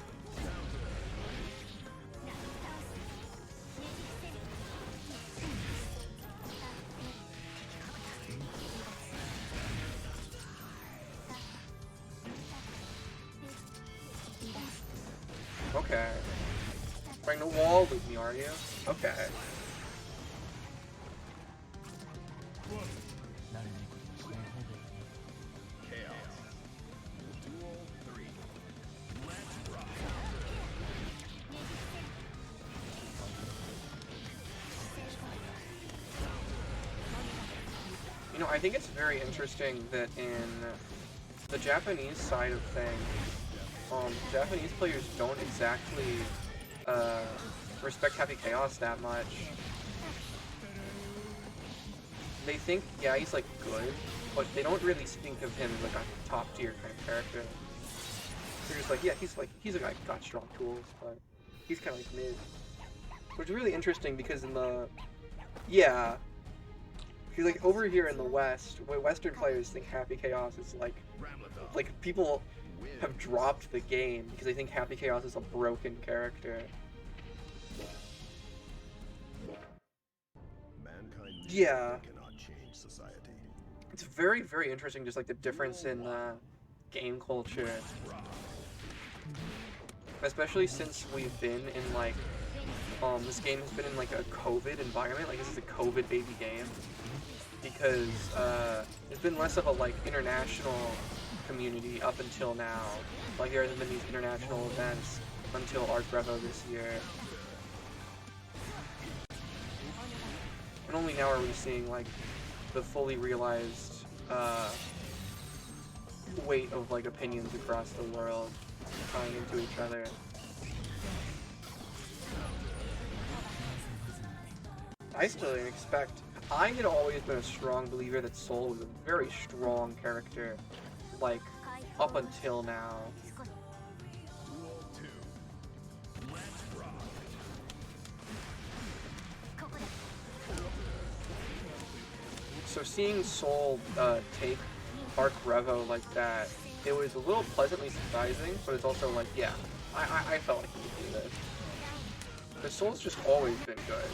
Okay. Trying to wall loop me, are you? Okay. You know, I think it's very interesting that in the Japanese side of things, Japanese players don't exactly respect Happy Chaos that much. They think, yeah, he's like good, but they don't really think of him as like a top tier kind of character. They're just like, yeah, he's a guy who got strong tools, but he's kind of like mid. Which is really interesting because in the, yeah, because like over here in the West, where Western players think Happy Chaos is like people have dropped the game because they think Happy Chaos is a broken character. Yeah. It's very, very interesting, just like the difference in game culture. Especially since we've been in like, this game has been in like a COVID environment, like this is a COVID baby game. Because there's been less of a like international community up until now. Like there hasn't been these international events until Arc Revo this year. And only now are we seeing like the fully realized weight of like opinions across the world tying into each other. I still didn't expect. I had always been a strong believer that Soul was a very strong character, like, up until now. So seeing Soul take Arc Revo like that, it was a little pleasantly surprising, but it's also like, yeah, I felt like he could do this. Because Soul's just always been good.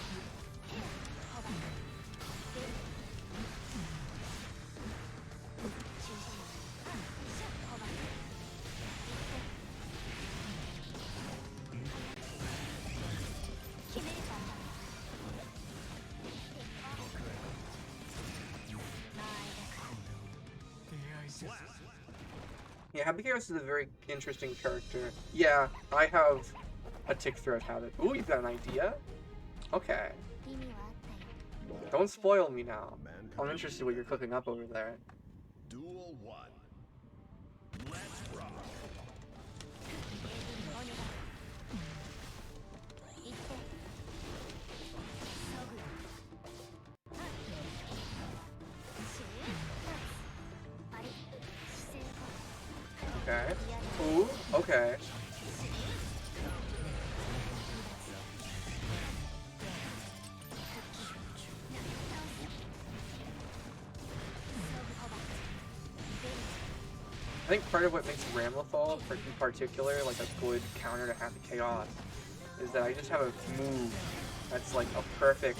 Yeah, Happy Chaos is a very interesting character. Yeah, I have a tick throat habit. Ooh, you've got an idea? Okay. Don't spoil me now. I'm interested what you're cooking up over there. Duel 1. Let's rock. Okay. Ooh, okay. I think part of what makes Ramlethal, in particular, like a good counter to Happy Chaos, is that I just have a move that's like a perfect,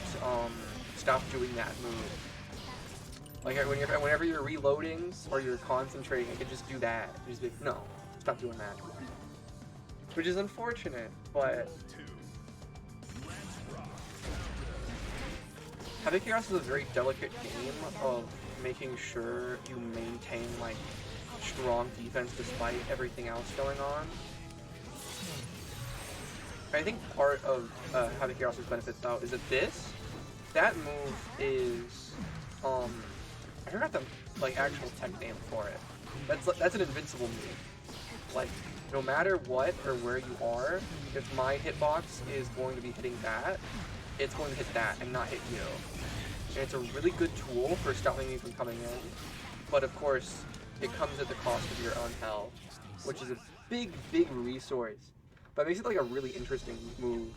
stop doing that move. Like whenever you're reloading or you're concentrating, I can just do that. Just be, no, stop doing that. which is unfortunate, but Heavy Chaos is a very delicate game of making sure you maintain, like, strong defense despite everything else going on. I think part of Heavy Chaos' benefits, though, is that that move is, I forgot the, like, actual tech name for it. That's an invincible move. Like, no matter what or where you are, if my hitbox is going to be hitting that, it's going to hit that and not hit you. And it's a really good tool for stopping me from coming in, but of course, it comes at the cost of your own health, which is a big, big resource. But it makes it like a really interesting move.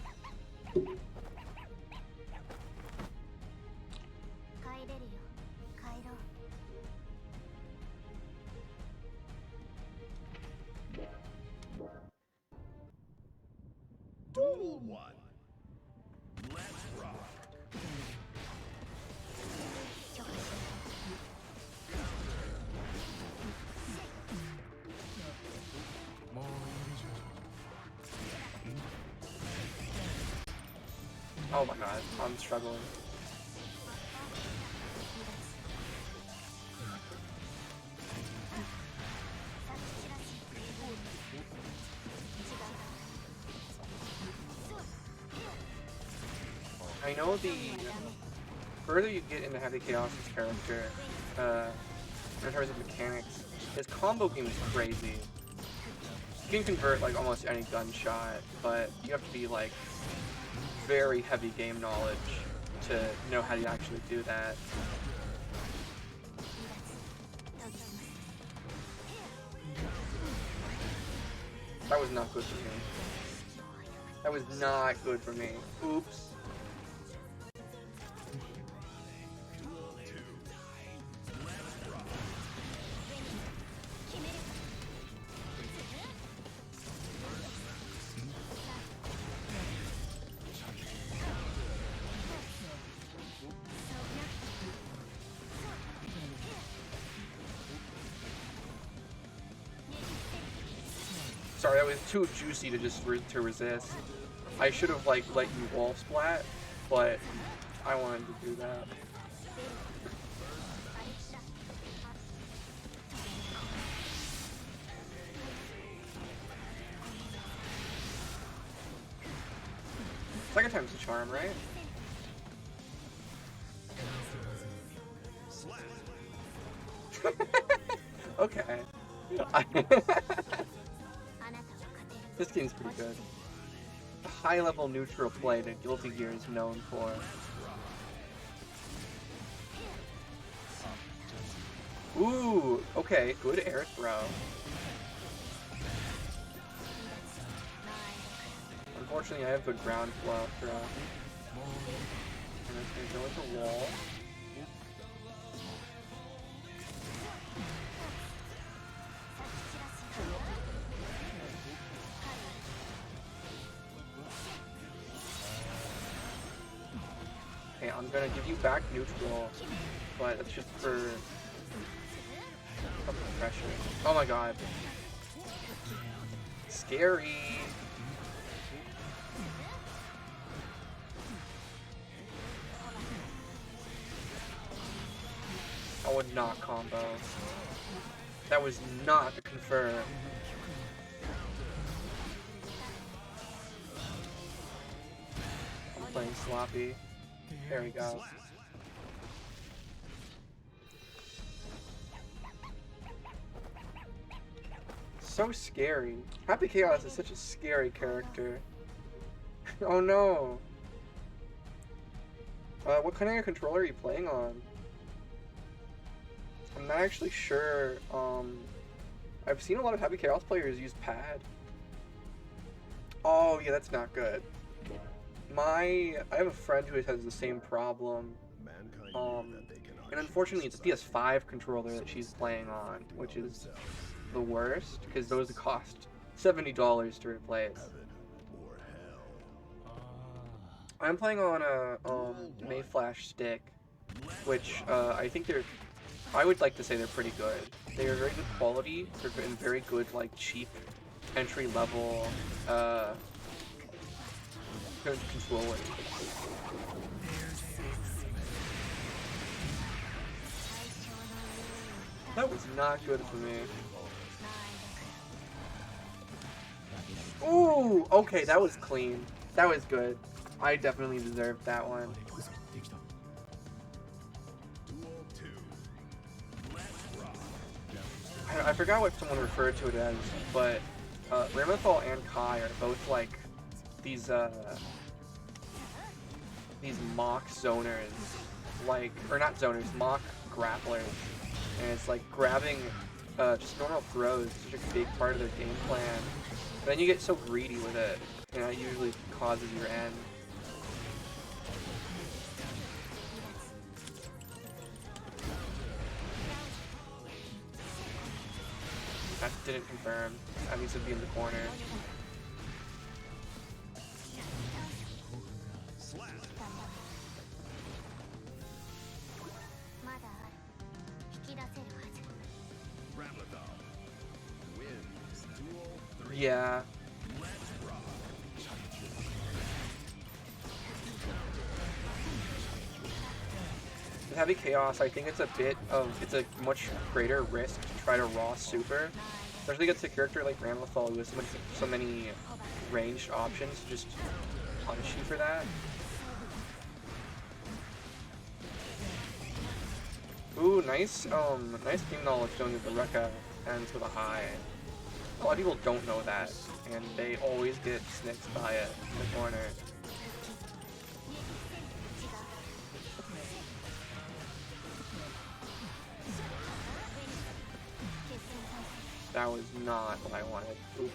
Duel 1. Let's rock. Oh my god, I'm struggling. I know the further you get into Heavy Chaos' character, in terms of mechanics, his combo game is crazy. You can convert like almost any gunshot, but you have to be like very heavy game knowledge to know how to actually do that. That was not good for me. That was not good for me. Oops. Sorry, that was too juicy to just to resist. I should have like let you wall splat, but I wanted to do that. Second time's the charm, right? Okay. This game's pretty good. The high-level neutral play that Guilty Gear is known for. Ooh, okay, good air throw. Unfortunately, I have good ground flow throw. And it's gonna go with the wall. Okay, I'm gonna give you back neutral, but it's just for pressure. Oh my god. Scary. I would not combo. That was not a confirm. I'm playing sloppy. There we go. So scary. Happy Chaos is such a scary character. Oh no. What kind of controller are you playing on? I'm not actually sure. I've seen a lot of Happy Chaos players use pad. Oh yeah, that's not good. I have a friend who has the same problem. And unfortunately it's a PS5 controller that she's playing on, which is the worst, because those cost $70 to replace. I'm playing on a Mayflash stick, which I think I would like to say they're pretty good. They are very good quality, they're very good, like, cheap entry level controller. That was not good for me. Ooh, okay, that was clean. That was good. I definitely deserved that one. I forgot what someone referred to it as, but Ramathal and Kai are both like these mock zoners, like, or not zoners, mock grapplers, and it's like grabbing just normal throws is such a big part of their game plan. But then you get so greedy with it, and it usually causes your end. That didn't confirm. That needs to be in the corner. Yeah. With Heavy Chaos, I think it's a much greater risk to try to raw super. Especially against a character like Ramathal who has so many ranged options to just punish you for that. Ooh, nice game knowledge showing that the Rekka ends with a high. A lot of people don't know that, and they always get snicked by it in the corner. That was not what I wanted. Oops.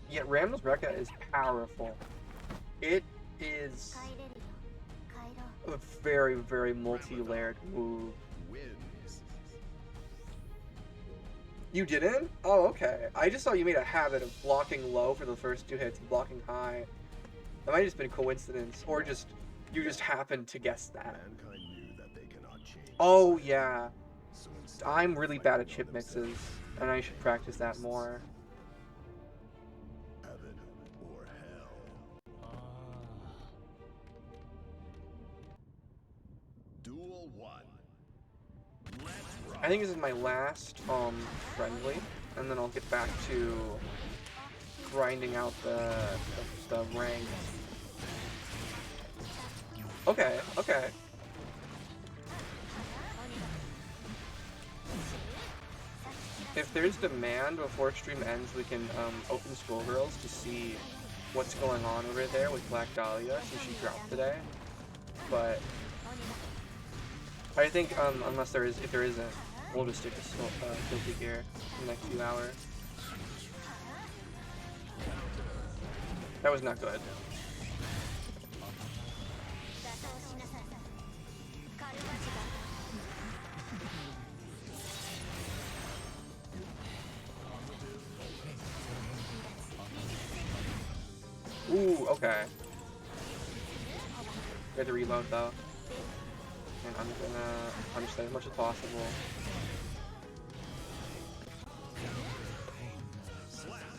Yeah, Ram's Rekka is powerful. It is a very, very multi-layered move. You didn't? Oh, okay. I just thought you made a habit of blocking low for the first 2 hits and blocking high. That might have just been coincidence, or just you just happened to guess that. Oh, yeah. I'm really bad at chip mixes, and I should practice that more. I think this is my last friendly, and then I'll get back to grinding out the ranks. Okay, okay. If there's demand before stream ends, we can open Skullgirls to see what's going on over there with Black Dahlia, since she dropped today. But I think unless there is, if there isn't, we'll just stick to Guilty Gear in the next few hours. That was not good. Ooh, okay. We have to reload though. And I'm gonna punish that as much as possible.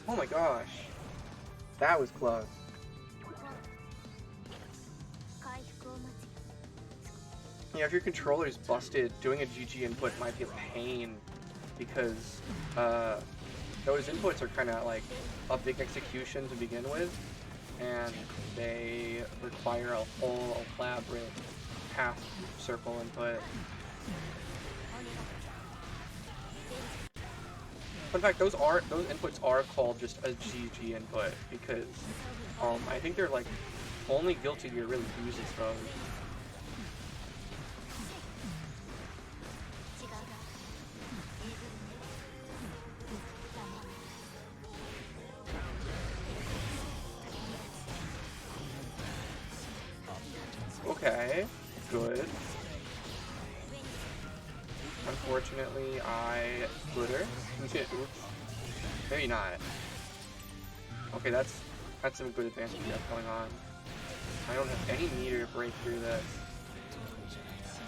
Oh my gosh. That was close. Yeah, if your controller's busted, doing a GG input might be a pain because those inputs are kind of like a big execution to begin with, and they require a whole elaborate half circle input. In fact, those inputs are called just a GG input because I think they're like only Guilty Gear really uses those. good. Unfortunately, I glitter. Oops. Maybe not. Okay, that's some good advantage we have going on. I don't have any meter to break through this.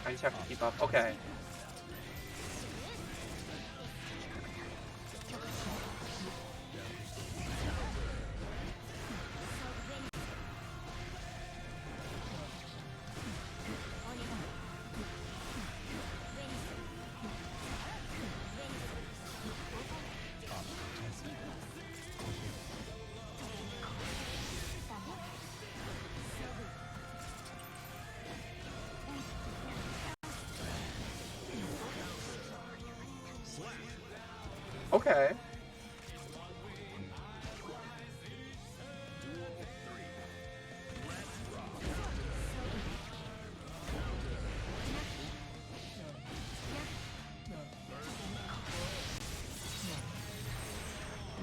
I just have to keep up. Okay. Okay.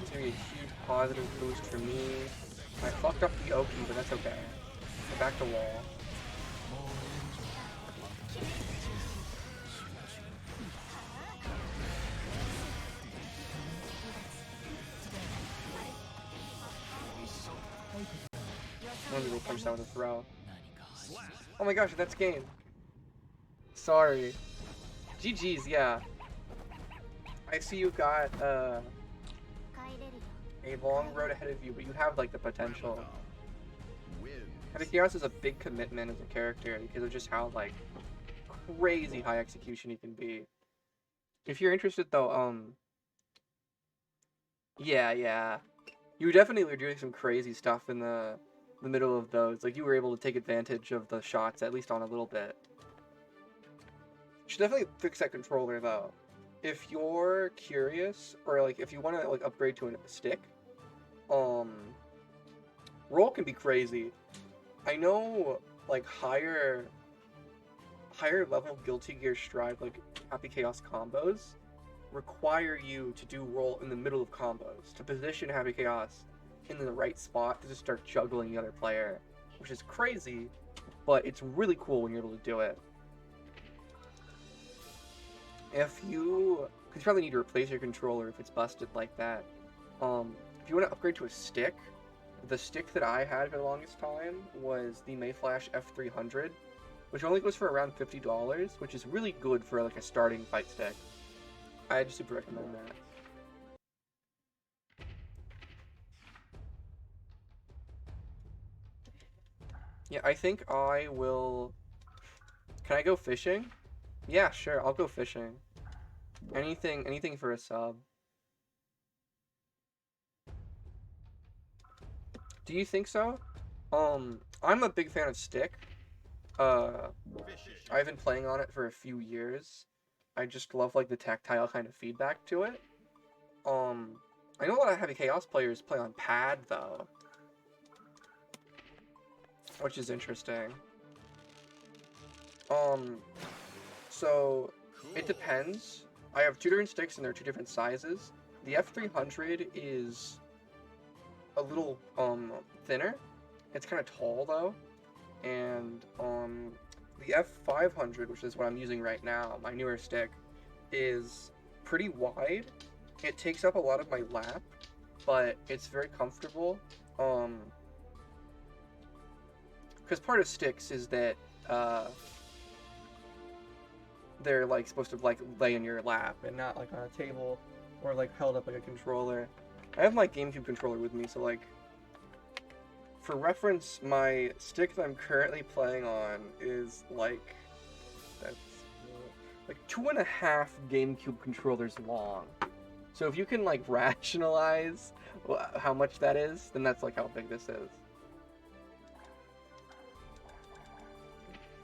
It's gonna be a huge positive boost for me. I fucked up the Oki, but that's okay. Go back to wall. I'm gonna go punch that with a throw. Oh my gosh, that's game. Sorry. GG's, yeah. I see you got a long road ahead of you, but you have like the potential. Heavy Chaos is a big commitment as a character because of just how like crazy high execution he can be. If you're interested though, yeah. You definitely were doing some crazy stuff in the middle of those. Like you were able to take advantage of the shots at least on a little bit. You should definitely fix that controller though. If you're curious or like if you want to like upgrade to a stick, roll can be crazy. I know like higher level Guilty Gear Strive like Happy Chaos combos require you to do roll in the middle of combos to position Happy Chaos in the right spot to just start juggling the other player, which is crazy, but it's really cool when you're able to do it. Because you probably need to replace your controller if it's busted like that. If you want to upgrade to a stick, the stick that I had for the longest time was the Mayflash F300, which only goes for around $50, which is really good for like a starting fight stick. I'd super recommend that. Yeah, I think I will... Can I go fishing? Yeah, sure, I'll go fishing. Anything for a sub. Do you think so? I'm a big fan of stick. I've been playing on it for a few years. I just love like the tactile kind of feedback to it. I know a lot of Heavy Chaos players play on pad though, which is interesting. So it depends. I have two different sticks and they're two different sizes. The F300 is a little thinner. It's kind of tall though, and the F500, which is what I'm using right now, my newer stick, is pretty wide. It takes up a lot of my lap, but it's very comfortable. Because part of sticks is that they're like supposed to like lay in your lap and not like on a table or like held up like a controller. I have my GameCube controller with me, so like for reference, my stick that I'm currently playing on is like 2.5 GameCube controllers long. So if you can like rationalize how much that is, then that's like how big this is.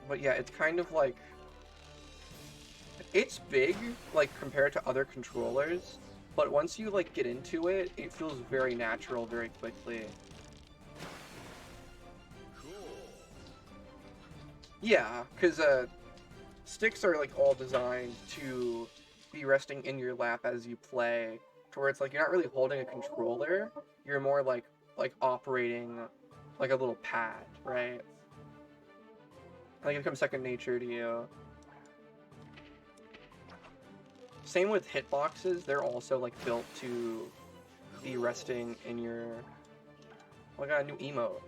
But yeah, it's kind of like, it's big like compared to other controllers, but once you like get into it, it feels very natural very quickly. Yeah, because sticks are like all designed to be resting in your lap as you play, to where it's like you're not really holding a controller, you're more like operating like a little pad, right? Like, it becomes second nature to you. Same with hitboxes, they're also, like, built to be resting in your... Oh, I got a new emote.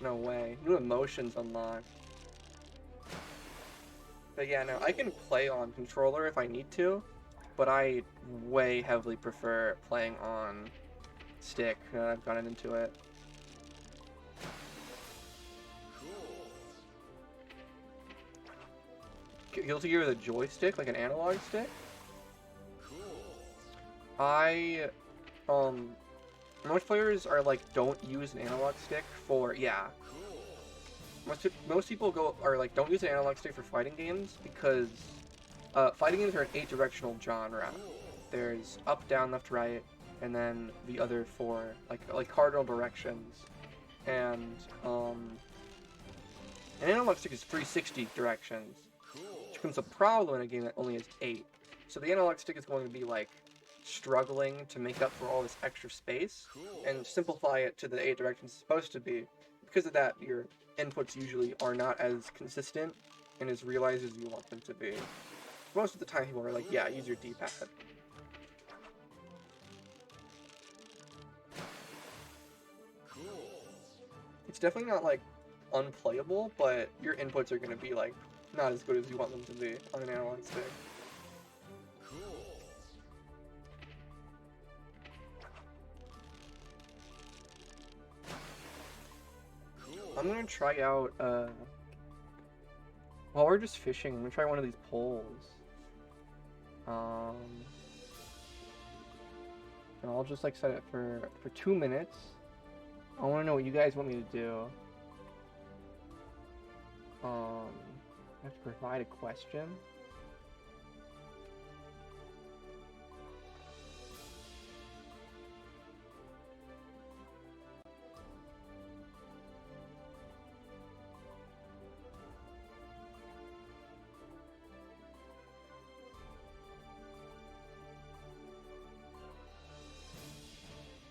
No way. New emotions unlocked. But yeah, no, I can play on controller if I need to, but I way heavily prefer playing on stick. I've gotten into it. Guilty Gear with a joystick, like an analog stick? Most players are like, don't use an analog stick for, yeah. Most people are like, don't use an analog stick for fighting games because fighting games are an 8-directional genre. There's up, down, left, right, and then the other 4, like cardinal directions. And an analog stick is 360 directions, which becomes a problem in a game that only has 8. So the analog stick is going to be like struggling to make up for all this extra space and simplify it to the 8 directions it's supposed to be. Because of that, your inputs usually are not as consistent and as realized as you want them to be. Most of the time people are like, yeah, use your D-pad. It's definitely not like unplayable, but your inputs are going to be like not as good as you want them to be on an analog stick. I'm gonna try out, while we're just fishing, I'm gonna try one of these poles. And I'll just, like, set it for 2 minutes. I wanna know what you guys want me to do. I have to provide a question.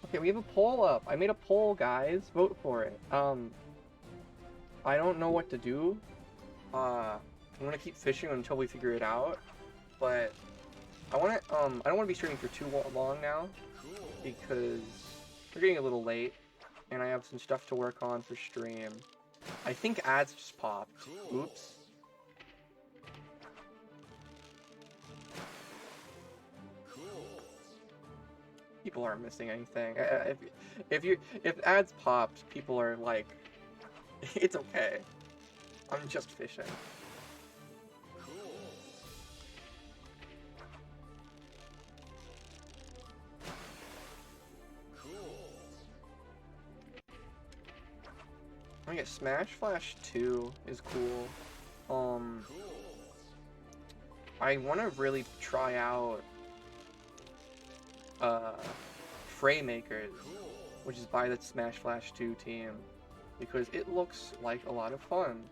Okay, we have a poll up. I made a poll, guys. Vote for it. I don't know what to do. I'm gonna keep fishing until we figure it out. But I don't want to be streaming for too long now because we're getting a little late, and I have some stuff to work on for stream. I think ads just popped. Oops. People aren't missing anything. If ads popped, people are like, it's okay. I'm just fishing. I guess Smash Flash 2 is cool. I want to really try out Fraymakers, which is by the Smash Flash 2 team, because it looks like a lot of fun.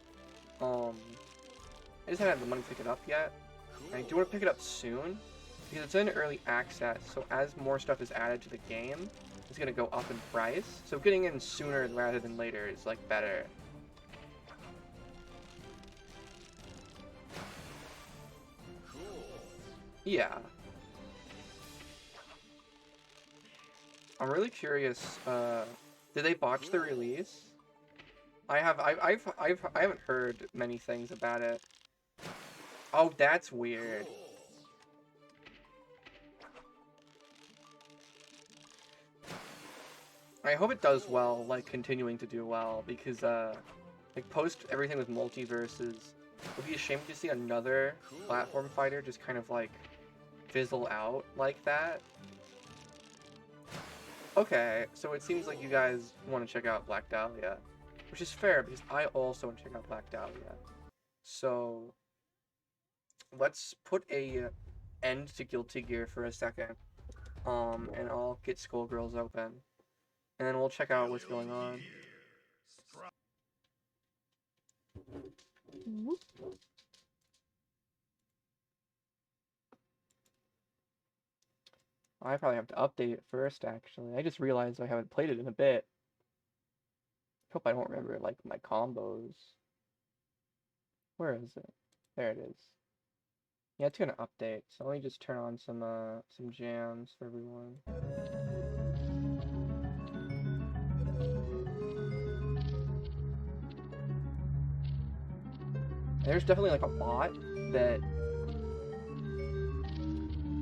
I just haven't had the money to pick it up yet. I do want to pick it up soon, because it's in early access, so as more stuff is added to the game, it's going to go up in price. So getting in sooner rather than later is, like, better. Yeah. I'm really curious, did they botch the release? I haven't heard many things about it. Oh, that's weird. I hope it does well, like, continuing to do well, because, like, post everything with multiverses, it would be a shame to see another platform fighter just kind of, like, fizzle out like that. Okay, so it seems like you guys want to check out Black Dahlia, which is fair, because I also want to check out Black Dahlia. So, let's put a end to Guilty Gear for a second, and I'll get Skullgirls open. And then we'll check out what's going on. I probably have to update it first, actually. I just realized I haven't played it in a bit. Hope I don't remember, like, my combos. Where is it? There it is. Yeah, it's gonna update. So let me just turn on some jams for everyone. There's definitely like a bot that.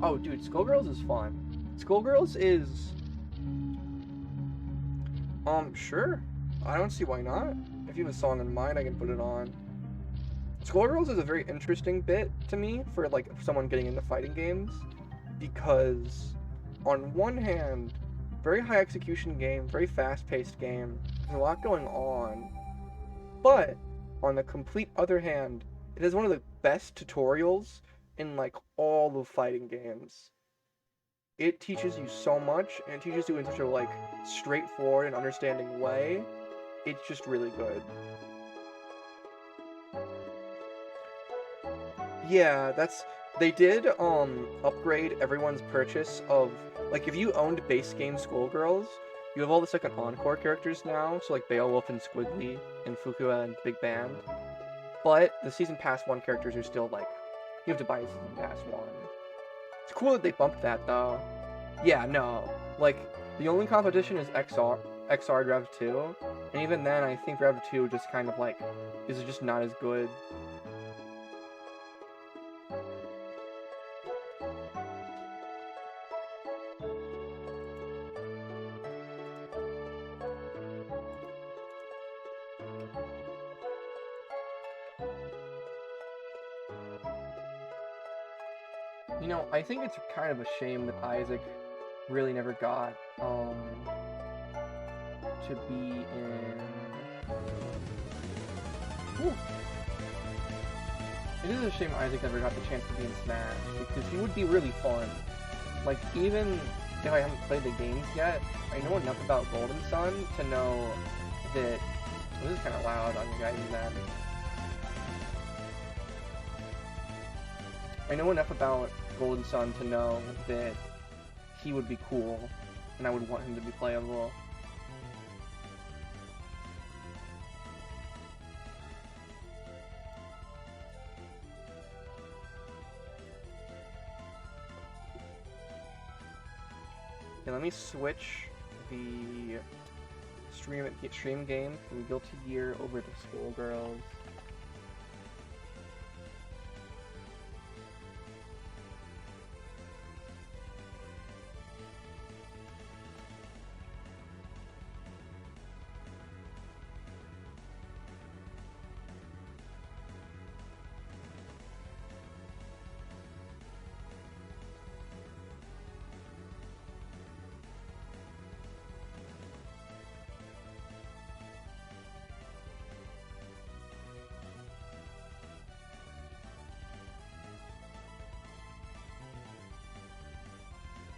Oh, dude, Skullgirls is fun. Skullgirls is. Sure. I don't see why not. If you have a song in mind, I can put it on. Skullgirls is a very interesting bit to me for like someone getting into fighting games, because on one hand, very high execution game, very fast-paced game, there's a lot going on, but on the complete other hand, it has one of the best tutorials in like all of fighting games. It teaches you so much, and it teaches you in such a like straightforward and understanding way. It's just really good. Yeah, they did upgrade everyone's purchase of, like, if you owned base game Skullgirls, you have all the second Encore characters now, so like Beowulf and Squiggly and Fukua and Big Band. But the Season Pass 1 characters are still like, you have to buy a Season Pass 1. It's cool that they bumped that though. Yeah, no. Like, the only competition is XR Rev 2, and even then I think Rev 2 just kind of like is just not as good. You know, I think it's kind of a shame that Isaac really never got to be in. Whew. It is a shame Isaac never got the chance to be in Smash, because he would be really fun. Like, even if I haven't played the games yet, I know enough about Golden Sun to know that. This is kind of loud on your guys' end. I know enough about Golden Sun to know that he would be cool, and I would want him to be playable. Okay, let me switch the stream game from Guilty Gear over to Skullgirls.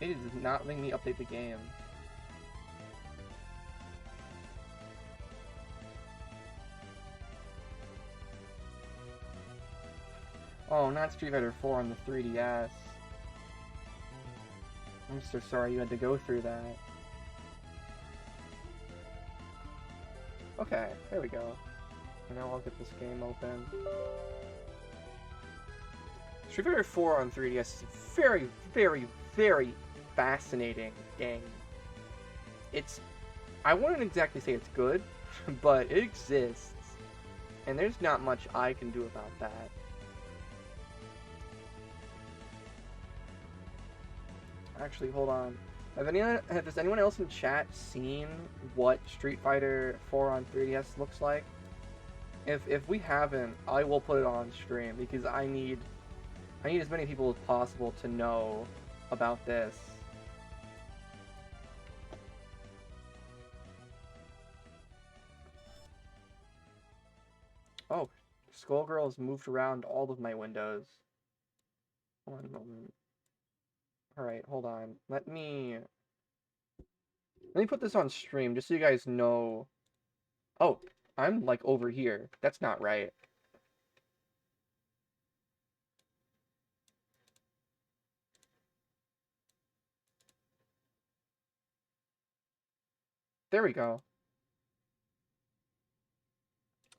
It is not letting me update the game. Oh, not Street Fighter 4 on the 3DS. I'm so sorry you had to go through that. Okay, there we go. And now I'll get this game open. Street Fighter 4 on 3DS is a very, very, very fascinating game. I wouldn't exactly say it's good, but it exists. And there's not much I can do about that. Actually, hold on. Has anyone else in chat seen what Street Fighter 4 on 3DS looks like? If we haven't, I will put it on stream, because I need as many people as possible to know about this. Oh, Skullgirls moved around all of my windows. One moment. Alright, hold on. Let me put this on stream just so you guys know. Oh, I'm like over here. That's not right. There we go.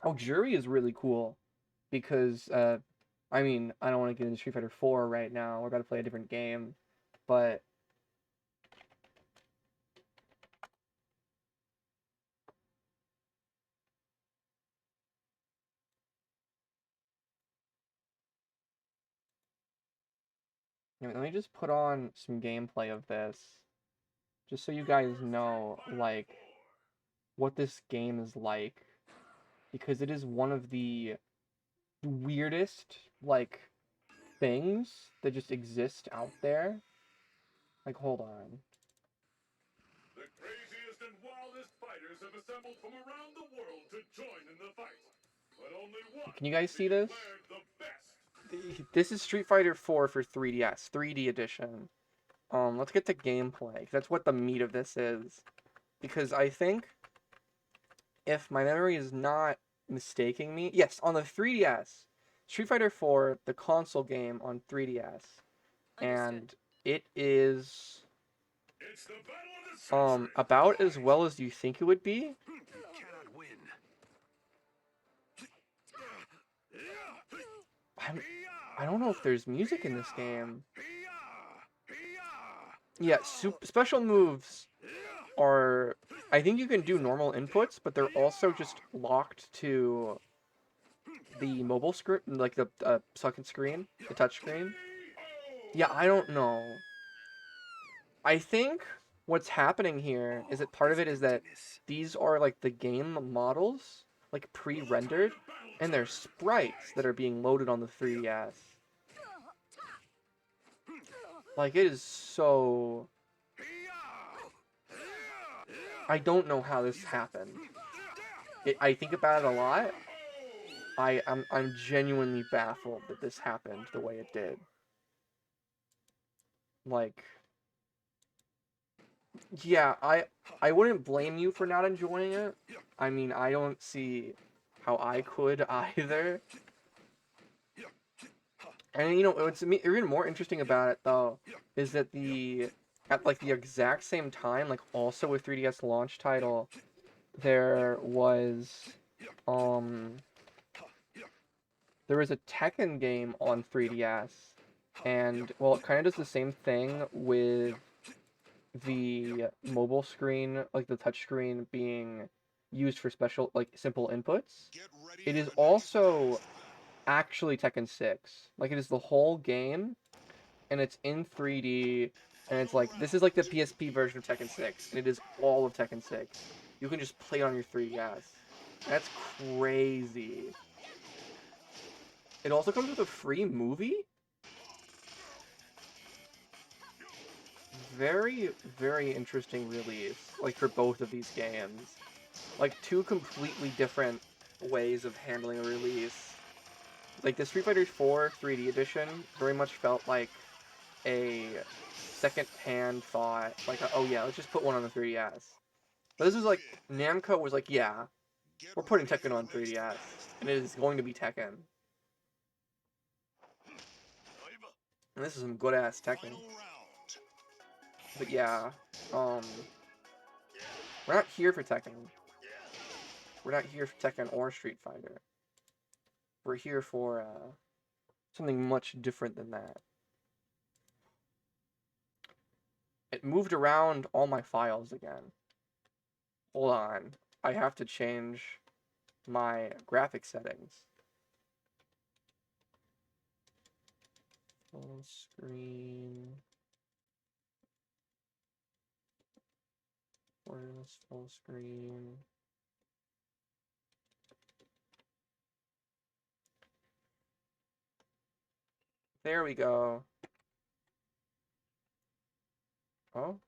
Oh, Jury is really cool. because I mean, I don't want to get into Street Fighter 4 right now. We're about to play a different game, but anyway, let me just put on some gameplay of this, just so you guys know, like, what this game is like, because it is one of the weirdest, like, things that just exist out there. Like, hold on. The craziest and wildest fighters have assembled from around the world to join in the fight. But only one Can you guys see will be this? declared the best. This is Street Fighter 4 for 3DS, 3D edition. Let's get to gameplay. That's what the meat of this is. Because I think, if my memory is not mistaking me, yes, on the 3DS, Street Fighter 4, the console game on 3DS, and it is It's the battle of the century. about as well as you think it would be. You cannot win. I don't know if there's music in this game. Yeah, special moves are, I think you can do normal inputs, but they're also just locked to the mobile screen, like the second screen, the touch screen. Yeah, I don't know. I think what's happening here is that part of it is that these are like the game models, like pre-rendered, and they're sprites that are being loaded on the 3DS. Like, it is so... I don't know how this happened. I think about it a lot. I'm genuinely baffled that this happened the way it did. Like... Yeah, I wouldn't blame you for not enjoying it. I mean, I don't see how I could either. And, you know, what's even more interesting about it, though, is that at, like, the exact same time, like, also a 3DS launch title, there was a Tekken game on 3DS, and, well, it kind of does the same thing with the mobile screen, like, the touch screen being used for special, like, simple inputs. It is also actually Tekken 6. Like, it is the whole game, and it's in 3D, and it's like, this is like the PSP version of Tekken 6, and it is all of Tekken 6. You can just play it on your 3DS. That's crazy. It also comes with a free movie? Very, very interesting release, like, for both of these games. Like, two completely different ways of handling a release. Like, the Street Fighter 4 3D edition very much felt like a second-hand thought. Like, oh yeah, let's just put one on the 3DS. But this is like, Namco was like, yeah, we're putting Tekken on 3DS, and it is going to be Tekken. And this is some good-ass Tekken. But yeah, we're not here for Tekken. We're not here for Tekken or Street Fighter. We're here for, something much different than that. It moved around all my files again. Hold on. I have to change my graphic settings. Full screen. Where's full screen? There we go. Oh?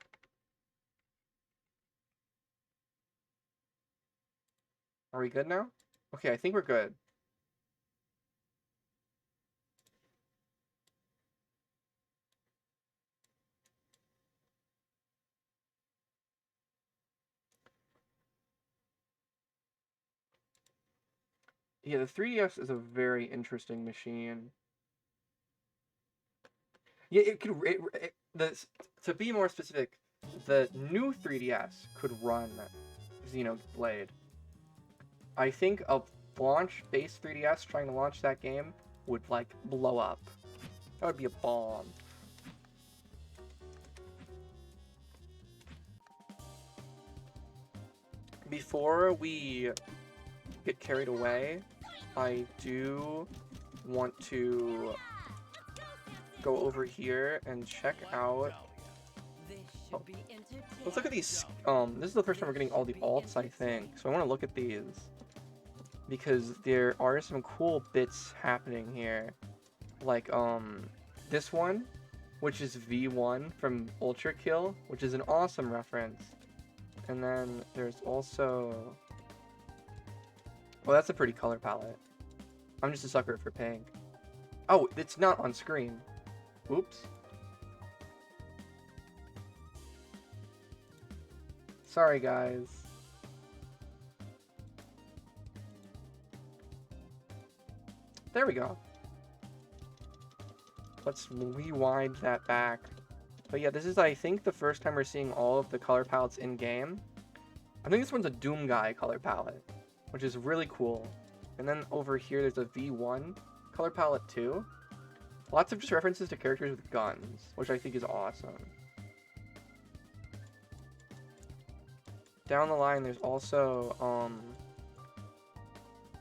Are we good now? Okay, I think we're good. Yeah, the 3DS is a very interesting machine. Yeah, it could... to be more specific, the new 3DS could run Xenoblade. I think launch base 3DS trying to launch that game would like blow up. That would be a bomb. Before we get carried away, I do want to go over here and check out. Oh. Let's look at these. This is the first time we're getting all the alts, I think. So I want to look at these because there are some cool bits happening here, like this one, which is V1 from Ultra Kill, which is an awesome reference. And then there's also, well, that's a pretty color palette. I'm just a sucker for pink. Oh, it's not on screen. Oops. Sorry, guys. There we go. Let's rewind that back. But yeah, this is, I think, the first time we're seeing all of the color palettes in-game. I think this one's a Doom Guy color palette, which is really cool. And then over here, there's a V1 color palette too. Lots of just references to characters with guns, which I think is awesome. Down the line, there's also,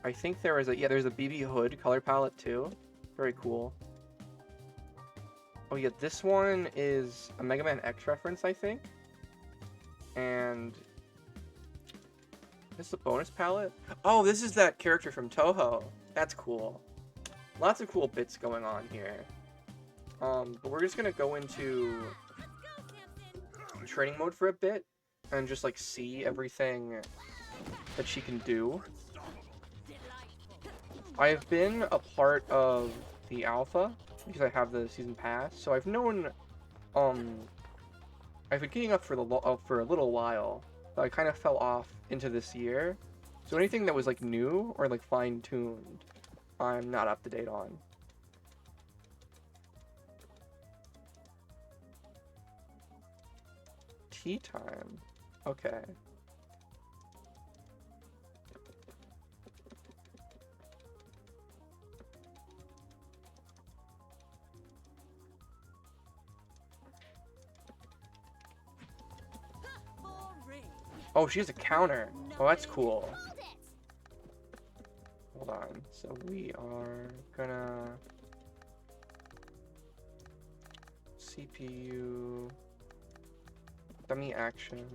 I think there is a, yeah, there's a BB Hood color palette too. Very cool. Oh yeah, this one is a Mega Man X reference, I think. And this is a bonus palette. Oh, this is that character from Toho. That's cool. Lots of cool bits going on here. But we're just gonna go into training mode for a bit and just like see everything that she can do. I've been a part of the alpha because I have the season pass, so I've known, I've been getting up for for a little while, but I kind of fell off into this year. So anything that was like new or like fine-tuned, I'm not up to date on. Tea time. Okay. Oh, she has a counter. Oh, that's cool. Hold on. So we are gonna CPU dummy action.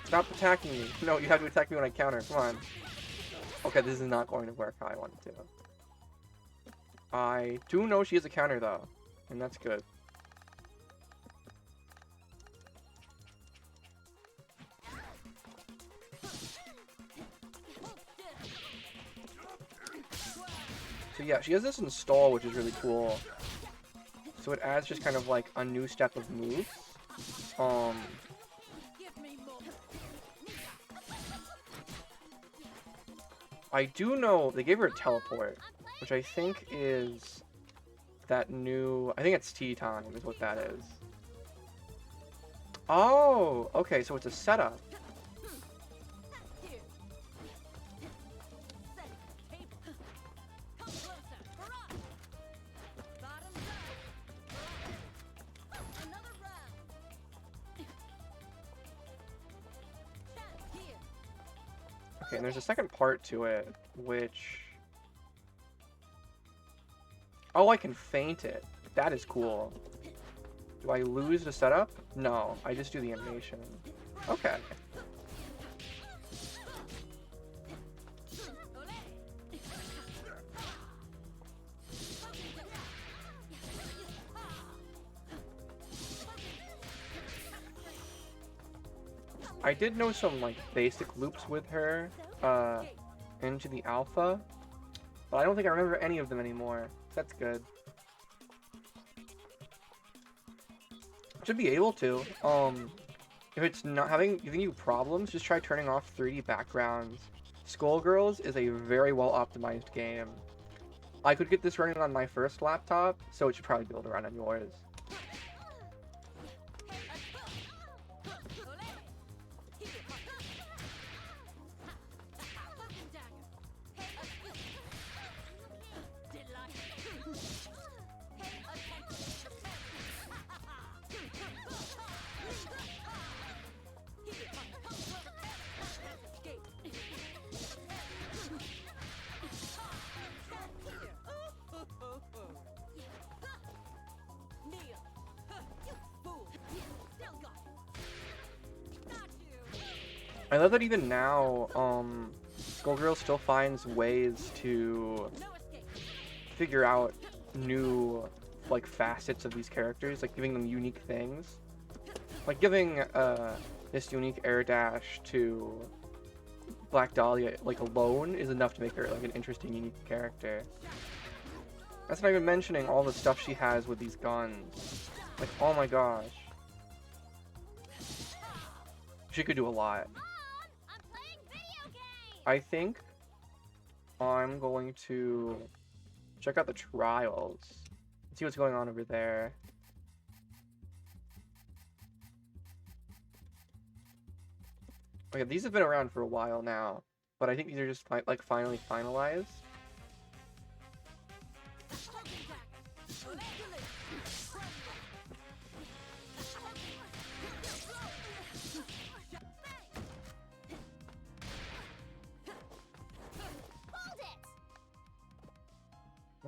Stop attacking me. No, you have to attack me when I counter. Come on. Okay, this is not going to work how I want it to. I do know she has a counter, though. And that's good. So yeah, she has this install, which is really cool. So it adds just kind of like a new step of moves. I do know they gave her a teleport, which I think is that new, I think it's tea time is what that is. Oh, okay, so it's a setup. Okay, and there's a second part to it, which... Oh, I can feint it. That is cool. Do I lose the setup? No, I just do the animation. Okay. I did know some like basic loops with her into the alpha, but I don't think I remember any of them anymore. That's good. Should be able to. If it's not giving you problems, just try turning off 3D backgrounds. Skullgirls is a very well optimized game. I could get this running on my first laptop, so it should probably be able to run on yours. I love that even now, Skullgirls still finds ways to figure out new, like, facets of these characters, like giving them unique things. Like giving this unique air dash to Black Dahlia, like, alone is enough to make her, like, an interesting, unique character. That's not even mentioning all the stuff she has with these guns. Like, oh my gosh. She could do a lot. I think I'm going to check out the trials. See what's going on over there. Okay, these have been around for a while now, but I think these are just like finally finalized.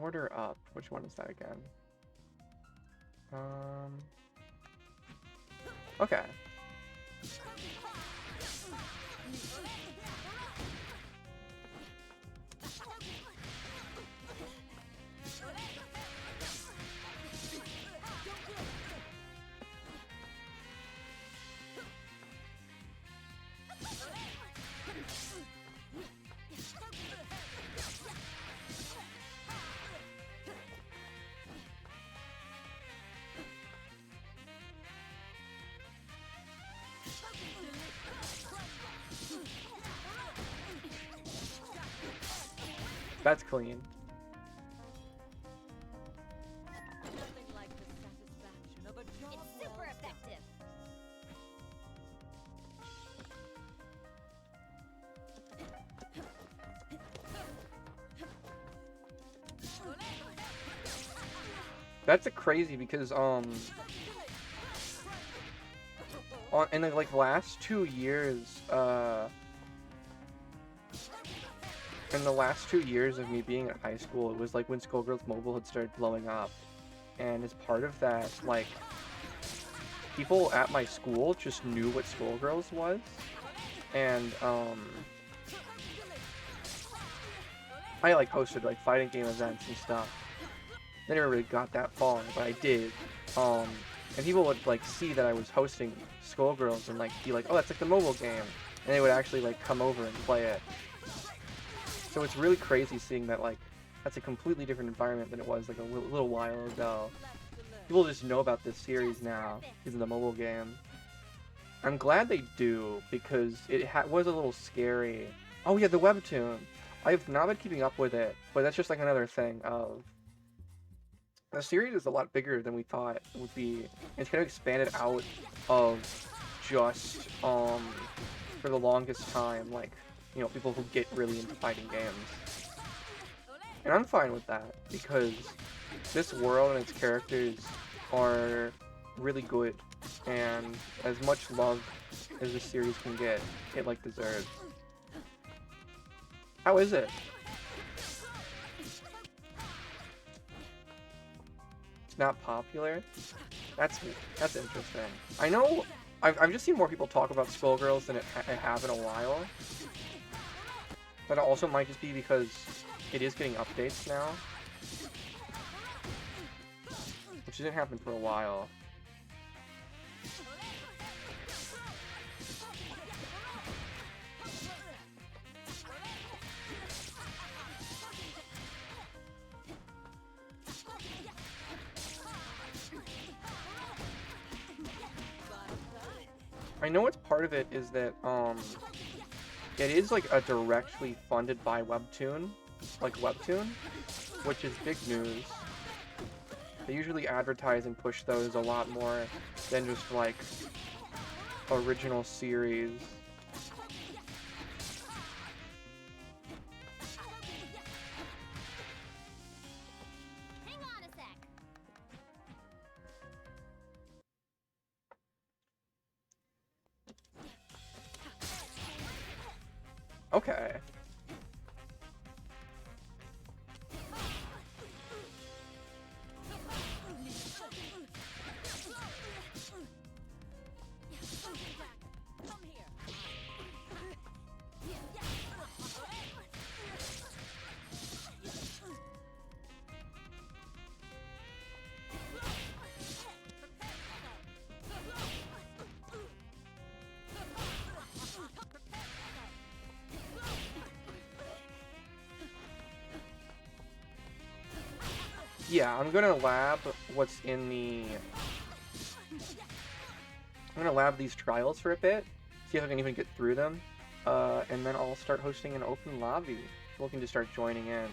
Order up. Which one is that again? Okay. That's clean. Nothing like the satisfaction of a job It's super effective. That's a crazy because in the like last 2 years in the last 2 years of me being at high school, it was like when Skullgirls Mobile had started blowing up, and as part of that, like, people at my school just knew what Skullgirls was, and I like hosted like fighting game events and stuff. I never really got that far, but I did. And people would like see that I was hosting Skullgirls and like be like, "Oh, that's like the mobile game," and they would actually like come over and play it. So it's really crazy seeing that, like, that's a completely different environment than it was like a little while ago. People just know about this series now because of the mobile game. I'm glad they do, because it was a little scary. Oh yeah, the webtoon. I've not been keeping up with it, but that's just like another thing of... The series is a lot bigger than we thought it would be. It's kind of expanded out of just, for the longest time, like, you know, people who get really into fighting games. And I'm fine with that, because this world and its characters are really good, and as much love as this series can get, it, like, deserves. How is it? It's not popular? That's interesting. I know, I've just seen more people talk about Skullgirls than I have in a while. But it also might just be because it is getting updates now. Which didn't happen for a while. I know it's part of it is that it is like a directly funded by Webtoon, which is big news. They usually advertise and push those a lot more than just like original series. Hang on a sec. Okay. Come here. Yeah, I'm gonna lab what's in the... I'm gonna lab these trials for a bit, see if I can even get through them, and then I'll start hosting an open lobby. Looking to start joining in.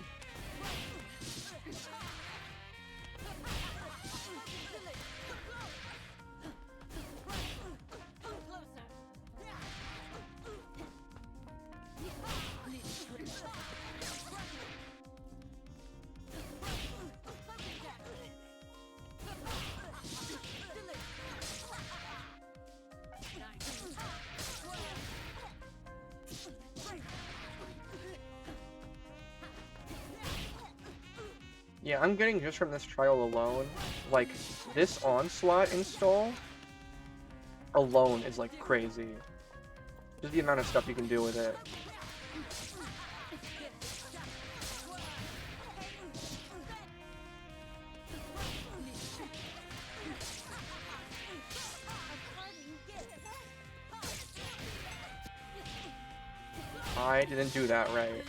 Yeah, I'm getting just from this trial alone, like, this Onslaught install alone is, like, crazy. Just the amount of stuff you can do with it. I didn't do that right.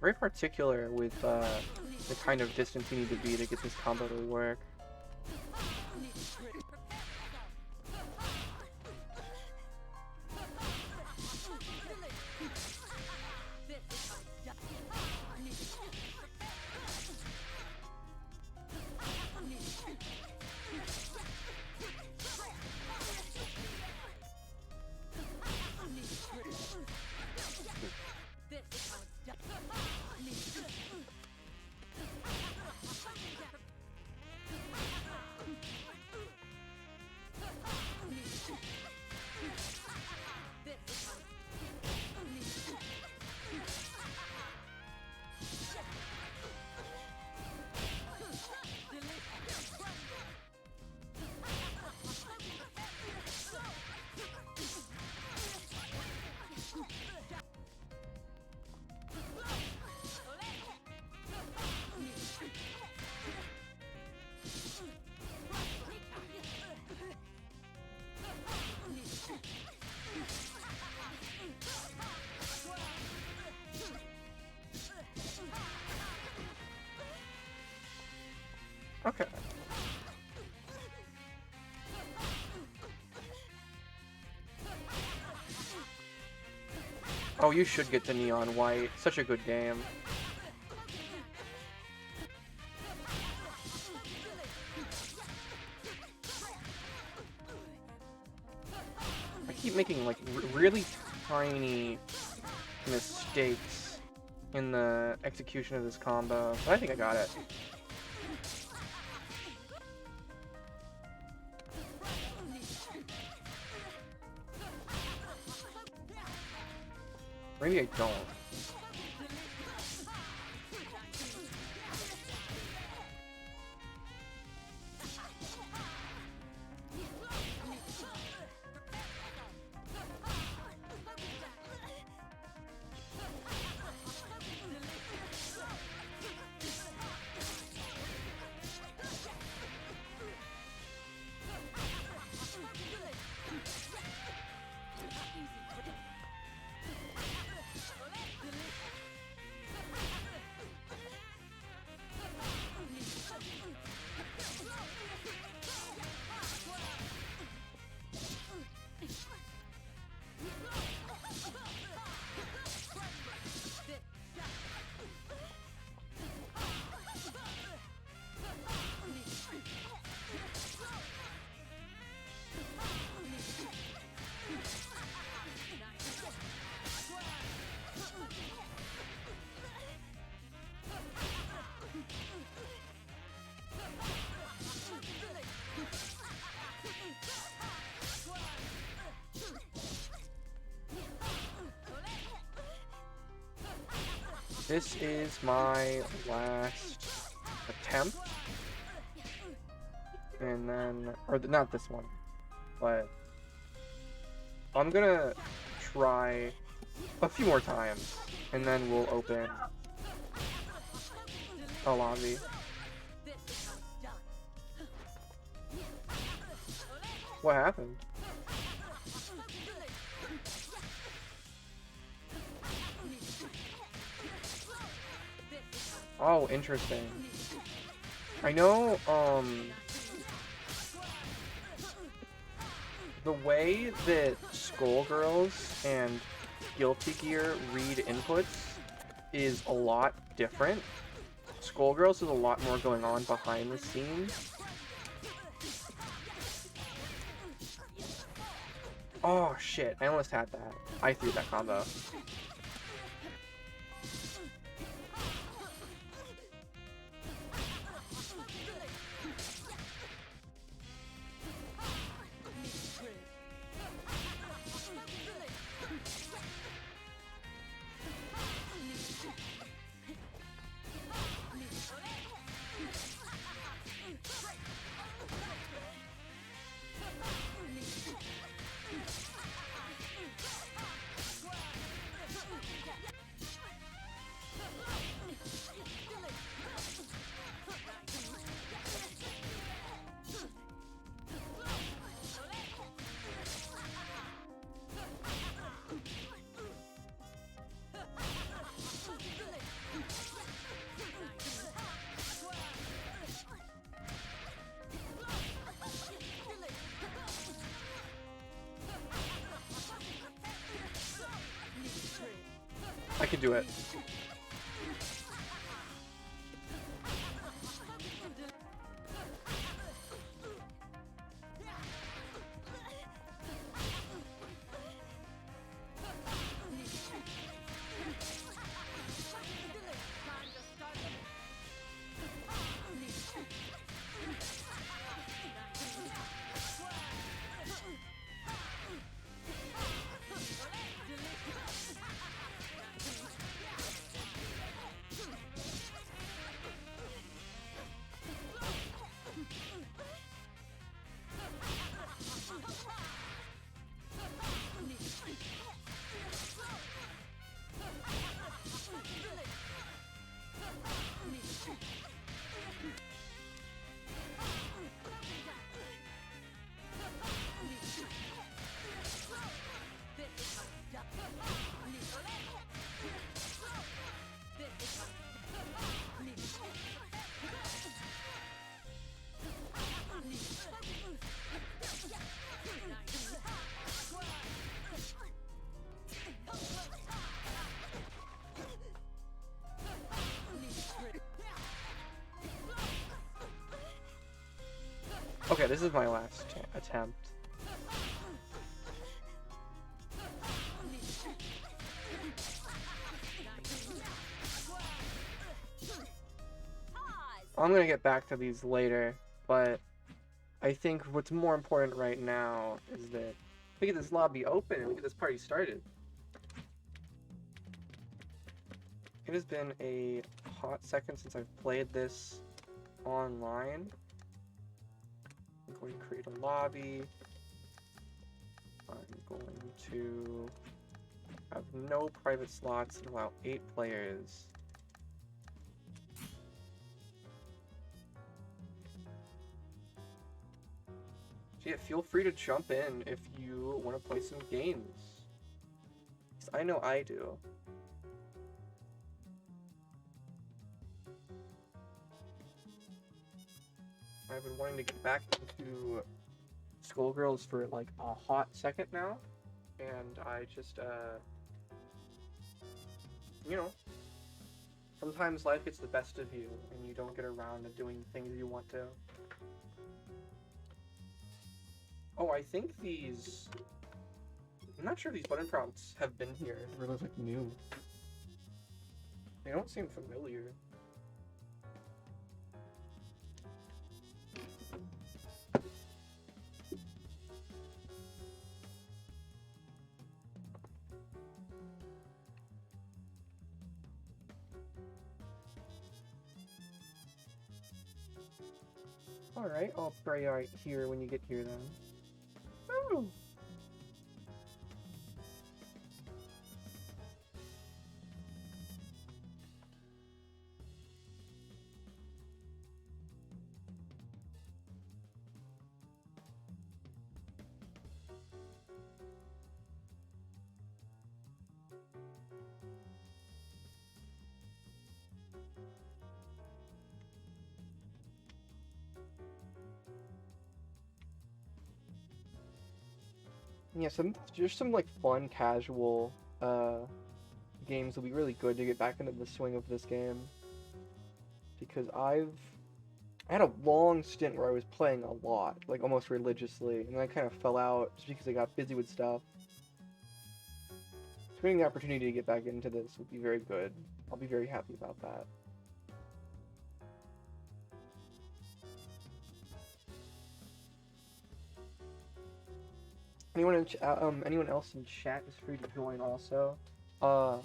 Very particular with the kind of distance you need to be to get this combo to work. Okay. Oh, you should get the Neon White. Such a good game. I keep making, like, really tiny mistakes in the execution of this combo, but I think I got it. Maybe I don't. This is my last attempt. And then, or not this one, but I'm gonna try a few more times, and then we'll open a lobby. What happened? Oh, interesting. I know, the way that Skullgirls and Guilty Gear read inputs is a lot different. Skullgirls has a lot more going on behind the scenes. Oh shit, I almost had that. I threw that combo. I can do it. Okay, this is my last attempt. I'm gonna get back to these later, but I think what's more important right now is that we get this lobby open and we get this party started. It has been a hot second since I've played this online. I'm going to create a lobby. I'm going to have no private slots and allow 8 players. So yeah, feel free to jump in if you want to play some games. 'Cause I know I do. I've been wanting to get back into Skullgirls for like a hot second now, and I just, you know, sometimes life gets the best of you, and you don't get around to doing things you want to. Oh, I think these... I'm not sure if these button prompts have been here, or look like new. They don't seem familiar. Alright, I'll pray right here when you get here then. Oh! Yeah, just some like fun, casual games will be really good to get back into the swing of this game. Because I had a long stint where I was playing a lot, like almost religiously, and then I kind of fell out just because I got busy with stuff. So getting the opportunity to get back into this would be very good. I'll be very happy about that. Anyone else in chat is free to join also. So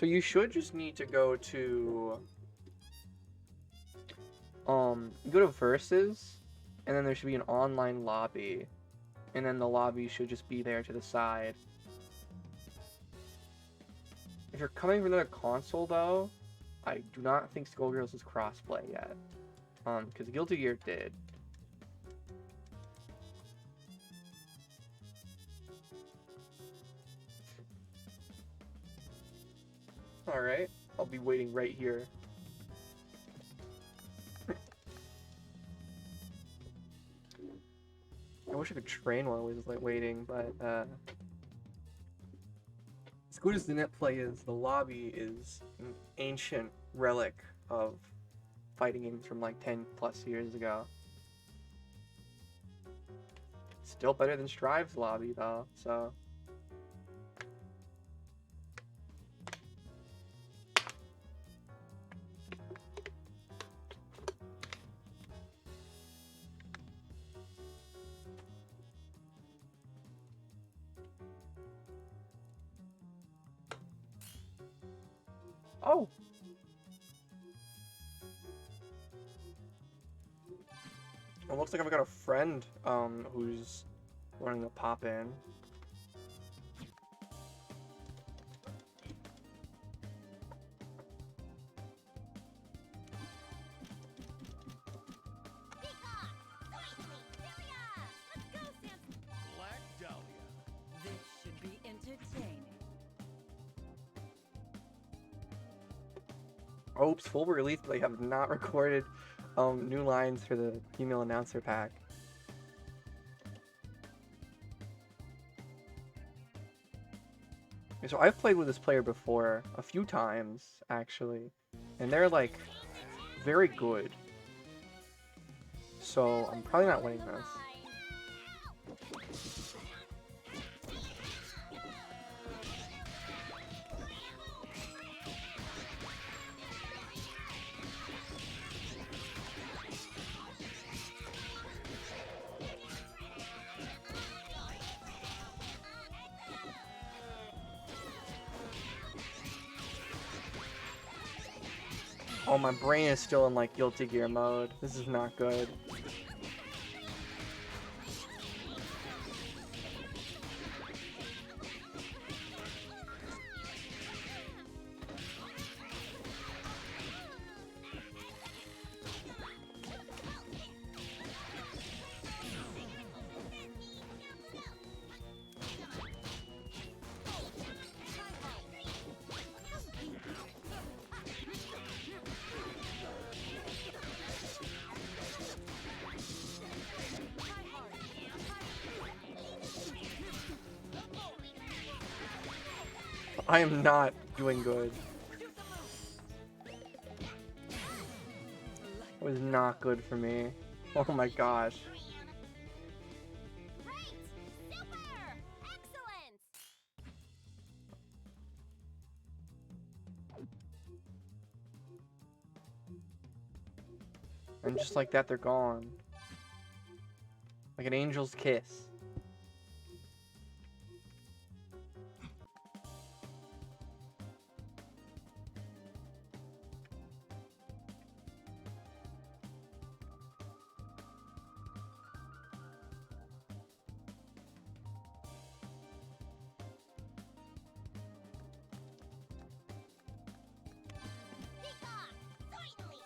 you should just need to go to Versus, and then there should be an online lobby, and then the lobby should just be there to the side. If you're coming from another console though, I do not think Skullgirls is crossplay yet, because Guilty Gear did. Alright, I'll be waiting right here. I wish I could train while I was like waiting, but as good as the net play is, the lobby is an ancient relic of fighting games from like 10 plus years ago. Still better than Strive's lobby though, so... Oh! It looks like I've got a friend who's wanting to pop in. Black Dahlia. This should be entertaining. Oops, full release, but they have not recorded new lines for the female announcer pack. So I've played with this player before, a few times, actually, and they're, like, very good. So I'm probably not winning this. Oh, my brain is still in like Guilty Gear mode. This is not good. I am not doing good. It was not good for me. Oh my gosh. Great! Super! Excellent! And just like that, they're gone. Like an angel's kiss. Peacock! Certainly!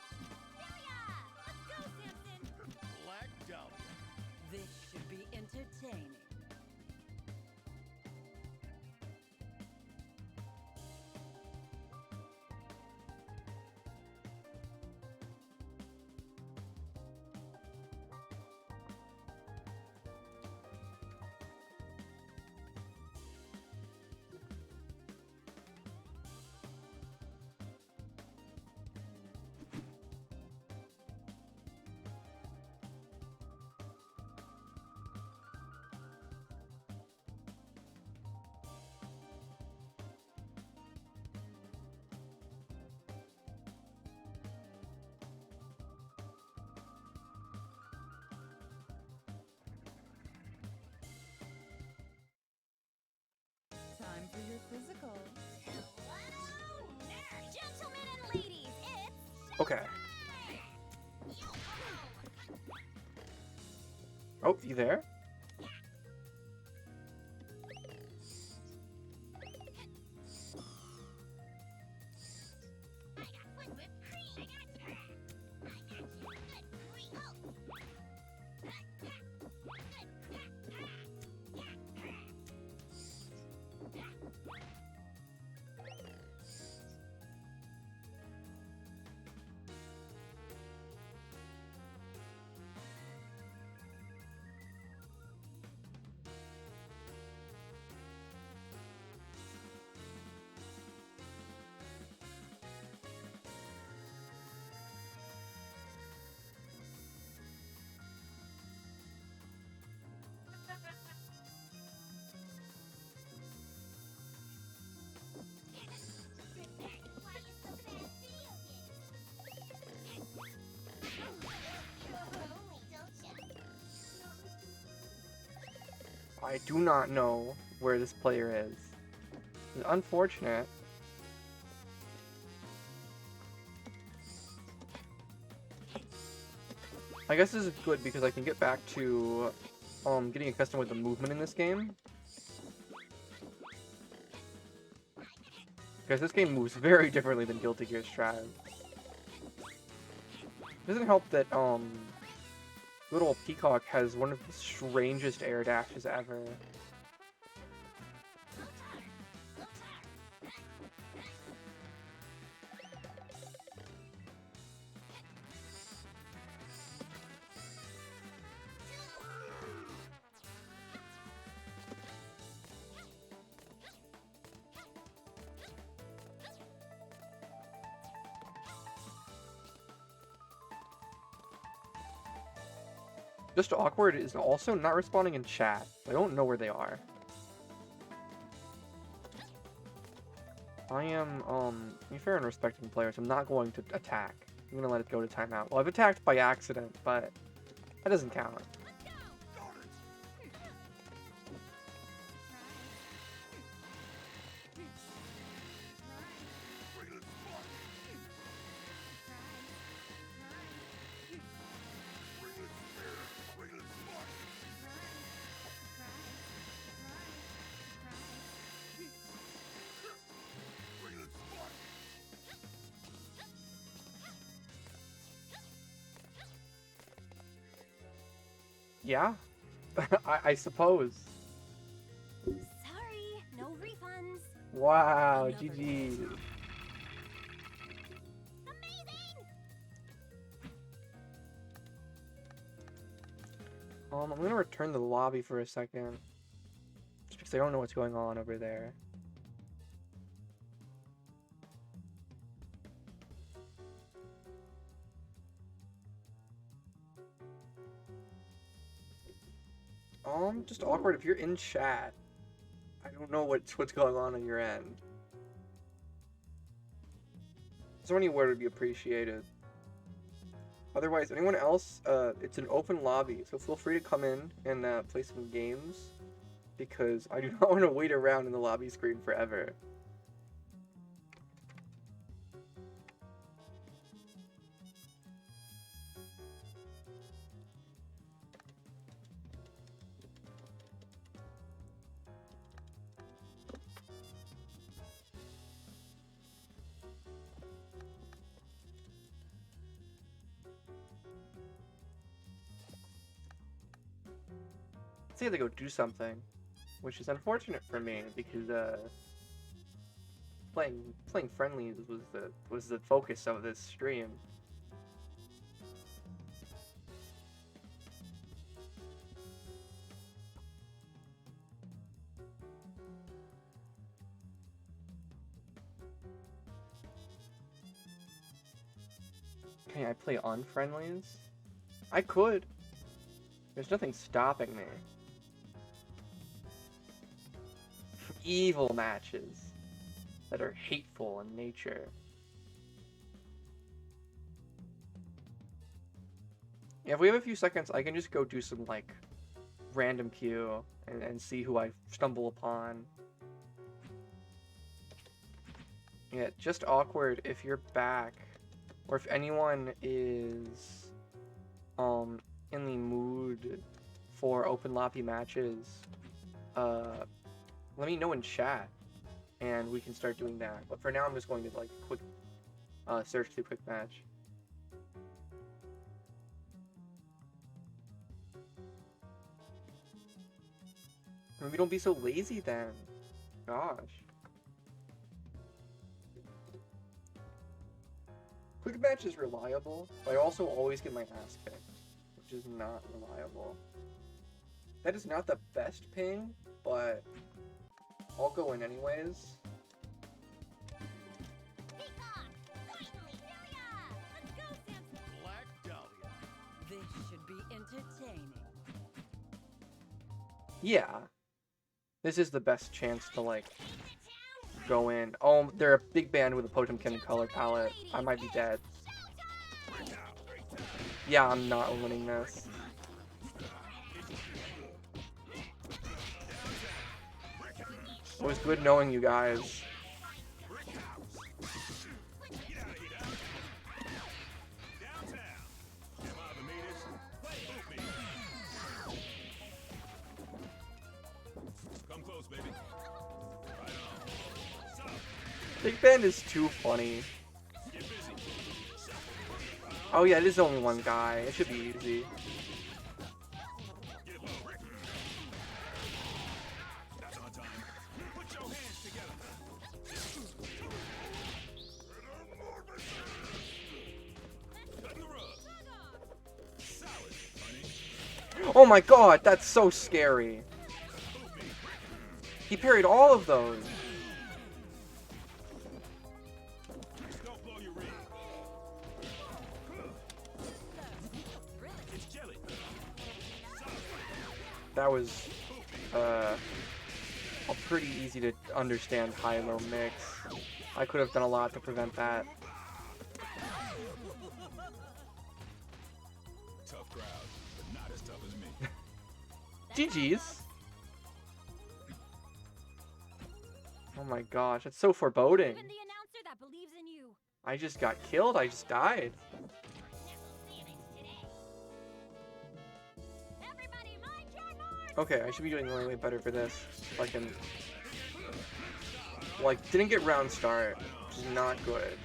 Dahlia! Let's go, Samson! Black Dahlia. This should be entertaining. Time for your physical. Hello, nerds! Gentlemen and ladies, it's... Okay. Oh, you there? I do not know where this player is. It's unfortunate. I guess this is good because I can get back to getting accustomed with the movement in this game. Because this game moves very differently than Guilty Gear Strive. Doesn't help that little Peacock has one of the strangest air dashes ever. Just awkward is also not responding in chat. I don't know where they are. I am, be fair and respecting players. I'm not going to attack. I'm gonna let it go to timeout. Well, I've attacked by accident, but that doesn't count. Yeah, I suppose. Sorry, no refunds. Wow, Another GG. Amazing! I'm gonna return to the lobby for a second. Just because I don't know what's going on over there. Just awkward if you're in chat. I don't know what's going on your end. So any word would be appreciated. Otherwise, anyone else, it's an open lobby, so feel free to come in and play some games, because I do not want to wait around in the lobby screen forever. I have to go do something, which is unfortunate for me because playing friendlies was the focus of this stream. Can I play on friendlies? I could. There's nothing stopping me. Evil matches that are hateful in nature. Yeah, if we have a few seconds, I can just go do some, like, random queue and see who I stumble upon. Yeah, just awkward if you're back, or if anyone is, in the mood for open lobby matches, let me know in chat, and we can start doing that. But for now, I'm just going to, like, quick, search the quick match. Maybe don't be so lazy then. Gosh. Quick match is reliable, but I also always get my ass kicked, which is not reliable. That is not the best ping, but I'll go in anyways. Black Dahlia. This should be entertaining. Yeah. This is the best chance to, like, go in. Oh, they're a big band with a Potemkin color palette. I might be dead. Yeah, I'm not winning this. It was good knowing you guys. Come close, baby. Big Band is too funny. Oh yeah, it is only one guy. It should be easy. Oh my god, that's so scary. He parried all of those. That was a pretty easy to understand high-low mix. I could have done a lot to prevent that. Tough crowd, but not as tough as me. GG's. Oh my gosh, that's so foreboding. Even the announcer that believes in you. I just got killed, I just died. Everybody mind your marks. Okay, I should be doing way better for this. If I can... Like, didn't get round start, which is not good.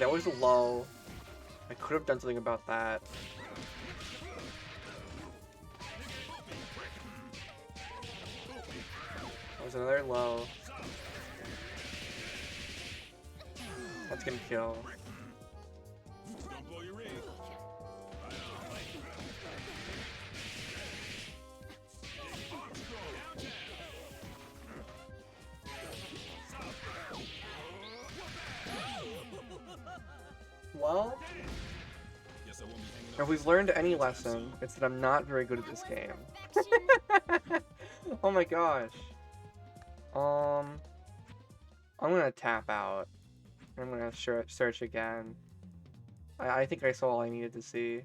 that was low. I could have done something about that. That was another low. That's gonna kill. Well, if we've learned any lesson, it's that I'm not very good at this game. Oh my gosh. I'm gonna tap out. I'm gonna search again. I think I saw all I needed to see.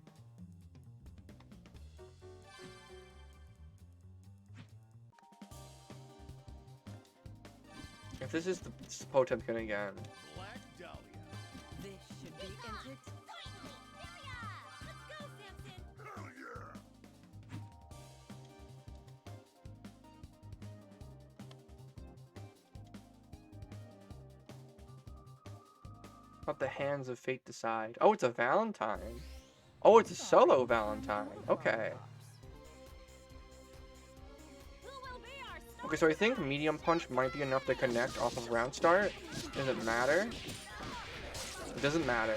If this is the Potemkin again. Black Dahlia. This should be entertaining. Hell yeah! Let the hands of fate decide. Oh, it's a Valentine. Oh, it's a solo Valentine. Okay. Okay, so I think medium punch might be enough to connect off of round start. Does it matter? It doesn't matter.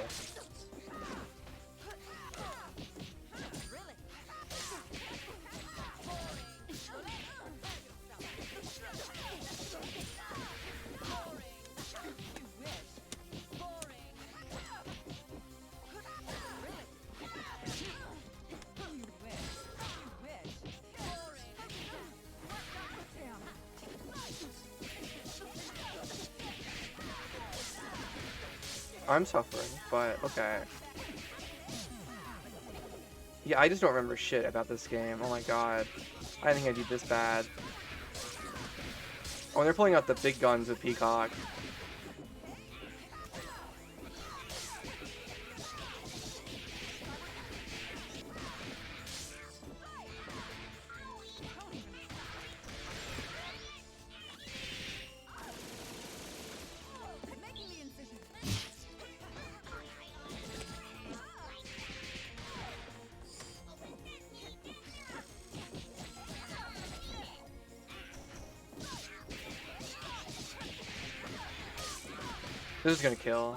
I'm suffering, but okay. Yeah, I just don't remember shit about this game. Oh my god. I didn't think I'd do this bad. Oh, and they're pulling out the big guns with Peacock. This is gonna kill.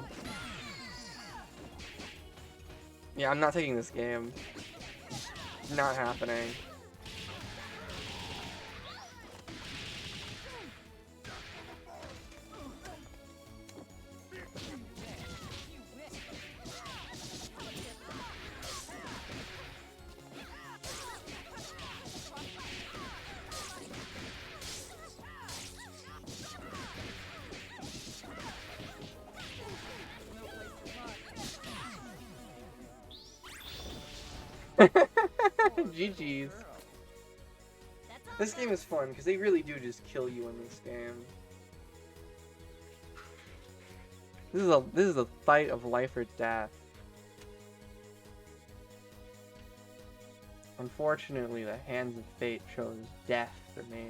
Yeah, I'm not taking this game. Not happening. GG's. This game is fun because they really do just kill you in this game. This is a fight of life or death. Unfortunately, the hands of fate chose death for me.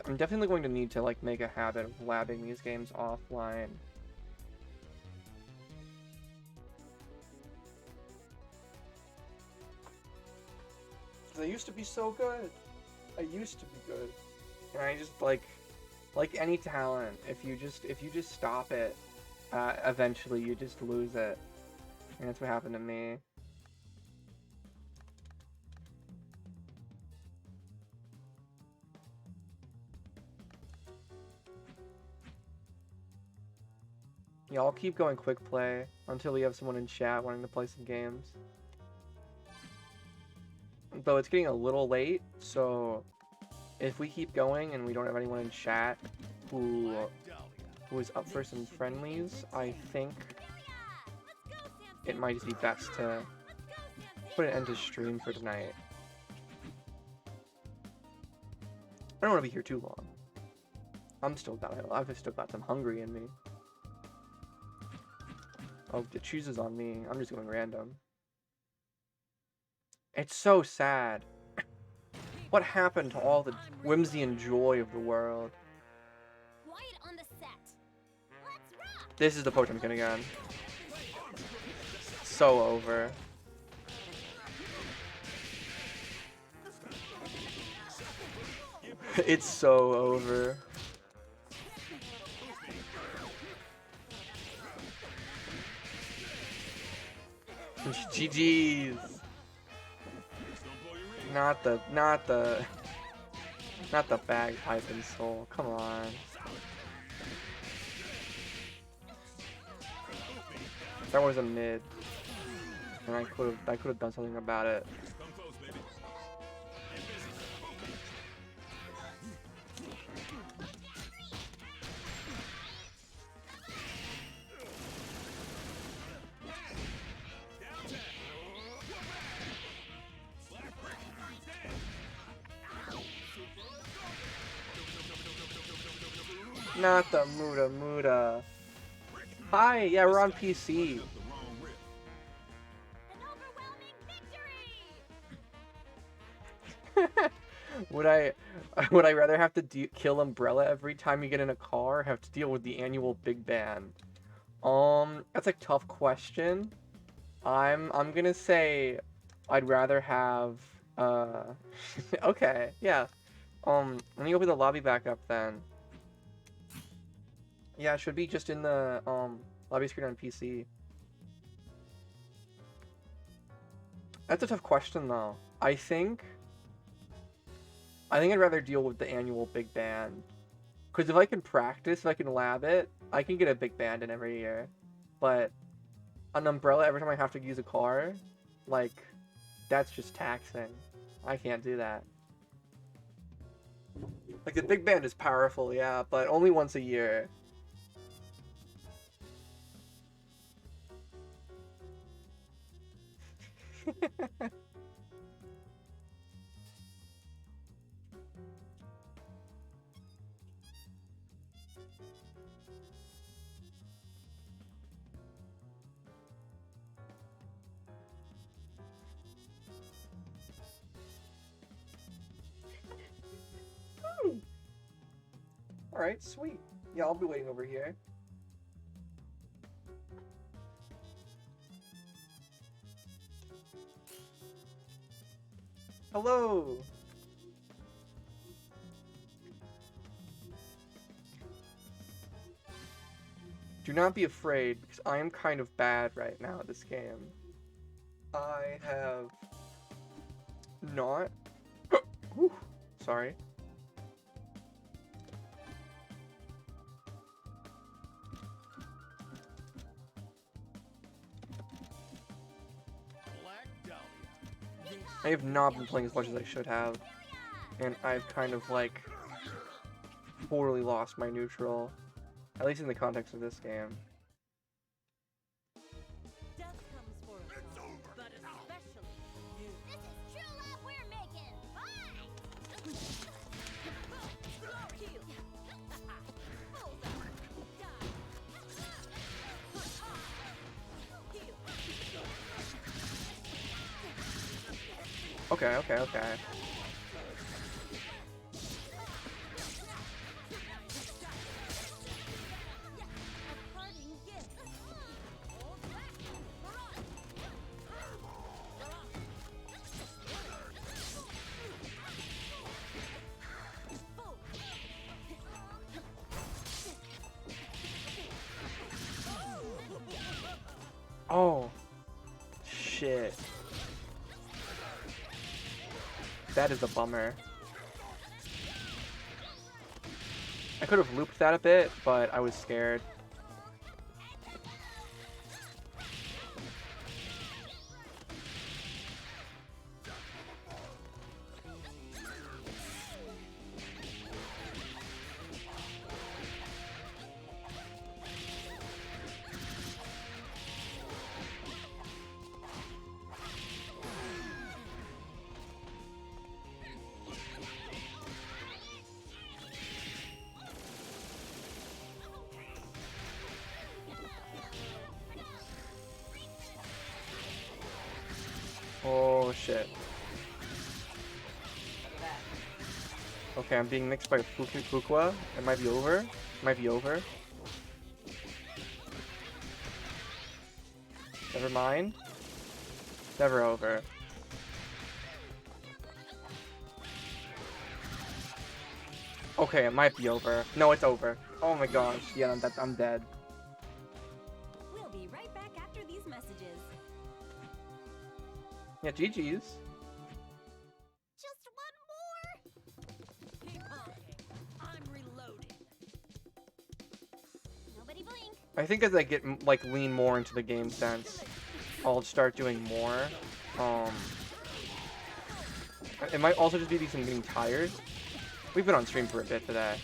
I'm definitely going to need to like make a habit of labbing these games offline. Cause I used to be so good. I used to be good, and I just like any talent. If you just stop it, eventually you just lose it, and that's what happened to me. Yeah, I'll keep going quick play until we have someone in chat wanting to play some games. Though it's getting a little late, so if we keep going and we don't have anyone in chat who is up for some friendlies, I think it might just be best to put an end to stream for tonight. I don't want to be here too long. I've still got some hungry in me. Oh, it chooses on me. I'm just going random. It's so sad. What happened to all the whimsy and joy of the world? Quiet on the set. Let's rock. This is the Potemkin again. So over. It's so over. GG's. Not the bagpipe and soul. Come on. That was a mid, and I could have done something about it. Not the Muda. Hi, yeah, we're on PC. An overwhelming victory. Would I rather have to kill Umbrella every time you get in a car, or have to deal with the annual Big Band? That's a tough question. I'm gonna say I'd rather have okay, yeah. Let me open the lobby back up then. Yeah, it should be just in the lobby screen on PC. That's a tough question though. I think I'd rather deal with the annual Big Band. Because if I can practice, if I can lab it, I can get a Big Band in every year. But an Umbrella every time I have to use a car, like, that's just taxing. I can't do that. Like, the Big Band is powerful, yeah, but only once a year. Alright, sweet. Yeah, I'll be waiting over here. Hello! Do not be afraid, because I am kind of bad right now at this game. I have not... Whew, sorry. Black Dahlia. I have not been playing as much as I should have, and I've kind of, like, totally lost my neutral, at least in the context of this game. Death comes for us all, but especially you. This is true love we're making. Bye. Kill. Bullseye. Die. Kill. Okay. A parting gift. Oh, shit. That is a bummer. I could have looped that a bit, but I was scared. Oh shit. Okay, I'm being mixed by Fukua. It might be over. It might be over. Never mind. Never over. Okay, it might be over. No, it's over. Oh my gosh. Yeah, I'm dead. We'll be right back after these messages. Yeah, GG's. Just one more. Keep honking. I'm reloading. Nobody blink. I think as I get like lean more into the game sense, I'll start doing more. It might also just be because I'm getting tired. We've been on stream for a bit today.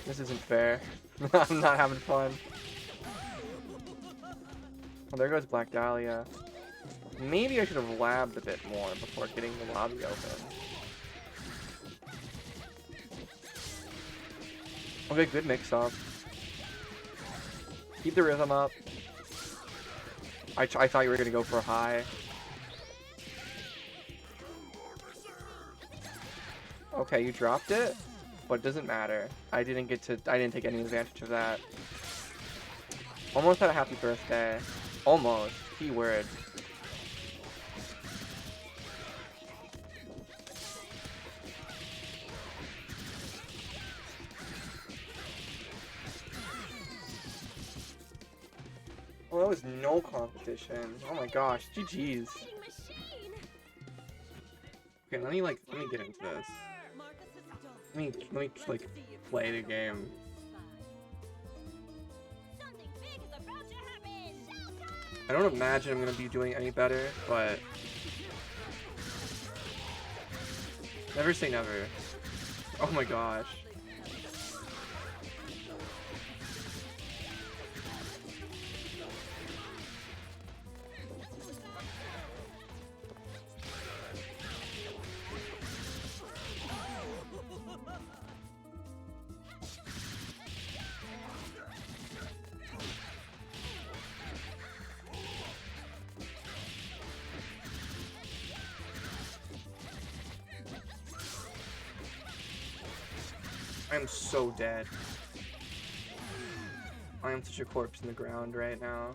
This isn't fair. I'm not having fun. Well, there goes Black Dahlia. Maybe I should have labbed a bit more before getting the lobby open. Okay, good mix-up. Keep the rhythm up. I thought you were gonna go for a high. Okay, you dropped it, but it doesn't matter. I didn't take any advantage of that. Almost had a happy birthday. Almost. Keyword. Well, that was no competition. Oh my gosh, GG's. Fighting machine. Okay, let me get into this. Marcus is done. Let me like play the game. Something big is about to happen. Showtime! I don't imagine I'm gonna be doing any better, but never say never. Oh my gosh. I'm so dead. I am such a corpse in the ground right now.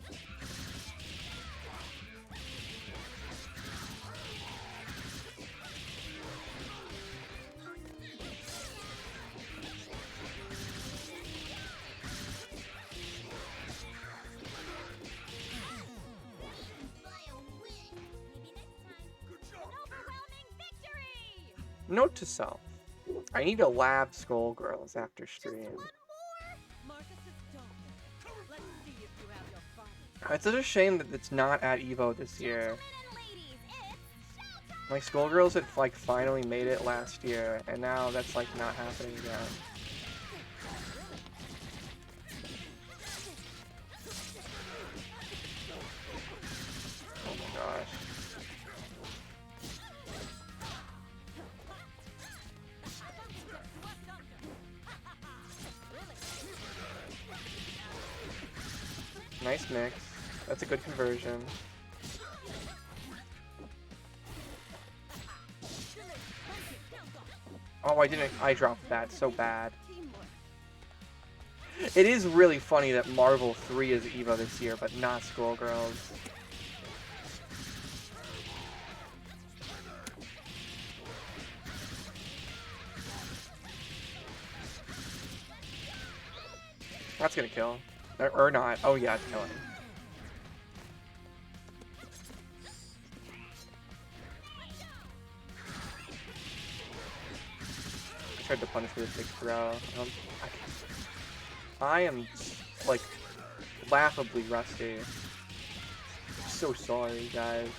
Note to self. I need to lab Skullgirls after stream. Marcus is done. Let's see if you have your fun. It's such a shame that it's not at Evo this year. Gentlemen and ladies, it's showtime! Like, Skullgirls had like finally made it last year, and now that's like not happening again. Oh my gosh. Nice mix. That's a good conversion. Oh, I dropped that. So bad. It is really funny that Marvel 3 is Evo this year, but not Skullgirls. That's gonna kill. Or not. Oh yeah, it's killing. I tried to punish with a big throw. I am, like, laughably rusty. I'm so sorry, guys.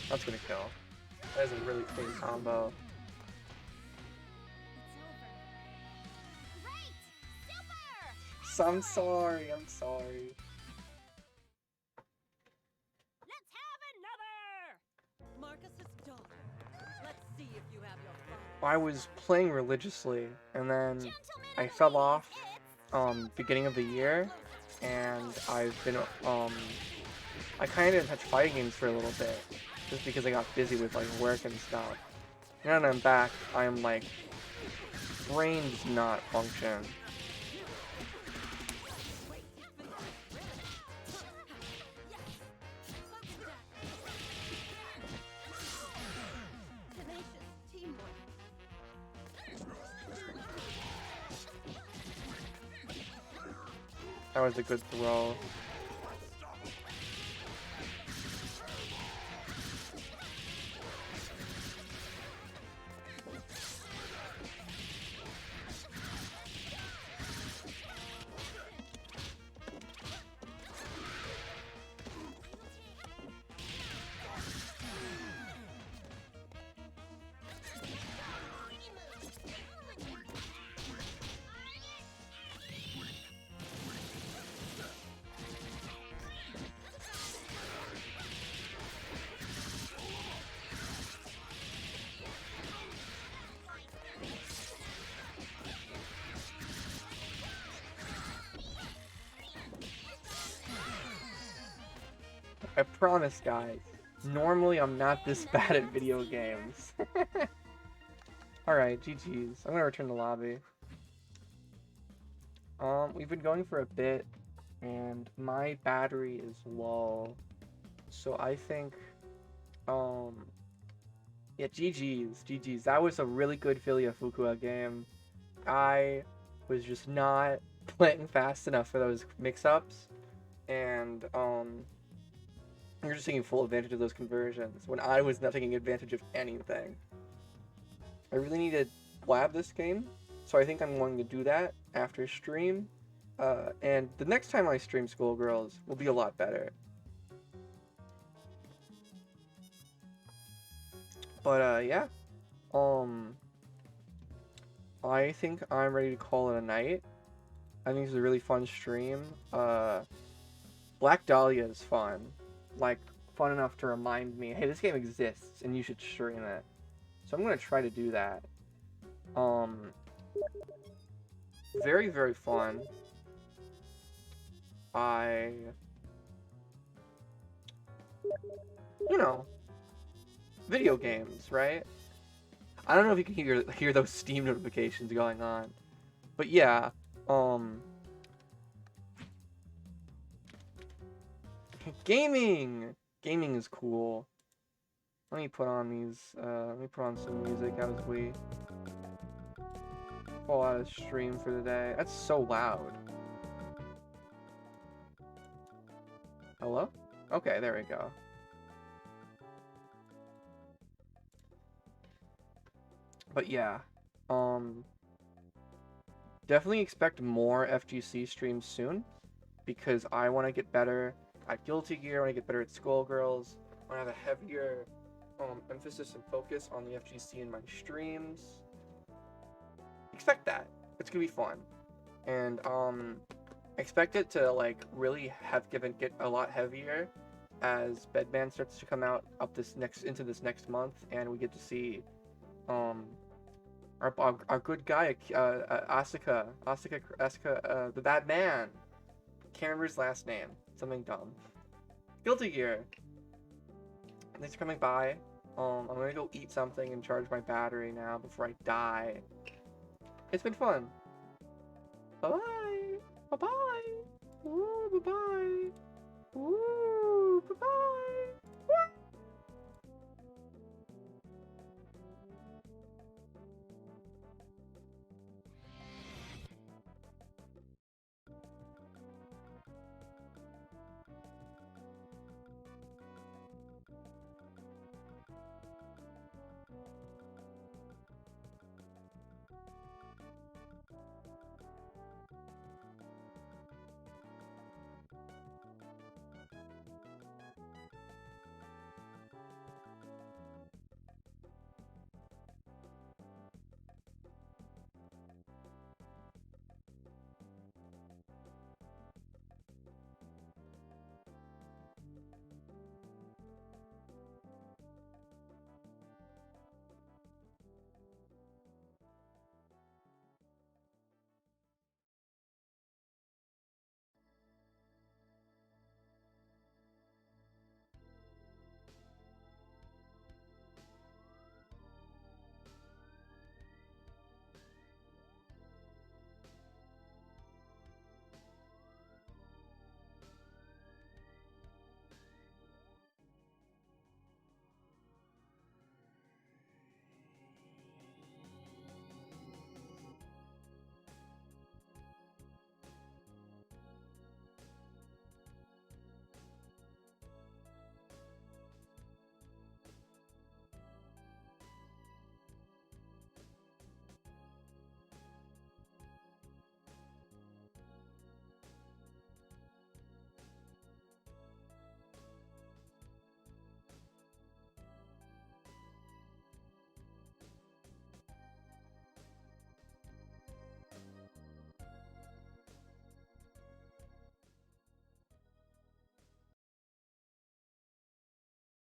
That's gonna kill. That is a really clean combo. So I'm sorry, I'm sorry. Let's have another! Marcus is done. Let's see if you have your fun. I was playing religiously, and then I fell off beginning of the year, and I've been I kind of didn't touch fighting games for a little bit, just because I got busy with like work and stuff. Now that I'm back, I'm like, brain does not function. That was a good throw. I promise, guys. Normally, I'm not this bad at video games. Alright, GG's. I'm gonna return to lobby. We've been going for a bit, and my battery is low. So I think, yeah, GG's. That was a really good Filia Fukua game. I was just not playing fast enough for those mix-ups, and, you're just taking full advantage of those conversions when I was not taking advantage of anything. I really need to lab this game, so I think I'm going to do that after stream. And the next time I stream Skullgirls will be a lot better. But yeah. I think I'm ready to call it a night. I think it's a really fun stream. Black Dahlia is fun. Like, fun enough to remind me, hey, this game exists and you should stream it. So I'm gonna try to do that. Very, very fun. You know, video games, right? I don't know if you can hear those Steam notifications going on, but yeah, gaming is cool. Let me put on some music as we pull out a stream for the day. That's so loud. Hello? Okay, there we go. But yeah, definitely expect more FGC streams soon, because I want to get better at Guilty Gear, I want to get better at Skullgirls, I want to have a heavier emphasis and focus on the FGC in my streams. Expect that. It's gonna be fun. And expect it to like really get a lot heavier as Bedman starts to come out into this next month, and we get to see our good guy, Asuka, the bad man. Can't remember his last name. Something dumb. Guilty Gear. Thanks for coming by. I'm gonna go eat something and charge my battery now before I die. It's been fun. Bye-bye. Bye-bye.